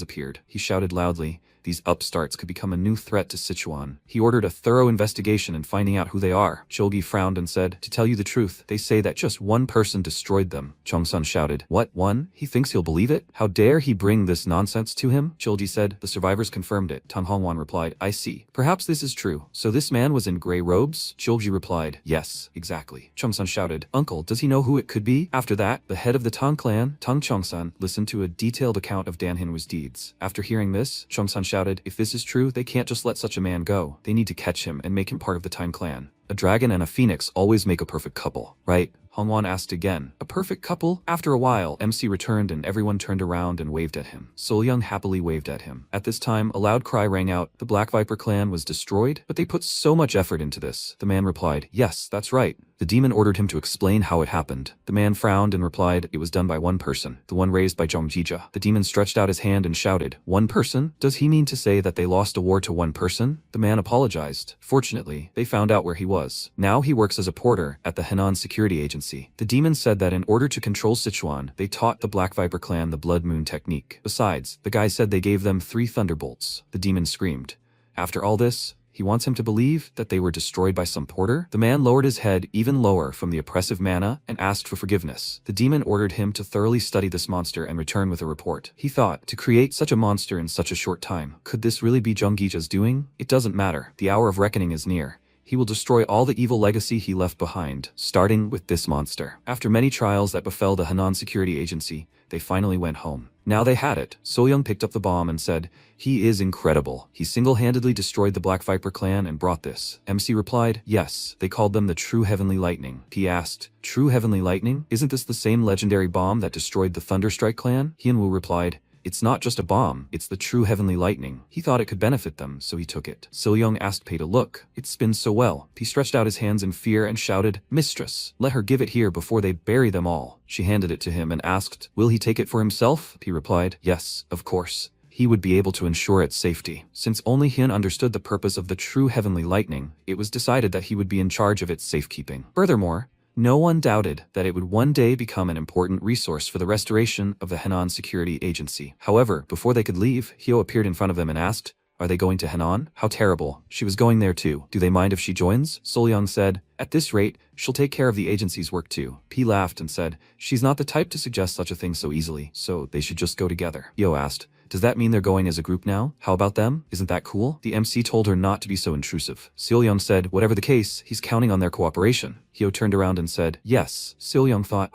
appeared. He shouted loudly, these upstarts could become a new threat to Sichuan. He ordered a thorough investigation and finding out who they are. Chulgi frowned and said, to tell you the truth, they say that just one person destroyed them. Chongsun shouted, what, one? He thinks he'll believe it? How dare he bring this nonsense to him? Chulgi said, the survivors confirmed it. Tan Hongwan replied, I see. Perhaps this is true. So this man was in grey robes? Chulgi replied, yes, exactly. Chongsun shouted, uncle, does he know who it could be? After that, the head of the Tang clan, Tang Chongsun, listened to a detailed account of Dan Hinwoo's deeds. After hearing this, Chongsun shouted, if this is true, they can't just let such a man go. They need to catch him and make him part of the Tang clan. A dragon and a phoenix always make a perfect couple, right? Hongwan asked again. A perfect couple? After a while, MC returned and everyone turned around and waved at him. Solyung happily waved at him. At this time, a loud cry rang out. The Black Viper clan was destroyed? But they put so much effort into this. The man replied, yes, that's right. The demon ordered him to explain how it happened. The man frowned and replied, it was done by one person, the one raised by Zhongjija. The demon stretched out his hand and shouted, one person? Does he mean to say that they lost a war to one person? The man apologized. Fortunately, they found out where he was. Now he works as a porter at the Henan Security Agency. The demon said that in order to control Sichuan, they taught the Black Viper clan the Blood Moon technique. Besides, the guy said they gave them 3 thunderbolts. The demon screamed. After all this, he wants him to believe that they were destroyed by some porter? The man lowered his head even lower from the oppressive mana and asked for forgiveness. The demon ordered him to thoroughly study this monster and return with a report. He thought, to create such a monster in such a short time, could this really be Zhonggija's doing? It doesn't matter. The hour of reckoning is near. He will destroy all the evil legacy he left behind, starting with this monster. After many trials that befell the Henan Security Agency, they finally went home. Now they had it. Soyoung picked up the bomb and said, he is incredible. He single-handedly destroyed the Black Viper clan and brought this. MC replied, yes, they called them the True Heavenly Lightning. He asked, True Heavenly Lightning? Isn't this the same legendary bomb that destroyed the Thunderstrike clan? Hyunwoo replied, it's not just a bomb, it's the true heavenly lightning. He thought it could benefit them, so he took it. Soyoung asked Pei to look. It spins so well. He stretched out his hands in fear and shouted, Mistress, let her give it here before they bury them all. She handed it to him and asked, will he take it for himself? He replied, yes, of course. He would be able to ensure its safety. Since only Hyun understood the purpose of the true heavenly lightning, it was decided that he would be in charge of its safekeeping. Furthermore, no one doubted that it would one day become an important resource for the restoration of the Henan Security Agency. However, before they could leave, Hyo appeared in front of them and asked, are they going to Henan? How terrible. She was going there too. Do they mind if she joins? Solyung said, at this rate, she'll take care of the agency's work too. P laughed and said, she's not the type to suggest such a thing so easily, so they should just go together. Hyo asked, does that mean they're going as a group now? How about them? Isn't that cool? The MC told her not to be so intrusive. Seolyoung said, whatever the case, he's counting on their cooperation. Hyo turned around and said, yes. Seolyoung thought,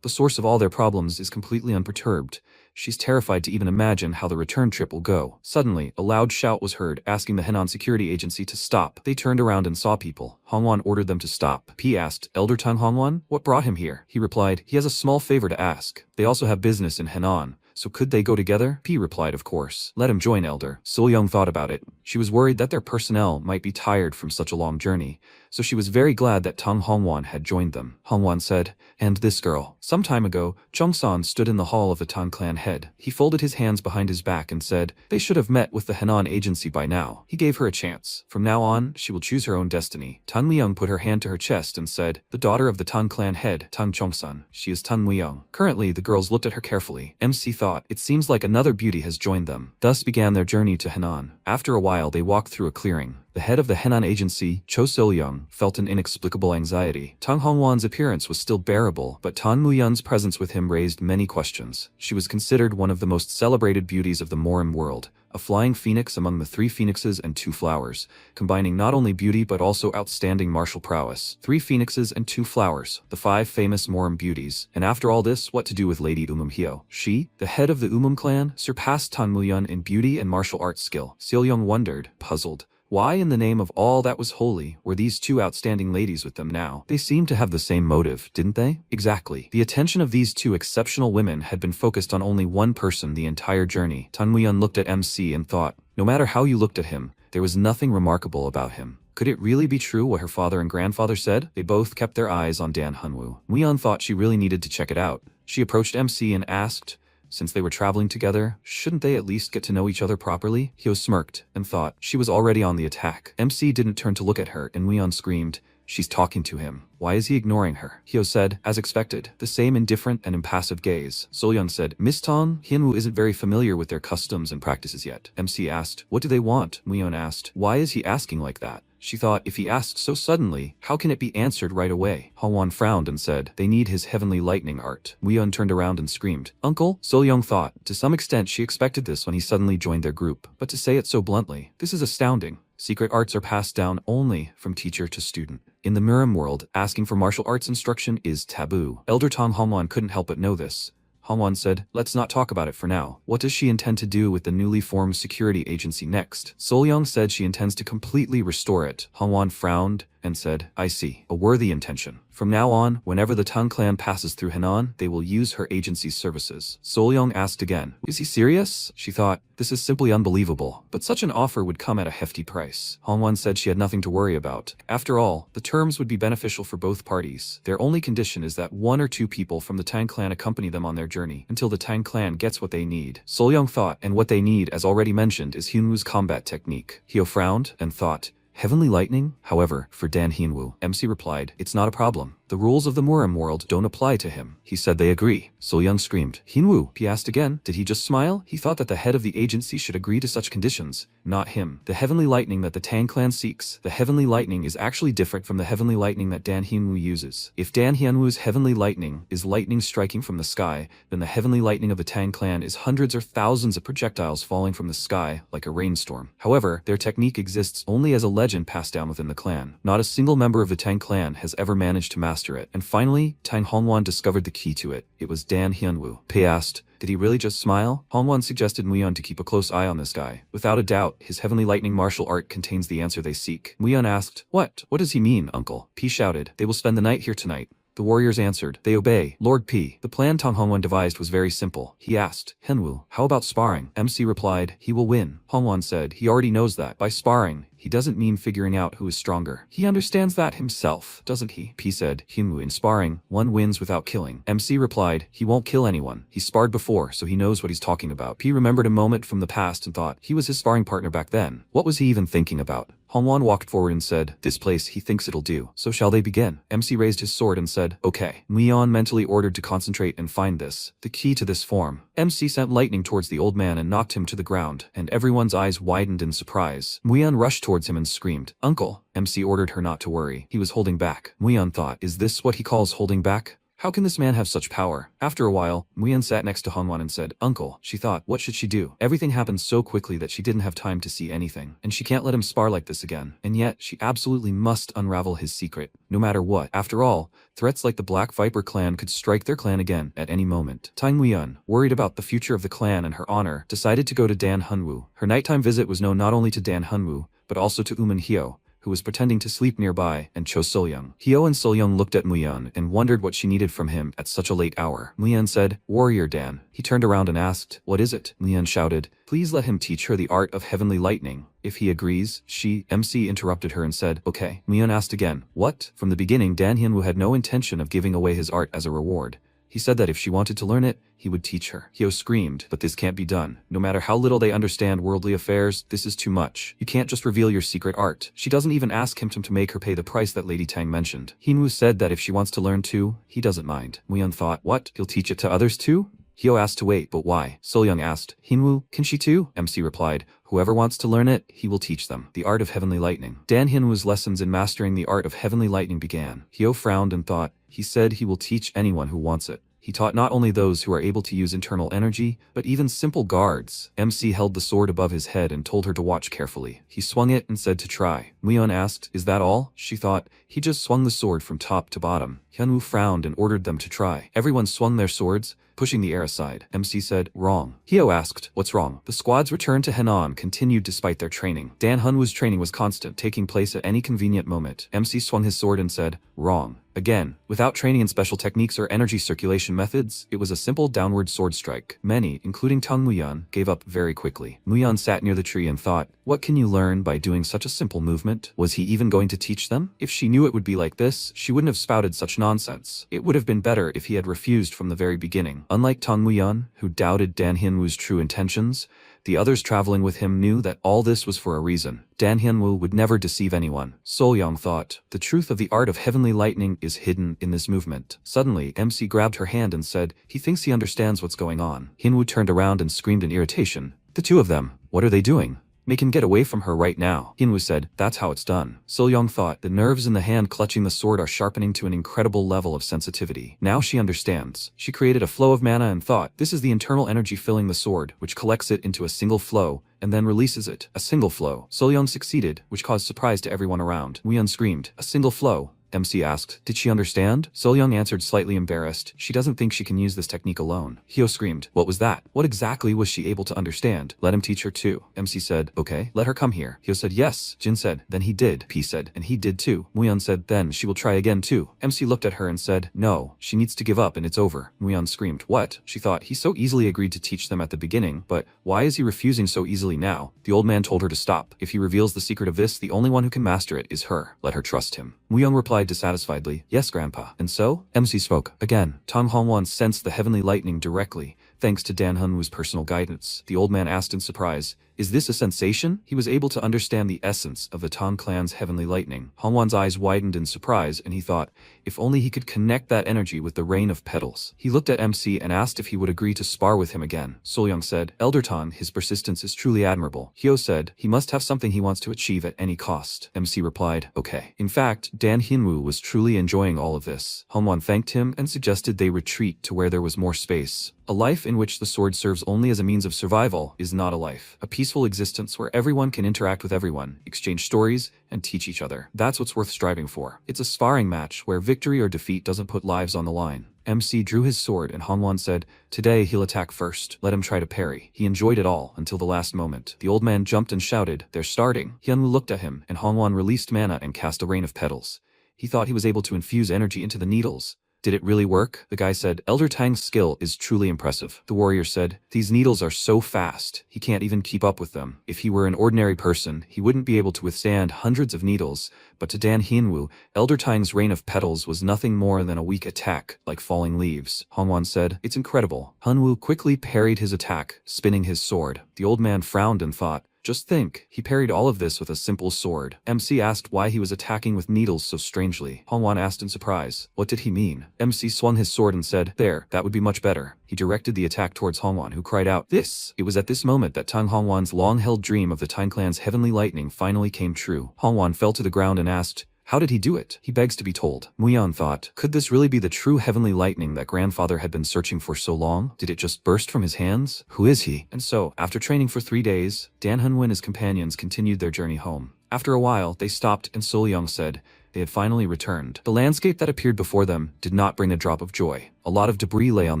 The source of all their problems is completely unperturbed. She's terrified to even imagine how the return trip will go. Suddenly, a loud shout was heard, asking the Henan security agency to stop. They turned around and saw people. Hongwan ordered them to stop. P asked, Elder Tang Hongwan, what brought him here? He replied, he has a small favor to ask. They also have business in Henan. So could they go together? P replied, of course. Let him join, Elder. So-young thought about it. She was worried that their personnel might be tired from such a long journey, so she was very glad that Tang Hongwan had joined them. Hongwan said, and this girl. Some time ago, Chongsan stood in the hall of the Tang clan head. He folded his hands behind his back and said, they should have met with the Henan agency by now. He gave her a chance. From now on, she will choose her own destiny. Tang Muyang put her hand to her chest and said, the daughter of the Tang clan head, Tang Chongsan. She is Tang Muyang. Currently, the girls looked at her carefully. MC thought, it seems like another beauty has joined them. Thus began their journey to Henan. After a while, they walked through a clearing. The head of the Henan agency, Cho Sil-young, felt an inexplicable anxiety. Tang Hongwan's appearance was still bearable, but Tang Muyang's presence with him raised many questions. She was considered one of the most celebrated beauties of the Morim world, a flying phoenix among the 3 phoenixes and 2 flowers, combining not only beauty but also outstanding martial prowess. 3 phoenixes and 2 flowers, the 5 famous Morim beauties. And after all this, what to do with Lady Hyo? She, the head of the clan, surpassed Tang Muyang in beauty and martial arts skill. Sil-young wondered, puzzled. Why in the name of all that was holy were these 2 outstanding ladies with them now? They seemed to have the same motive, didn't they? Exactly. The attention of these 2 exceptional women had been focused on only one person the entire journey. Tang Muyang looked at MC and thought, no matter how you looked at him, there was nothing remarkable about him. Could it really be true what her father and grandfather said? They both kept their eyes on Dan Hunwoo. Muyang thought she really needed to check it out. She approached MC and asked, since they were traveling together, shouldn't they at least get to know each other properly? Hyo smirked and thought she was already on the attack. MC didn't turn to look at her and Muyang screamed, she's talking to him. Why is he ignoring her? Hyo said, as expected, the same indifferent and impassive gaze. Sol-young said, Miss Tong, Hyunwoo isn't very familiar with their customs and practices yet. MC asked, what do they want? Muyang asked, why is he asking like that? She thought, if he asked so suddenly, how can it be answered right away? Hongwan frowned and said, they need his heavenly lightning art. Muyang turned around and screamed, Uncle? Sol-young thought. To some extent she expected this when he suddenly joined their group. But to say it so bluntly, this is astounding. Secret arts are passed down only from teacher to student. In the Mirim world, asking for martial arts instruction is taboo. Elder Tang Hongwan couldn't help but know this. Hongwan said, let's not talk about it for now. What does she intend to do with the newly formed security agency next? Sol-young said she intends to completely restore it. Hongwan frowned and said, I see. A worthy intention. From now on, whenever the Tang clan passes through Henan, they will use her agency's services. Sol-young asked again, is he serious? She thought, this is simply unbelievable, but such an offer would come at a hefty price. Hongwan said she had nothing to worry about. After all, the terms would be beneficial for both parties. Their only condition is that 1 or 2 people from the Tang clan accompany them on their journey until the Tang clan gets what they need. Sol-young thought, and what they need, as already mentioned, is Hyunwoo's combat technique. Hyo frowned and thought, heavenly lightning? However, for Dan Hyunwoo, MC replied, it's not a problem. The rules of the Morim world don't apply to him. He said they agree. Sol-young screamed, Hyunwoo? He asked again, did he just smile? He thought that the head of the agency should agree to such conditions. Not him. The heavenly lightning that the Tang clan seeks, the heavenly lightning is actually different from the heavenly lightning that Dan Hyunwoo uses. If Dan Hyunwoo's heavenly lightning is lightning striking from the sky, then the heavenly lightning of the Tang clan is hundreds or thousands of projectiles falling from the sky like a rainstorm. However, their technique exists only as a legend passed down within the clan. Not a single member of the Tang clan has ever managed to master it. And finally, Tang Hongwan discovered the key to it. It was Dan Hyunwoo. Pei asked, did he really just smile? Hongwan suggested Muyang to keep a close eye on this guy. Without a doubt, his heavenly lightning martial art contains the answer they seek. Muyang asked, what? What does he mean, uncle? Pei shouted, they will spend the night here tonight. The warriors answered, they obey, Lord P. The plan Tang Hongwan devised was very simple. He asked, Hyunwoo, how about sparring? MC replied, he will win. Hongwan said, he already knows that. By sparring, he doesn't mean figuring out who is stronger. He understands that himself, doesn't he? P said, Hyunwoo, in sparring, one wins without killing. MC replied, he won't kill anyone. He sparred before, so he knows what he's talking about. P remembered a moment from the past and thought, he was his sparring partner back then. What was he even thinking about? Hongwan walked forward and said, this place he thinks it'll do. So shall they begin? MC raised his sword and said, okay. Muyang mentally ordered to concentrate and find this, the key to this form. MC sent lightning towards the old man and knocked him to the ground, and everyone's eyes widened in surprise. Muyang rushed towards him and screamed, Uncle. MC ordered her not to worry. He was holding back. Muyang thought, is this what he calls holding back? How can this man have such power? After a while, Muyan sat next to Hongwan and said, Uncle, she thought, what should she do? Everything happened so quickly that she didn't have time to see anything, and she can't let him spar like this again. And yet, she absolutely must unravel his secret, no matter what. After all, threats like the Black Viper clan could strike their clan again at any moment. Tang Muyan, worried about the future of the clan and her honor, decided to go to Dan Hunwoo. Her nighttime visit was known not only to Dan Hunwoo, but also to Uman Hyo, who was pretending to sleep nearby, and Cho Solyung. Hyo and Solyung looked at Muyan and wondered what she needed from him at such a late hour. Muyan said, Warrior Dan. He turned around and asked, What is it? Muyan shouted, Please let him teach her the art of heavenly lightning. If he agrees, MC interrupted her and said, Okay. Muyan asked again, What? From the beginning, Dan Hyunwoo had no intention of giving away his art as a reward. He said that if she wanted to learn it, he would teach her. Hyo screamed, but this can't be done. No matter how little they understand worldly affairs, this is too much. You can't just reveal your secret art. She doesn't even ask him to make her pay the price that Lady Tang mentioned. Hyunwoo said that if she wants to learn too, he doesn't mind. Muyan thought, what? He'll teach it to others too? Hyo asked to wait, but why? Solyung asked, Hyunwoo, can she too? MC replied, Whoever wants to learn it, he will teach them. The art of heavenly lightning. Dan Hyunwoo's lessons in mastering the art of heavenly lightning began. Hyo frowned and thought, he said he will teach anyone who wants it. He taught not only those who are able to use internal energy, but even simple guards. MC held the sword above his head and told her to watch carefully. He swung it and said to try. Muyan asked, Is that all? She thought, he just swung the sword from top to bottom. Hyunwoo frowned and ordered them to try. Everyone swung their swords, pushing the air aside. MC said, Wrong. Hyo asked, What's wrong? The squad's return to Henan continued despite their training. Dan Hunwoo's training was constant, taking place at any convenient moment. MC swung his sword and said, Wrong. Again, without training in special techniques or energy circulation methods, it was a simple downward sword strike. Many, including Tang Muyan, gave up very quickly. Muyan sat near the tree and thought, what can you learn by doing such a simple movement? Was he even going to teach them? If she knew it would be like this, she wouldn't have spouted such nonsense. It would have been better if he had refused from the very beginning. Unlike Tang Muyan, who doubted Dan Hyunwoo's true intentions, the others traveling with him knew that all this was for a reason. Dan Hyunwoo would never deceive anyone. Solyung thought, the truth of the art of heavenly lightning is hidden in this movement. Suddenly, MC grabbed her hand and said, he thinks he understands what's going on. Hyunwoo turned around and screamed in irritation. The two of them, what are they doing? Make him get away from her right now. Hyunwoo said, that's how it's done. Solyung thought, the nerves in the hand clutching the sword are sharpening to an incredible level of sensitivity. Now she understands. She created a flow of mana and thought, this is the internal energy filling the sword, which collects it into a single flow, and then releases it. A single flow. Solyung succeeded, which caused surprise to everyone around. Muyan screamed, a single flow. MC asked, did she understand? Solyung answered slightly embarrassed. She doesn't think she can use this technique alone. Hyo screamed, what was that? What exactly was she able to understand? Let him teach her too. MC said, okay, let her come here. Hyo said, yes. Jin said, then he did. P said, and he did too. Muyan said, then she will try again too. MC looked at her and said, no, she needs to give up and it's over. Muyan screamed, what? She thought, he so easily agreed to teach them at the beginning, but why is he refusing so easily now? The old man told her to stop. If he reveals the secret of this, the only one who can master it is her. Let her trust him. Muyan replied dissatisfiedly, yes, Grandpa. And so? MC spoke. Again, Tang Hongwan sensed the heavenly lightning directly, thanks to Dan Hunwoo's personal guidance. The old man asked in surprise, is this a sensation? He was able to understand the essence of the Tang clan's heavenly lightning. Hongwan's eyes widened in surprise, and he thought, if only he could connect that energy with the rain of petals. He looked at MC and asked if he would agree to spar with him again. Solyung said, Elder Tang, his persistence is truly admirable. Hyo said, he must have something he wants to achieve at any cost. MC replied, okay. In fact, Dan Hyunwoo was truly enjoying all of this. Hongwan thanked him and suggested they retreat to where there was more space. A life in which the sword serves only as a means of survival is not a life. A peaceful existence where everyone can interact with everyone, exchange stories, and teach each other. That's what's worth striving for. It's a sparring match where victory or defeat doesn't put lives on the line. MC drew his sword and Hongwan said, today he'll attack first. Let him try to parry. He enjoyed it all until the last moment. The old man jumped and shouted, they're starting. Hyunwoo looked at him and Hongwan released mana and cast a rain of petals. He thought he was able to infuse energy into the needles. Did it really work? The guy said, Elder Tang's skill is truly impressive. The warrior said, these needles are so fast, he can't even keep up with them. If he were an ordinary person, he wouldn't be able to withstand hundreds of needles, but to Dan Hyunwoo, Elder Tang's rain of petals was nothing more than a weak attack, like falling leaves. Hongwan said, it's incredible. Hyunwoo quickly parried his attack, spinning his sword. The old man frowned and thought, just think, he parried all of this with a simple sword. MC asked why he was attacking with needles so strangely. Hongwan asked in surprise, what did he mean? MC swung his sword and said, there, that would be much better. He directed the attack towards Hongwan, who cried out, this! It was at this moment that Tang Hongwan's long-held dream of the Tang clan's heavenly lightning finally came true. Hongwan fell to the ground and asked, How did he do it? He begs to be told. Muyan thought, could this really be the true heavenly lightning that grandfather had been searching for so long? Did it just burst from his hands? Who is he? And so, after training for 3 days, Dan Hunwoo and his companions continued their journey home. After a while, they stopped and Solyong said they had finally returned. The landscape that appeared before them did not bring a drop of joy. A lot of debris lay on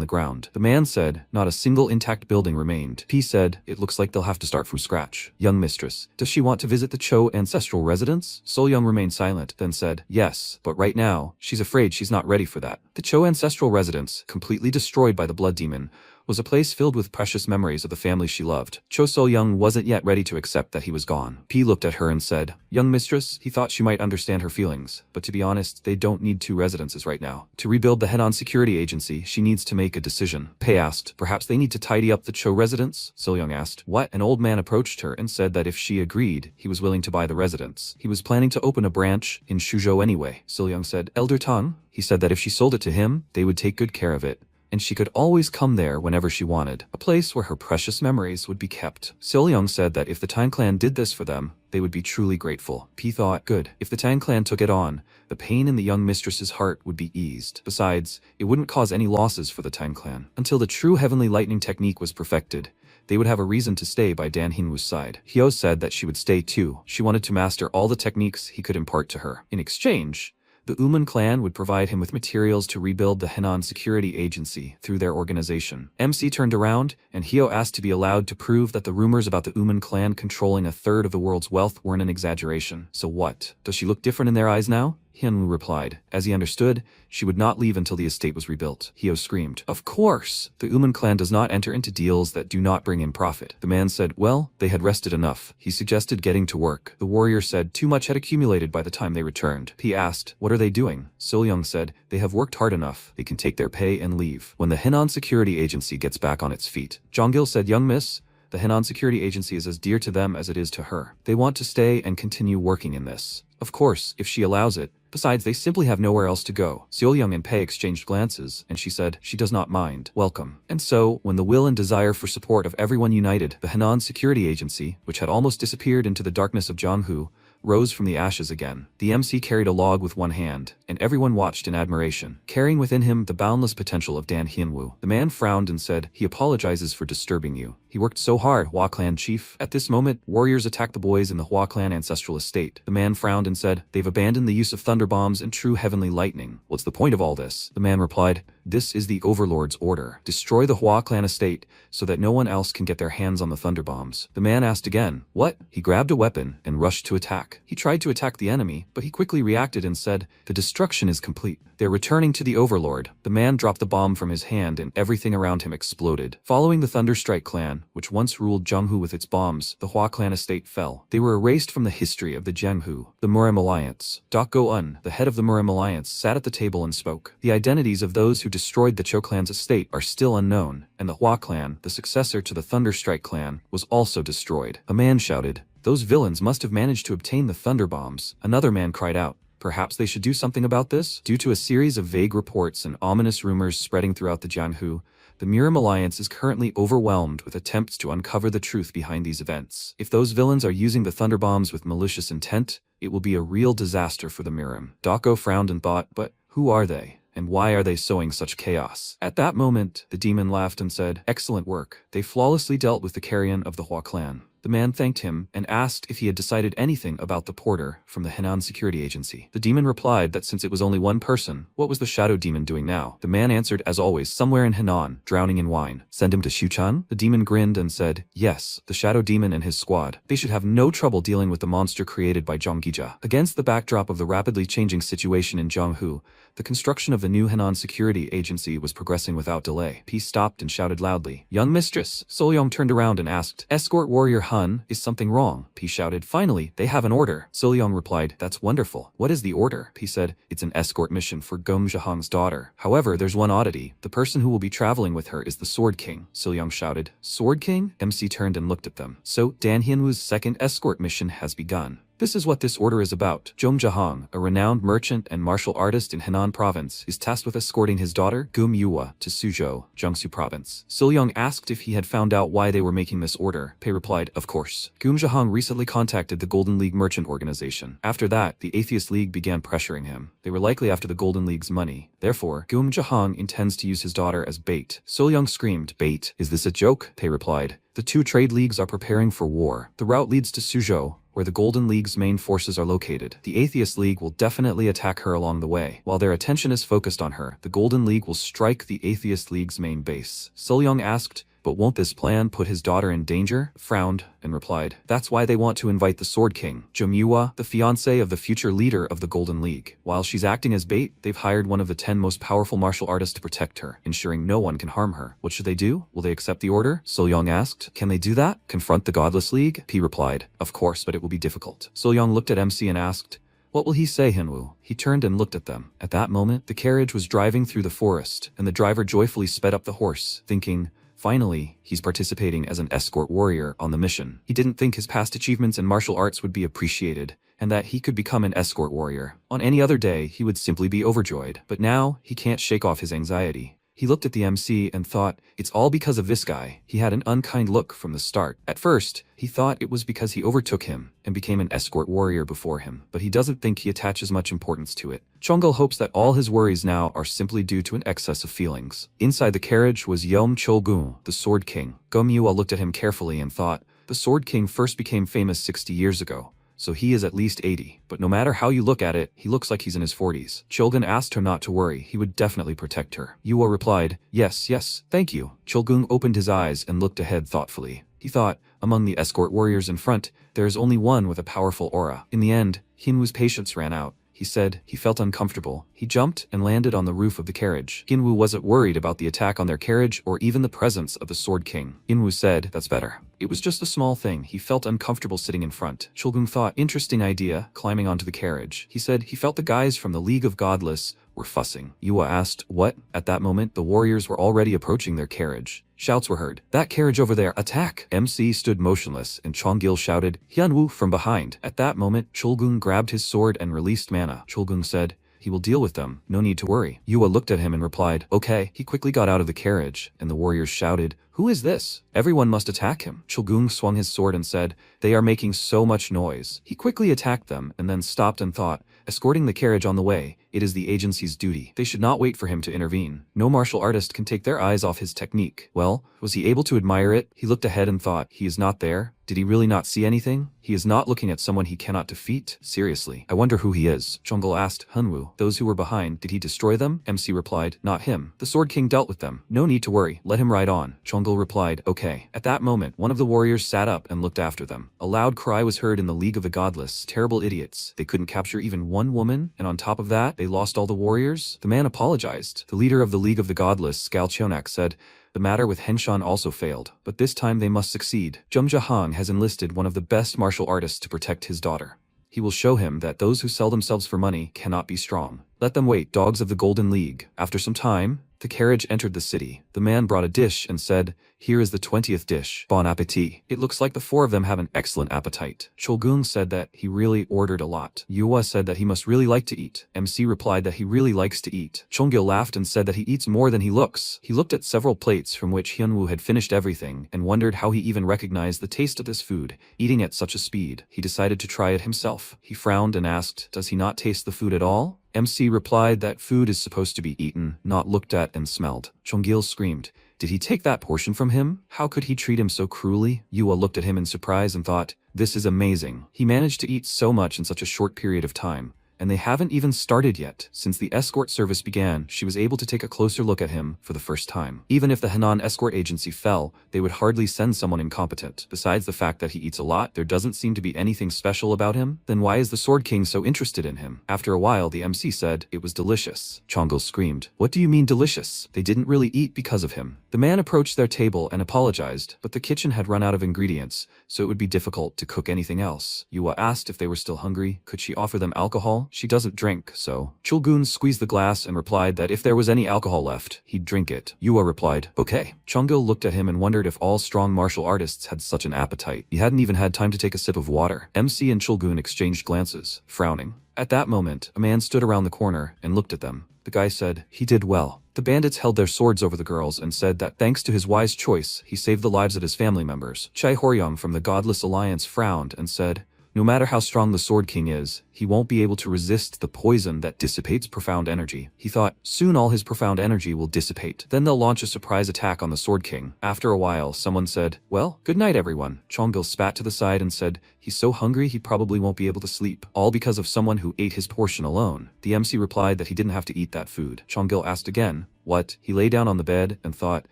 the ground. The man said, not a single intact building remained. P said, it looks like they'll have to start from scratch. Young mistress, does she want to visit the Cho ancestral residence? Solyong remained silent, then said, yes, but right now, she's afraid she's not ready for that. The Cho ancestral residence, completely destroyed by the blood demon, was a place filled with precious memories of the family she loved. Cho Solyong wasn't yet ready to accept that he was gone. P looked at her and said, young mistress, he thought she might understand her feelings, but to be honest, they don't need 2 residences right now. To rebuild the Henan security agency, she needs to make a decision. Pei asked, perhaps they need to tidy up the Cho residence? Solyong asked, what? An old man approached her and said that if she agreed, he was willing to buy the residence. He was planning to open a branch in Shuzhou anyway. Solyong said, Elder Tang? He said that if she sold it to him, they would take good care of it, and she could always come there whenever she wanted, a place where her precious memories would be kept. Solyong said that if the Tang clan did this for them, they would be truly grateful. P thought, good. If the Tang clan took it on, the pain in the young mistress's heart would be eased. Besides, it wouldn't cause any losses for the Tang clan. Until the true heavenly lightning technique was perfected, they would have a reason to stay by Dan Hinwoo's side. Hyo said that she would stay too. She wanted to master all the techniques he could impart to her. In exchange, the Uman clan would provide him with materials to rebuild the Henan security agency through their organization. MC turned around, and Hyo asked to be allowed to prove that the rumors about the Uman clan controlling 1/3 of the world's wealth weren't an exaggeration. So what? Does she look different in their eyes now? Hyunwoo replied. As he understood, she would not leave until the estate was rebuilt. Hyo screamed, of course! The Uman clan does not enter into deals that do not bring in profit. The man said, well, they had rested enough. He suggested getting to work. The warrior said too much had accumulated by the time they returned. He asked, what are they doing? Solyong said, they have worked hard enough. They can take their pay and leave when the Henan security agency gets back on its feet. Jonggil said, young miss, the Henan security agency is as dear to them as it is to her. They want to stay and continue working in this. Of course, if she allows it. Besides, they simply have nowhere else to go. Seolyung and Pei exchanged glances, and she said, she does not mind. Welcome. And so, when the will and desire for support of everyone united, the Henan Security Agency, which had almost disappeared into the darkness of Jianghu, rose from the ashes again. The MC carried a log with one hand, and everyone watched in admiration, carrying within him the boundless potential of Dan Hyunwoo. The man frowned and said, he apologizes for disturbing you. He worked so hard, Hua Clan chief. At this moment, warriors attacked the boys in the Hua Clan ancestral estate. The man frowned and said, they've abandoned the use of thunder bombs and true heavenly lightning. What's the point of all this? The man replied, this is the Overlord's order. Destroy the Hua Clan estate so that no one else can get their hands on the thunder bombs. The man asked again, what? He grabbed a weapon and rushed to attack. He tried to attack the enemy, but he quickly reacted and said, the destruction is complete. They're returning to the Overlord. The man dropped the bomb from his hand and everything around him exploded. Following the Thunderstrike clan, which once ruled Jianghu with its bombs, the Hua Clan estate fell. They were erased from the history of the Jianghu. The Murim Alliance. Dak Go-un, the head of the Murim Alliance, sat at the table and spoke. The identities of those who destroyed the Cho clan's estate are still unknown, and the Hua clan, the successor to the Thunderstrike clan, was also destroyed. A man shouted, those villains must have managed to obtain the thunder bombs. Another man cried out, perhaps they should do something about this? Due to a series of vague reports and ominous rumors spreading throughout the Jianghu, the Murim Alliance is currently overwhelmed with attempts to uncover the truth behind these events. If those villains are using the thunder bombs with malicious intent, it will be a real disaster for the Murim. Dako frowned and thought, but who are they? And why are they sowing such chaos? At that moment, the demon laughed and said, excellent work. They flawlessly dealt with the carrion of the Hua clan. The man thanked him and asked if he had decided anything about the porter from the Henan Security Agency. The demon replied that since it was only one person, what was the shadow demon doing now? The man answered as always, somewhere in Henan, drowning in wine. Send him to Shuchan? The demon grinned and said, yes, the shadow demon and his squad. They should have no trouble dealing with the monster created by Zhonggija. Against the backdrop of the rapidly changing situation in Jianghu, the construction of the new Henan Security Agency was progressing without delay. He stopped and shouted loudly, young mistress. Solyong turned around and asked, escort warrior Han, is something wrong? He shouted, finally, they have an order. Solyong replied, that's wonderful. What is the order? He said, it's an escort mission for Gong Zhahang's daughter. However, there's one oddity. The person who will be traveling with her is the Sword King. Solyong shouted, Sword King? MC turned and looked at them. So, Dan Hyunwoo's second escort mission has begun. This is what this order is about. Zhong Zhahong, a renowned merchant and martial artist in Henan province, is tasked with escorting his daughter, Gum Yua, to Suzhou, Jiangsu province. Silyong asked if he had found out why they were making this order. Pei replied, of course. Gum Zhahong recently contacted the Golden League merchant organization. After that, the Atheist League began pressuring him. They were likely after the Golden League's money. Therefore, Gum Zhahong intends to use his daughter as bait. Silyong screamed, bait? Is this a joke? Pei replied. The two trade leagues are preparing for war. The route leads to Suzhou, where the Golden League's main forces are located. The Atheist League will definitely attack her along the way. While their attention is focused on her, the Golden League will strike the Atheist League's main base. Silyong asked, but won't this plan put his daughter in danger? Frowned, and replied, that's why they want to invite the Sword King, Jomyua, the fiancé of the future leader of the Golden League. While she's acting as bait, they've hired one of the 10 most powerful martial artists to protect her, ensuring no one can harm her. What should they do? Will they accept the order? Silyong asked. Can they do that? Confront the Godless League? P replied, of course, but it will be difficult. Silyong looked at MC and asked, what will he say, Hinwoo? He turned and looked at them. At that moment, the carriage was driving through the forest, and the driver joyfully sped up the horse, thinking, finally, he's participating as an escort warrior on the mission. He didn't think his past achievements in martial arts would be appreciated, and that he could become an escort warrior. On any other day, he would simply be overjoyed. But now, he can't shake off his anxiety. He looked at the MC and thought, it's all because of this guy. He had an unkind look from the start. At first, he thought it was because he overtook him and became an escort warrior before him, but he doesn't think he attaches much importance to it. Chonggul hopes that all his worries now are simply due to an excess of feelings. Inside the carriage was Yeom Chol-gun, the Sword King. Gomyua looked at him carefully and thought, the Sword King first became famous 60 years ago. So he is at least 80, but no matter how you look at it, he looks like he's in his 40s. Chulgun asked her not to worry, he would definitely protect her. Yua replied, yes, thank you. Chulgun opened his eyes and looked ahead thoughtfully. He thought, among the escort warriors in front, there is only one with a powerful aura. In the end, Hinwoo's patience ran out. He said he felt uncomfortable. He jumped and landed on the roof of the carriage. Hinwoo wasn't worried about the attack on their carriage or even the presence of the Sword King. Hinwoo said, that's better. It was just a small thing. He felt uncomfortable sitting in front. Chulgun thought, interesting idea, climbing onto the carriage. He said he felt the guys from the League of Godless were fussing. Yua asked, what? At that moment, the warriors were already approaching their carriage. Shouts were heard. That carriage over there, attack! MC stood motionless, and Chonggil shouted, Hyunwoo, from behind. At that moment, Chulgun grabbed his sword and released mana. Chulgun said, he will deal with them, no need to worry. Yua looked at him and replied, okay. He quickly got out of the carriage, and the warriors shouted, who is this? Everyone must attack him. Chulgun swung his sword and said, they are making so much noise. He quickly attacked them, and then stopped and thought, escorting the carriage on the way, it is the agency's duty. They should not wait for him to intervene. No martial artist can take their eyes off his technique. Well, was he able to admire it? He looked ahead and thought, he is not there? Did he really not see anything? He is not looking at someone he cannot defeat? Seriously, I wonder who he is. Chonggul asked, Hunwoo, those who were behind, did he destroy them? MC replied, not him. The Sword King dealt with them. No need to worry, let him ride on. Chonggul replied, okay. At that moment, one of the warriors sat up and looked after them. A loud cry was heard in the League of the Godless. Terrible idiots. They couldn't capture even one woman, and on top of that, they lost all the warriors? The man apologized. The leader of the League of the Godless, Skal Chonak, said, the matter with Henshan also failed, but this time they must succeed. Zheng Zhahong has enlisted one of the best martial artists to protect his daughter. He will show him that those who sell themselves for money cannot be strong. Let them wait, dogs of the Golden League. After some time, the carriage entered the city. The man brought a dish and said, here is the 20th dish. Bon appetit. It looks like the four of them have an excellent appetite. Chulgun said that he really ordered a lot. Yua said that he must really like to eat. MC replied that he really likes to eat. Chonggil laughed and said that he eats more than he looks. He looked at several plates from which Hyunwoo had finished everything and wondered how he even recognized the taste of this food, eating at such a speed. He decided to try it himself. He frowned and asked, does he not taste the food at all? MC replied that food is supposed to be eaten, not looked at and smelled. Chonggil screamed, did he take that portion from him? How could he treat him so cruelly? Yua looked at him in surprise and thought, this is amazing. He managed to eat so much in such a short period of time. And they haven't even started yet. Since the escort service began, she was able to take a closer look at him for the first time. Even if the Henan escort agency fell, they would hardly send someone incompetent. Besides the fact that he eats a lot, there doesn't seem to be anything special about him. Then why is the Sword King so interested in him? After a while, the MC said, it was delicious. Chonggil screamed, what do you mean delicious? They didn't really eat because of him. The man approached their table and apologized, but the kitchen had run out of ingredients, so it would be difficult to cook anything else. Yua asked if they were still hungry. Could she offer them alcohol? she doesn't drink, so. Chulgun squeezed the glass and replied that if there was any alcohol left, he'd drink it. Yua replied, okay. Chonggil looked at him and wondered if all strong martial artists had such an appetite. He hadn't even had time to take a sip of water. MC and Chulgun exchanged glances, frowning. At that moment, a man stood around the corner and looked at them. The guy said, he did well. The bandits held their swords over the girls and said that thanks to his wise choice, he saved the lives of his family members. Chai Horyong from the Godless Alliance frowned and said, no matter how strong the Sword King is, he won't be able to resist the poison that dissipates profound energy. He thought, soon all his profound energy will dissipate. Then they'll launch a surprise attack on the Sword King. After a while, someone said, well, good night everyone. Chonggil spat to the side and said, he's so hungry he probably won't be able to sleep. All because of someone who ate his portion alone. The MC replied that he didn't have to eat that food. Chonggil asked again, what? He lay down on the bed and thought,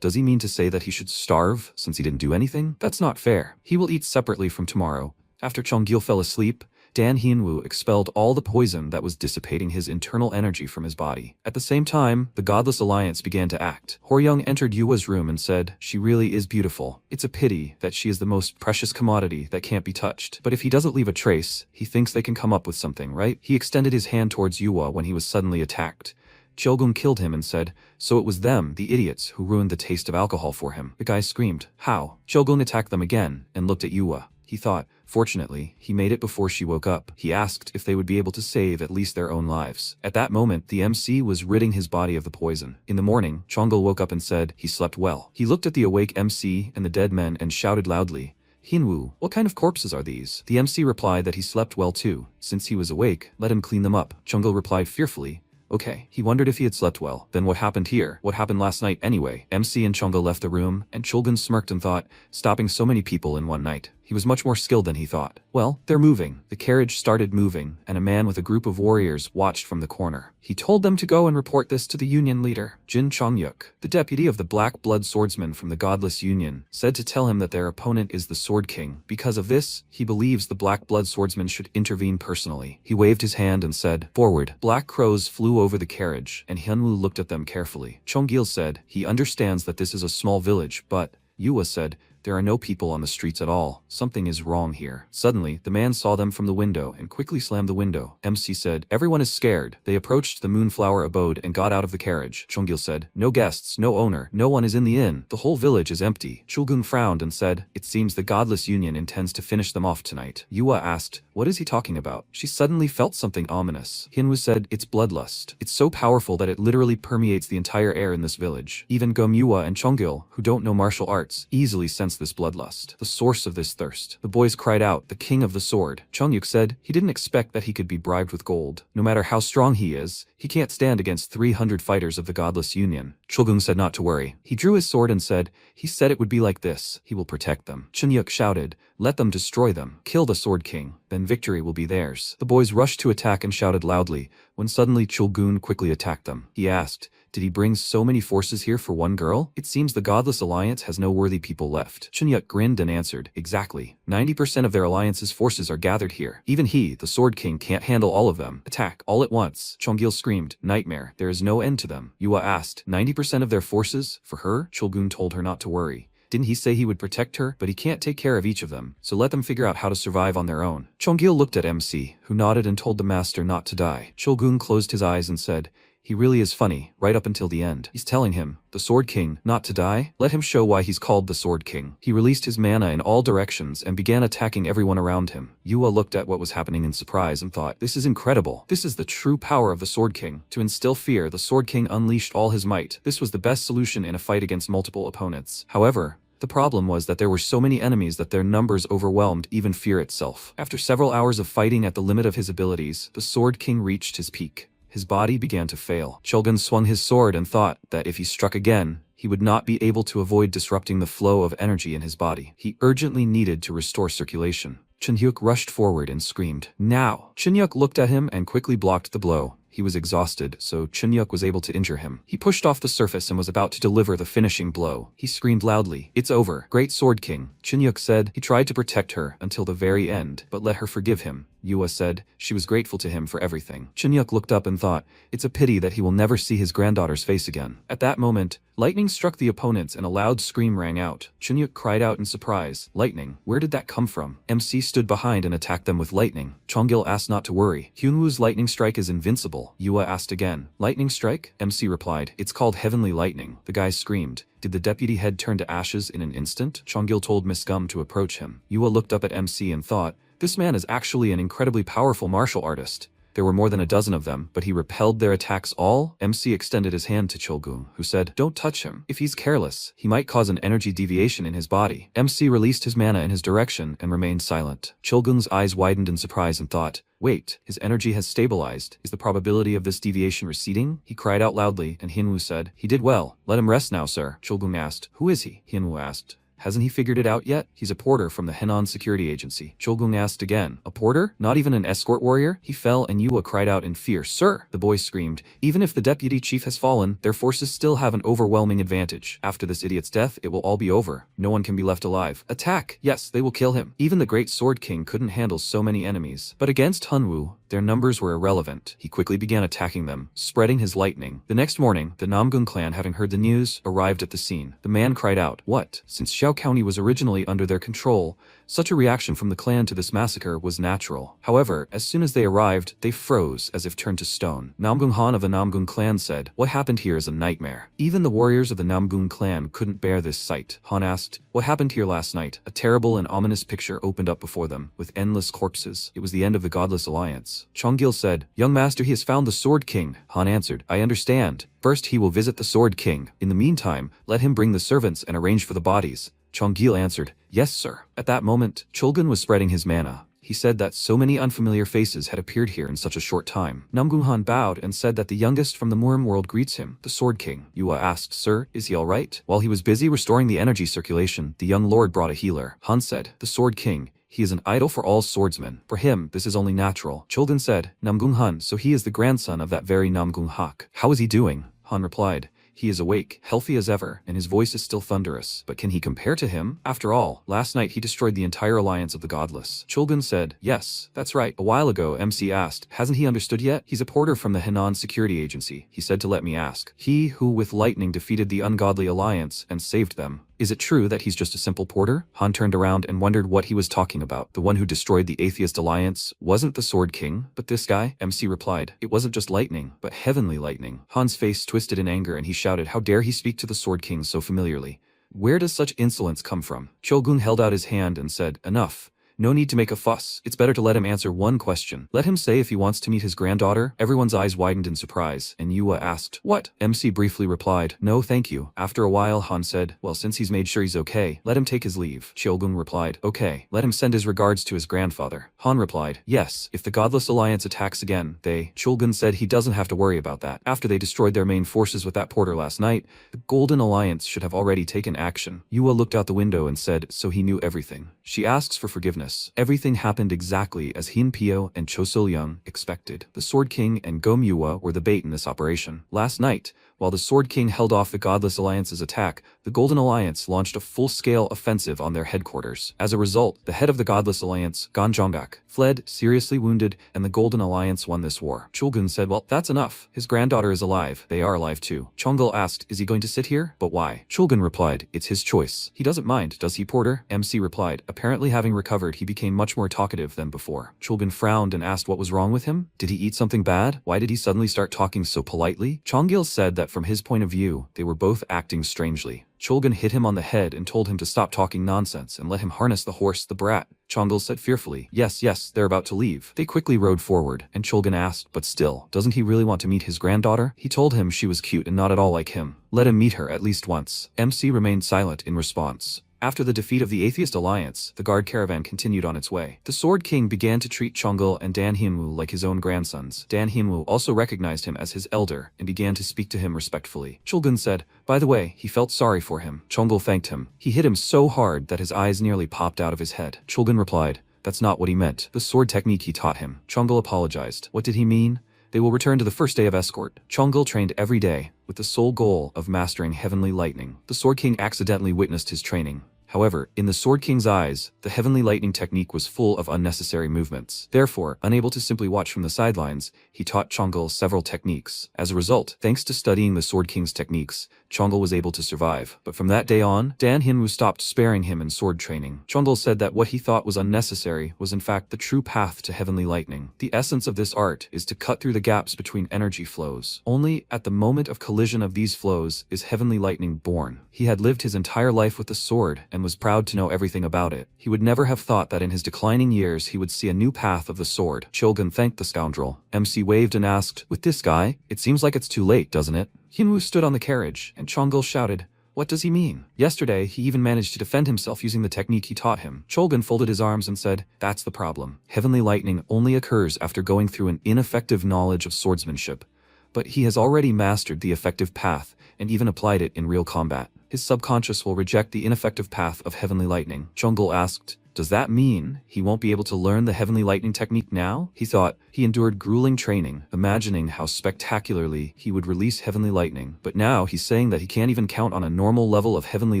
does he mean to say that he should starve since he didn't do anything? That's not fair. He will eat separately from tomorrow. After Chonggil fell asleep, Dan Hyunwoo expelled all the poison that was dissipating his internal energy from his body. At the same time, the Godless Alliance began to act. Horyong entered Yua's room and said, she really is beautiful. It's a pity that she is the most precious commodity that can't be touched. But if he doesn't leave a trace, he thinks they can come up with something, right? He extended his hand towards Yua when he was suddenly attacked. Chulgun killed him and said, so it was them, the idiots, who ruined the taste of alcohol for him. The guy screamed, how? Chulgun attacked them again and looked at Yua. He thought, fortunately, he made it before she woke up. He asked if they would be able to save at least their own lives. At that moment, the MC was ridding his body of the poison. In the morning, Chonggil woke up and said he slept well. He looked at the awake MC and the dead men and shouted loudly, Hyunwoo, what kind of corpses are these? The MC replied that he slept well too. Since he was awake, let him clean them up. Chonggil replied fearfully, okay. He wondered if he had slept well. Then what happened here? What happened last night anyway? MC and Chonggil left the room, and Chulgun smirked and thought, stopping so many people in one night. He was much more skilled than he thought. Well, they're moving. The carriage started moving, and a man with a group of warriors watched from the corner. He told them to go and report this to the Union leader, Jin Chongyuk. The deputy of the Black Blood Swordsmen from the Godless Union said to tell him that their opponent is the Sword King. Because of this, he believes the Black Blood Swordsmen should intervene personally. He waved his hand and said, forward. Black crows flew over the carriage, and Hyunwoo looked at them carefully. Chonggil said, he understands that this is a small village, but Yua said, there are no people on the streets at all. Something is wrong here. Suddenly, the man saw them from the window and quickly slammed the window. MC said, everyone is scared. They approached the Moonflower abode and got out of the carriage. Chonggil said, no guests, no owner, no one is in the inn. The whole village is empty. Chulgun frowned and said, it seems the Godless Union intends to finish them off tonight. Yua asked, what is he talking about? She suddenly felt something ominous. Hyunwoo said, it's bloodlust. It's so powerful that it literally permeates the entire air in this village. Even Gomyua and Chonggil, who don't know martial arts, easily sense this bloodlust, the source of this thirst. The boys cried out, the king of the sword. Chongyuk said he didn't expect that he could be bribed with gold. No matter how strong he is, he can't stand against 300 fighters of the Godless Union. Chulgun said not to worry. He drew his sword and said, he said it would be like this. He will protect them. Chongyuk shouted, let them destroy them. Kill the Sword King. Then victory will be theirs. The boys rushed to attack and shouted loudly, when suddenly Chulgun quickly attacked them. He asked, did he bring so many forces here for one girl? It seems the Godless Alliance has no worthy people left. Chongyuk grinned and answered, exactly. 90% of their alliance's forces are gathered here. Even he, the Sword King, can't handle all of them. Attack, all at once. Chonggil screamed, nightmare. There is no end to them. Yua asked, 90% of their forces? For her? Chulgun told her not to worry. Didn't he say he would protect her? But he can't take care of each of them, so let them figure out how to survive on their own. Chonggil looked at MC, who nodded and told the master not to die. Chulgun closed his eyes and said, he really is funny, right up until the end. He's telling him, the Sword King, not to die? Let him show why he's called the Sword King. He released his mana in all directions and began attacking everyone around him. Yua looked at what was happening in surprise and thought, this is incredible. This is the true power of the Sword King. To instill fear, the Sword King unleashed all his might. This was the best solution in a fight against multiple opponents. However, the problem was that there were so many enemies that their numbers overwhelmed even fear itself. After several hours of fighting at the limit of his abilities, the Sword King reached his peak. His body began to fail. Chulgun swung his sword and thought that if he struck again, he would not be able to avoid disrupting the flow of energy in his body. He urgently needed to restore circulation. Chonhyuk rushed forward and screamed, now! Chonhyuk looked at him and quickly blocked the blow. He was exhausted, so Chonhyuk was able to injure him. He pushed off the surface and was about to deliver the finishing blow. He screamed loudly, it's over, Great Sword King. Chonhyuk said he tried to protect her until the very end, but let her forgive him. Yua said. She was grateful to him for everything. Chunyuk looked up and thought, it's a pity that he will never see his granddaughter's face again. At that moment, lightning struck the opponents and a loud scream rang out. Chunyuk cried out in surprise. Lightning? Where did that come from? MC stood behind and attacked them with lightning. Chonggil asked not to worry. Hyunwoo's lightning strike is invincible. Yua asked again. Lightning strike? MC replied. It's called heavenly lightning. The guy screamed. Did the deputy head turn to ashes in an instant? Chonggil told Miss Gum to approach him. Yua looked up at MC and thought, this man is actually an incredibly powerful martial artist. There were more than a dozen of them, but he repelled their attacks all. MC extended his hand to Chulgung, who said, don't touch him. If he's careless, he might cause an energy deviation in his body. MC released his mana in his direction and remained silent. Chulgung's eyes widened in surprise and thought, wait, his energy has stabilized. Is the probability of this deviation receding? He cried out loudly, and Hyunwoo said, he did well. Let him rest now, sir. Chulgung asked, who is he? Hyunwoo asked. Hasn't he figured it out yet? He's a porter from the Henan Security Agency. Chulgung asked again. A porter? Not even an escort warrior? He fell and Yua cried out in fear. Sir! The boy screamed. Even if the deputy chief has fallen, their forces still have an overwhelming advantage. After this idiot's death, it will all be over. No one can be left alive. Attack! Yes, they will kill him. Even the great Sword King couldn't handle so many enemies. But against Hyunwoo, their numbers were irrelevant. He quickly began attacking them, spreading his lightning. The next morning, the Namgung clan, having heard the news, arrived at the scene. The man cried out, what? Since Xiao County was originally under their control, such a reaction from the clan to this massacre was natural. However, as soon as they arrived, they froze as if turned to stone. Namgung Han of the Namgung clan said, what happened here is a nightmare. Even the warriors of the Namgung clan couldn't bear this sight. Han asked, what happened here last night? A terrible and ominous picture opened up before them, with endless corpses. It was the end of the Godless Alliance. Chonggil said, young master, he has found the Sword King. Han answered, I understand. First he will visit the Sword King. In the meantime, let him bring the servants and arrange for the bodies. Chonggil answered, yes, sir. At that moment, Chulgun was spreading his mana. He said that so many unfamiliar faces had appeared here in such a short time. Namgung Han bowed and said that the youngest from the Murim world greets him, the Sword King. Yua asked, sir, is he alright? While he was busy restoring the energy circulation, the young lord brought a healer. Han said, the Sword King. He is an idol for all swordsmen. For him, this is only natural. Chulgun said, Namgung Han, so he is the grandson of that very Namgung Hak. How is he doing? Han replied, he is awake, healthy as ever, and his voice is still thunderous. But can he compare to him? After all, last night he destroyed the entire alliance of the godless. Chulgun said, yes, that's right. A while ago, MC asked, hasn't he understood yet? He's a porter from the Henan Security Agency. He said to let me ask. He who with lightning defeated the ungodly alliance and saved them. Is it true that he's just a simple porter? Han turned around and wondered what he was talking about. The one who destroyed the Atheist Alliance wasn't the Sword King, but this guy? MC replied, it wasn't just lightning, but heavenly lightning. Han's face twisted in anger and he shouted, how dare he speak to the Sword King so familiarly? Where does such insolence come from? Chulgun held out his hand and said, enough. No need to make a fuss. It's better to let him answer one question. Let him say if he wants to meet his granddaughter. Everyone's eyes widened in surprise, and Yua asked, what? MC briefly replied, no thank you. After a while, Han said, well, since he's made sure he's okay, let him take his leave. Chulgun replied, okay. Let him send his regards to his grandfather. Han replied, yes. If the Godless Alliance attacks again, Chulgun said he doesn't have to worry about that. After they destroyed their main forces with that porter last night, the Golden Alliance should have already taken action. Yua looked out the window and said, so he knew everything. She asks for forgiveness. Everything happened exactly as Hin Pyo and Cho Sil-young expected. The Sword King and Go Myua were the bait in this operation. Last night, while the Sword King held off the Godless Alliance's attack, the Golden Alliance launched a full-scale offensive on their headquarters. As a result, the head of the Godless Alliance, Gan Jonggak, fled, seriously wounded, and the Golden Alliance won this war. Chulgun said, well, that's enough. His granddaughter is alive. They are alive too. Chonggil asked, is he going to sit here? But why? Chulgun replied, it's his choice. He doesn't mind, does he, porter? MC replied, apparently having recovered, he became much more talkative than before. Chulgun frowned and asked what was wrong with him. Did he eat something bad? Why did he suddenly start talking so politely? Chonggil said that from his point of view, they were both acting strangely. Chulgun hit him on the head and told him to stop talking nonsense and let him harness the horse, the brat. Chonggil said fearfully, yes, they're about to leave. They quickly rode forward, and Chulgun asked, but still, doesn't he really want to meet his granddaughter? He told him she was cute and not at all like him. Let him meet her at least once. MC remained silent in response. After the defeat of the Atheist Alliance, the guard caravan continued on its way. The Sword King began to treat Chonggil and Dan Hyunwoo like his own grandsons. Dan Hyunwoo also recognized him as his elder and began to speak to him respectfully. Chulgun said, by the way, he felt sorry for him. Chonggil thanked him. He hit him so hard that his eyes nearly popped out of his head. Chulgun replied, that's not what he meant. The sword technique he taught him. Chonggil apologized. What did he mean? They will return to the first day of escort. Chonggil trained every day, with the sole goal of mastering heavenly lightning. The Sword King accidentally witnessed his training. However, in the Sword King's eyes, the Heavenly Lightning technique was full of unnecessary movements. Therefore, unable to simply watch from the sidelines, he taught Chonggul several techniques. As a result, thanks to studying the Sword King's techniques, Chonggul was able to survive. But from that day on, Dan Hinwoo stopped sparing him in sword training. Chonggul said that what he thought was unnecessary was in fact the true path to Heavenly Lightning. The essence of this art is to cut through the gaps between energy flows. Only at the moment of collision of these flows is Heavenly Lightning born. He had lived his entire life with the sword and was proud to know everything about it. He would never have thought that in his declining years he would see a new path of the sword. Chilgun thanked the scoundrel. MC waved and asked, "With this guy, it seems like it's too late, doesn't it?" Hinwoo stood on the carriage, and Chonggul shouted, "What does he mean? Yesterday, he even managed to defend himself using the technique he taught him." Chulgun folded his arms and said, "That's the problem. Heavenly Lightning only occurs after going through an ineffective knowledge of swordsmanship. But he has already mastered the effective path, and even applied it in real combat. His subconscious will reject the ineffective path of Heavenly Lightning." Chonggul asked, "Does that mean he won't be able to learn the Heavenly Lightning technique now?" He thought. He endured grueling training, imagining how spectacularly he would release Heavenly Lightning, but now he's saying that he can't even count on a normal level of Heavenly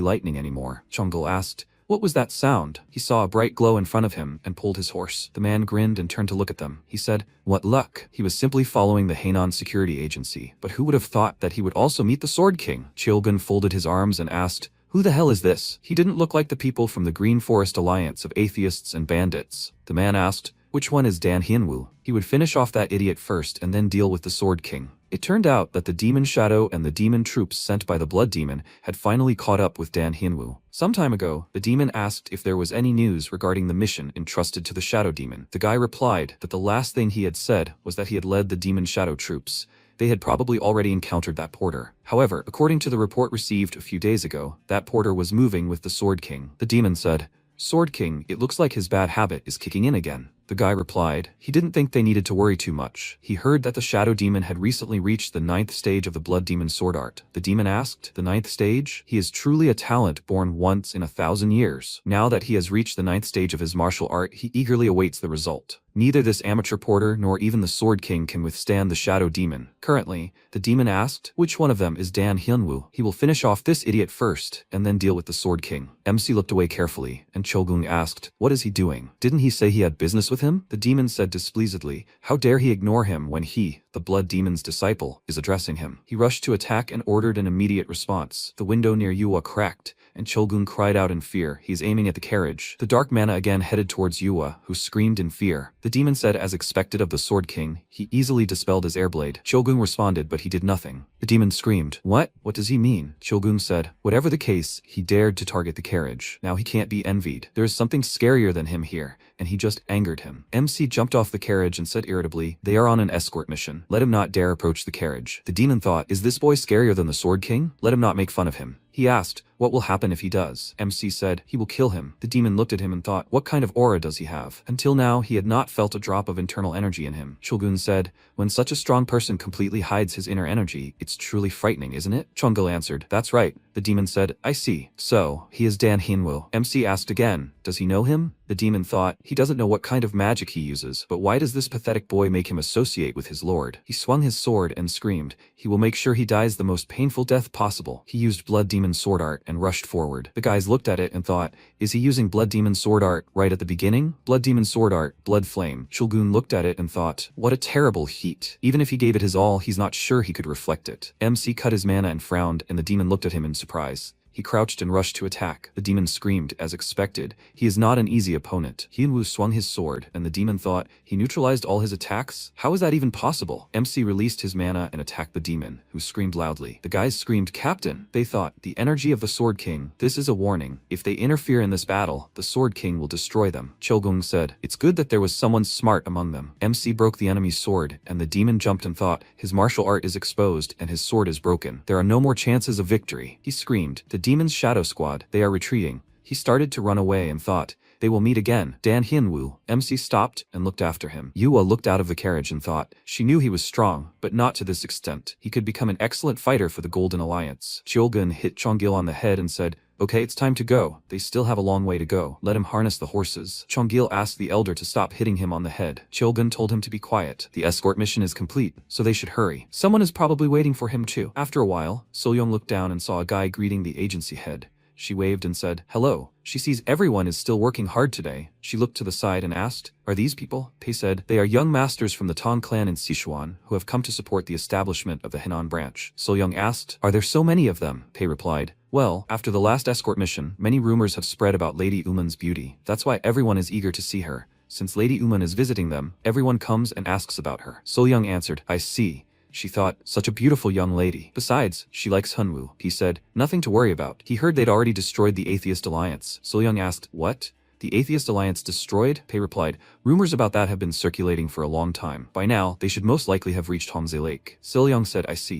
Lightning anymore. Chonggul asked, "What was that sound?" He saw a bright glow in front of him and pulled his horse. The man grinned and turned to look at them. He said, "What luck." He was simply following the Hainan security agency, but who would have thought that he would also meet the Sword King? Chilgun folded his arms and asked, "Who the hell is this?" He didn't look like the people from the Green Forest Alliance of atheists and bandits. The man asked, "Which one is Dan Hinwoo?" He would finish off that idiot first and then deal with the Sword King. It turned out that the Demon Shadow and the demon troops sent by the Blood Demon had finally caught up with Dan Hinwoo. Some time ago, the demon asked if there was any news regarding the mission entrusted to the Shadow Demon. The guy replied that the last thing he had said was that he had led the Demon Shadow troops. They had probably already encountered that porter. However, according to the report received a few days ago, that porter was moving with the Sword King. The demon said, "Sword King, it looks like his bad habit is kicking in again." The guy replied, he didn't think they needed to worry too much. He heard that the Shadow Demon had recently reached the 9th stage of the Blood Demon sword art. The demon asked, "The 9th stage? He is truly a talent born once in 1,000 years. Now that he has reached the 9th stage of his martial art, he eagerly awaits the result. Neither this amateur porter nor even the Sword King can withstand the Shadow Demon. Currently, the demon asked, which one of them is Dan Hinwoo? He will finish off this idiot first, and then deal with the Sword King." MC looked away carefully, and Chogung asked, "What is he doing? Didn't he say he had business with him?" The demon said displeasedly, "How dare he ignore him when he, the Blood Demon's disciple, is addressing him?" He rushed to attack and ordered an immediate response. The window near Yua cracked, and Chogung cried out in fear. He's aiming at the carriage. The dark mana again headed towards Yua, who screamed in fear. The demon said, as expected of the Sword King, he easily dispelled his airblade. Chogung responded, but he did nothing. The demon screamed, "What? What does he mean?" Chogung said, "Whatever the case, he dared to target the carriage. Now he can't be envied. There is something scarier than him here, and he just angered him." MC jumped off the carriage and said irritably, "They are on an escort mission. Let him not dare approach the carriage." The demon thought, "Is this boy scarier than the Sword King? Let him not make fun of him." He asked, "What will happen if he does?" MC said, "He will kill him." The demon looked at him and thought, what kind of aura does he have? Until now, he had not felt a drop of internal energy in him. Chogun said, "When such a strong person completely hides his inner energy, it's truly frightening, isn't it?" Chonggul answered, "That's right." The demon said, "I see. So, he is Dan Hinwoo." MC asked again, "Does he know him?" The demon thought, he doesn't know what kind of magic he uses, but why does this pathetic boy make him associate with his lord? He swung his sword and screamed, "He will make sure he dies the most painful death possible." He used Blood Demon sword art and rushed forward. The guys looked at it and thought, is he using Blood Demon sword art right at the beginning? Blood Demon sword art, Blood Flame. Shulgun looked at it and thought, what a terrible heat. Even if he gave it his all, he's not sure he could reflect it. MC cut his mana and frowned, and the demon looked at him in surprise. He crouched and rushed to attack. The demon screamed, as expected. He is not an easy opponent. Hinwoo swung his sword, and the demon thought, he neutralized all his attacks? How is that even possible? MC released his mana and attacked the demon, who screamed loudly. The guys screamed, "Captain!" They thought, the energy of the Sword King. This is a warning. If they interfere in this battle, the Sword King will destroy them. Chogung said, it's good that there was someone smart among them. MC broke the enemy's sword, and the demon jumped and thought, his martial art is exposed, and his sword is broken. There are no more chances of victory. He screamed, the demon's shadow squad, they are retreating. He started to run away and thought, they will meet again. Dan Hinwoo. MC stopped and looked after him. Yua looked out of the carriage and thought, she knew he was strong, but not to this extent. He could become an excellent fighter for the Golden Alliance. Chilgun hit Chonggil on the head and said, okay, it's time to go. They still have a long way to go. Let him harness the horses. Chonggil asked the elder to stop hitting him on the head. Chilgun told him to be quiet. The escort mission is complete, so they should hurry. Someone is probably waiting for him too. After a while, Solyong looked down and saw a guy greeting the agency head. She waved and said, "Hello." She sees everyone is still working hard today. She looked to the side and asked, "Are these people?" Pei said, "They are young masters from the Tang clan in Sichuan who have come to support the establishment of the Henan branch." So Young asked, "Are there so many of them?" Pei replied, "Well, after the last escort mission, many rumors have spread about Lady Uman's beauty. That's why everyone is eager to see her. Since Lady Uman is visiting them, everyone comes and asks about her." So Young answered, "I see." She thought, such a beautiful young lady. Besides, she likes Hunwoo. He said, "Nothing to worry about." He heard they'd already destroyed the Atheist Alliance. So Young asked, "What? The Atheist Alliance destroyed?" Pei replied, "Rumors about that have been circulating for a long time. By now, they should most likely have reached Hongze Lake." So Young said, "I see."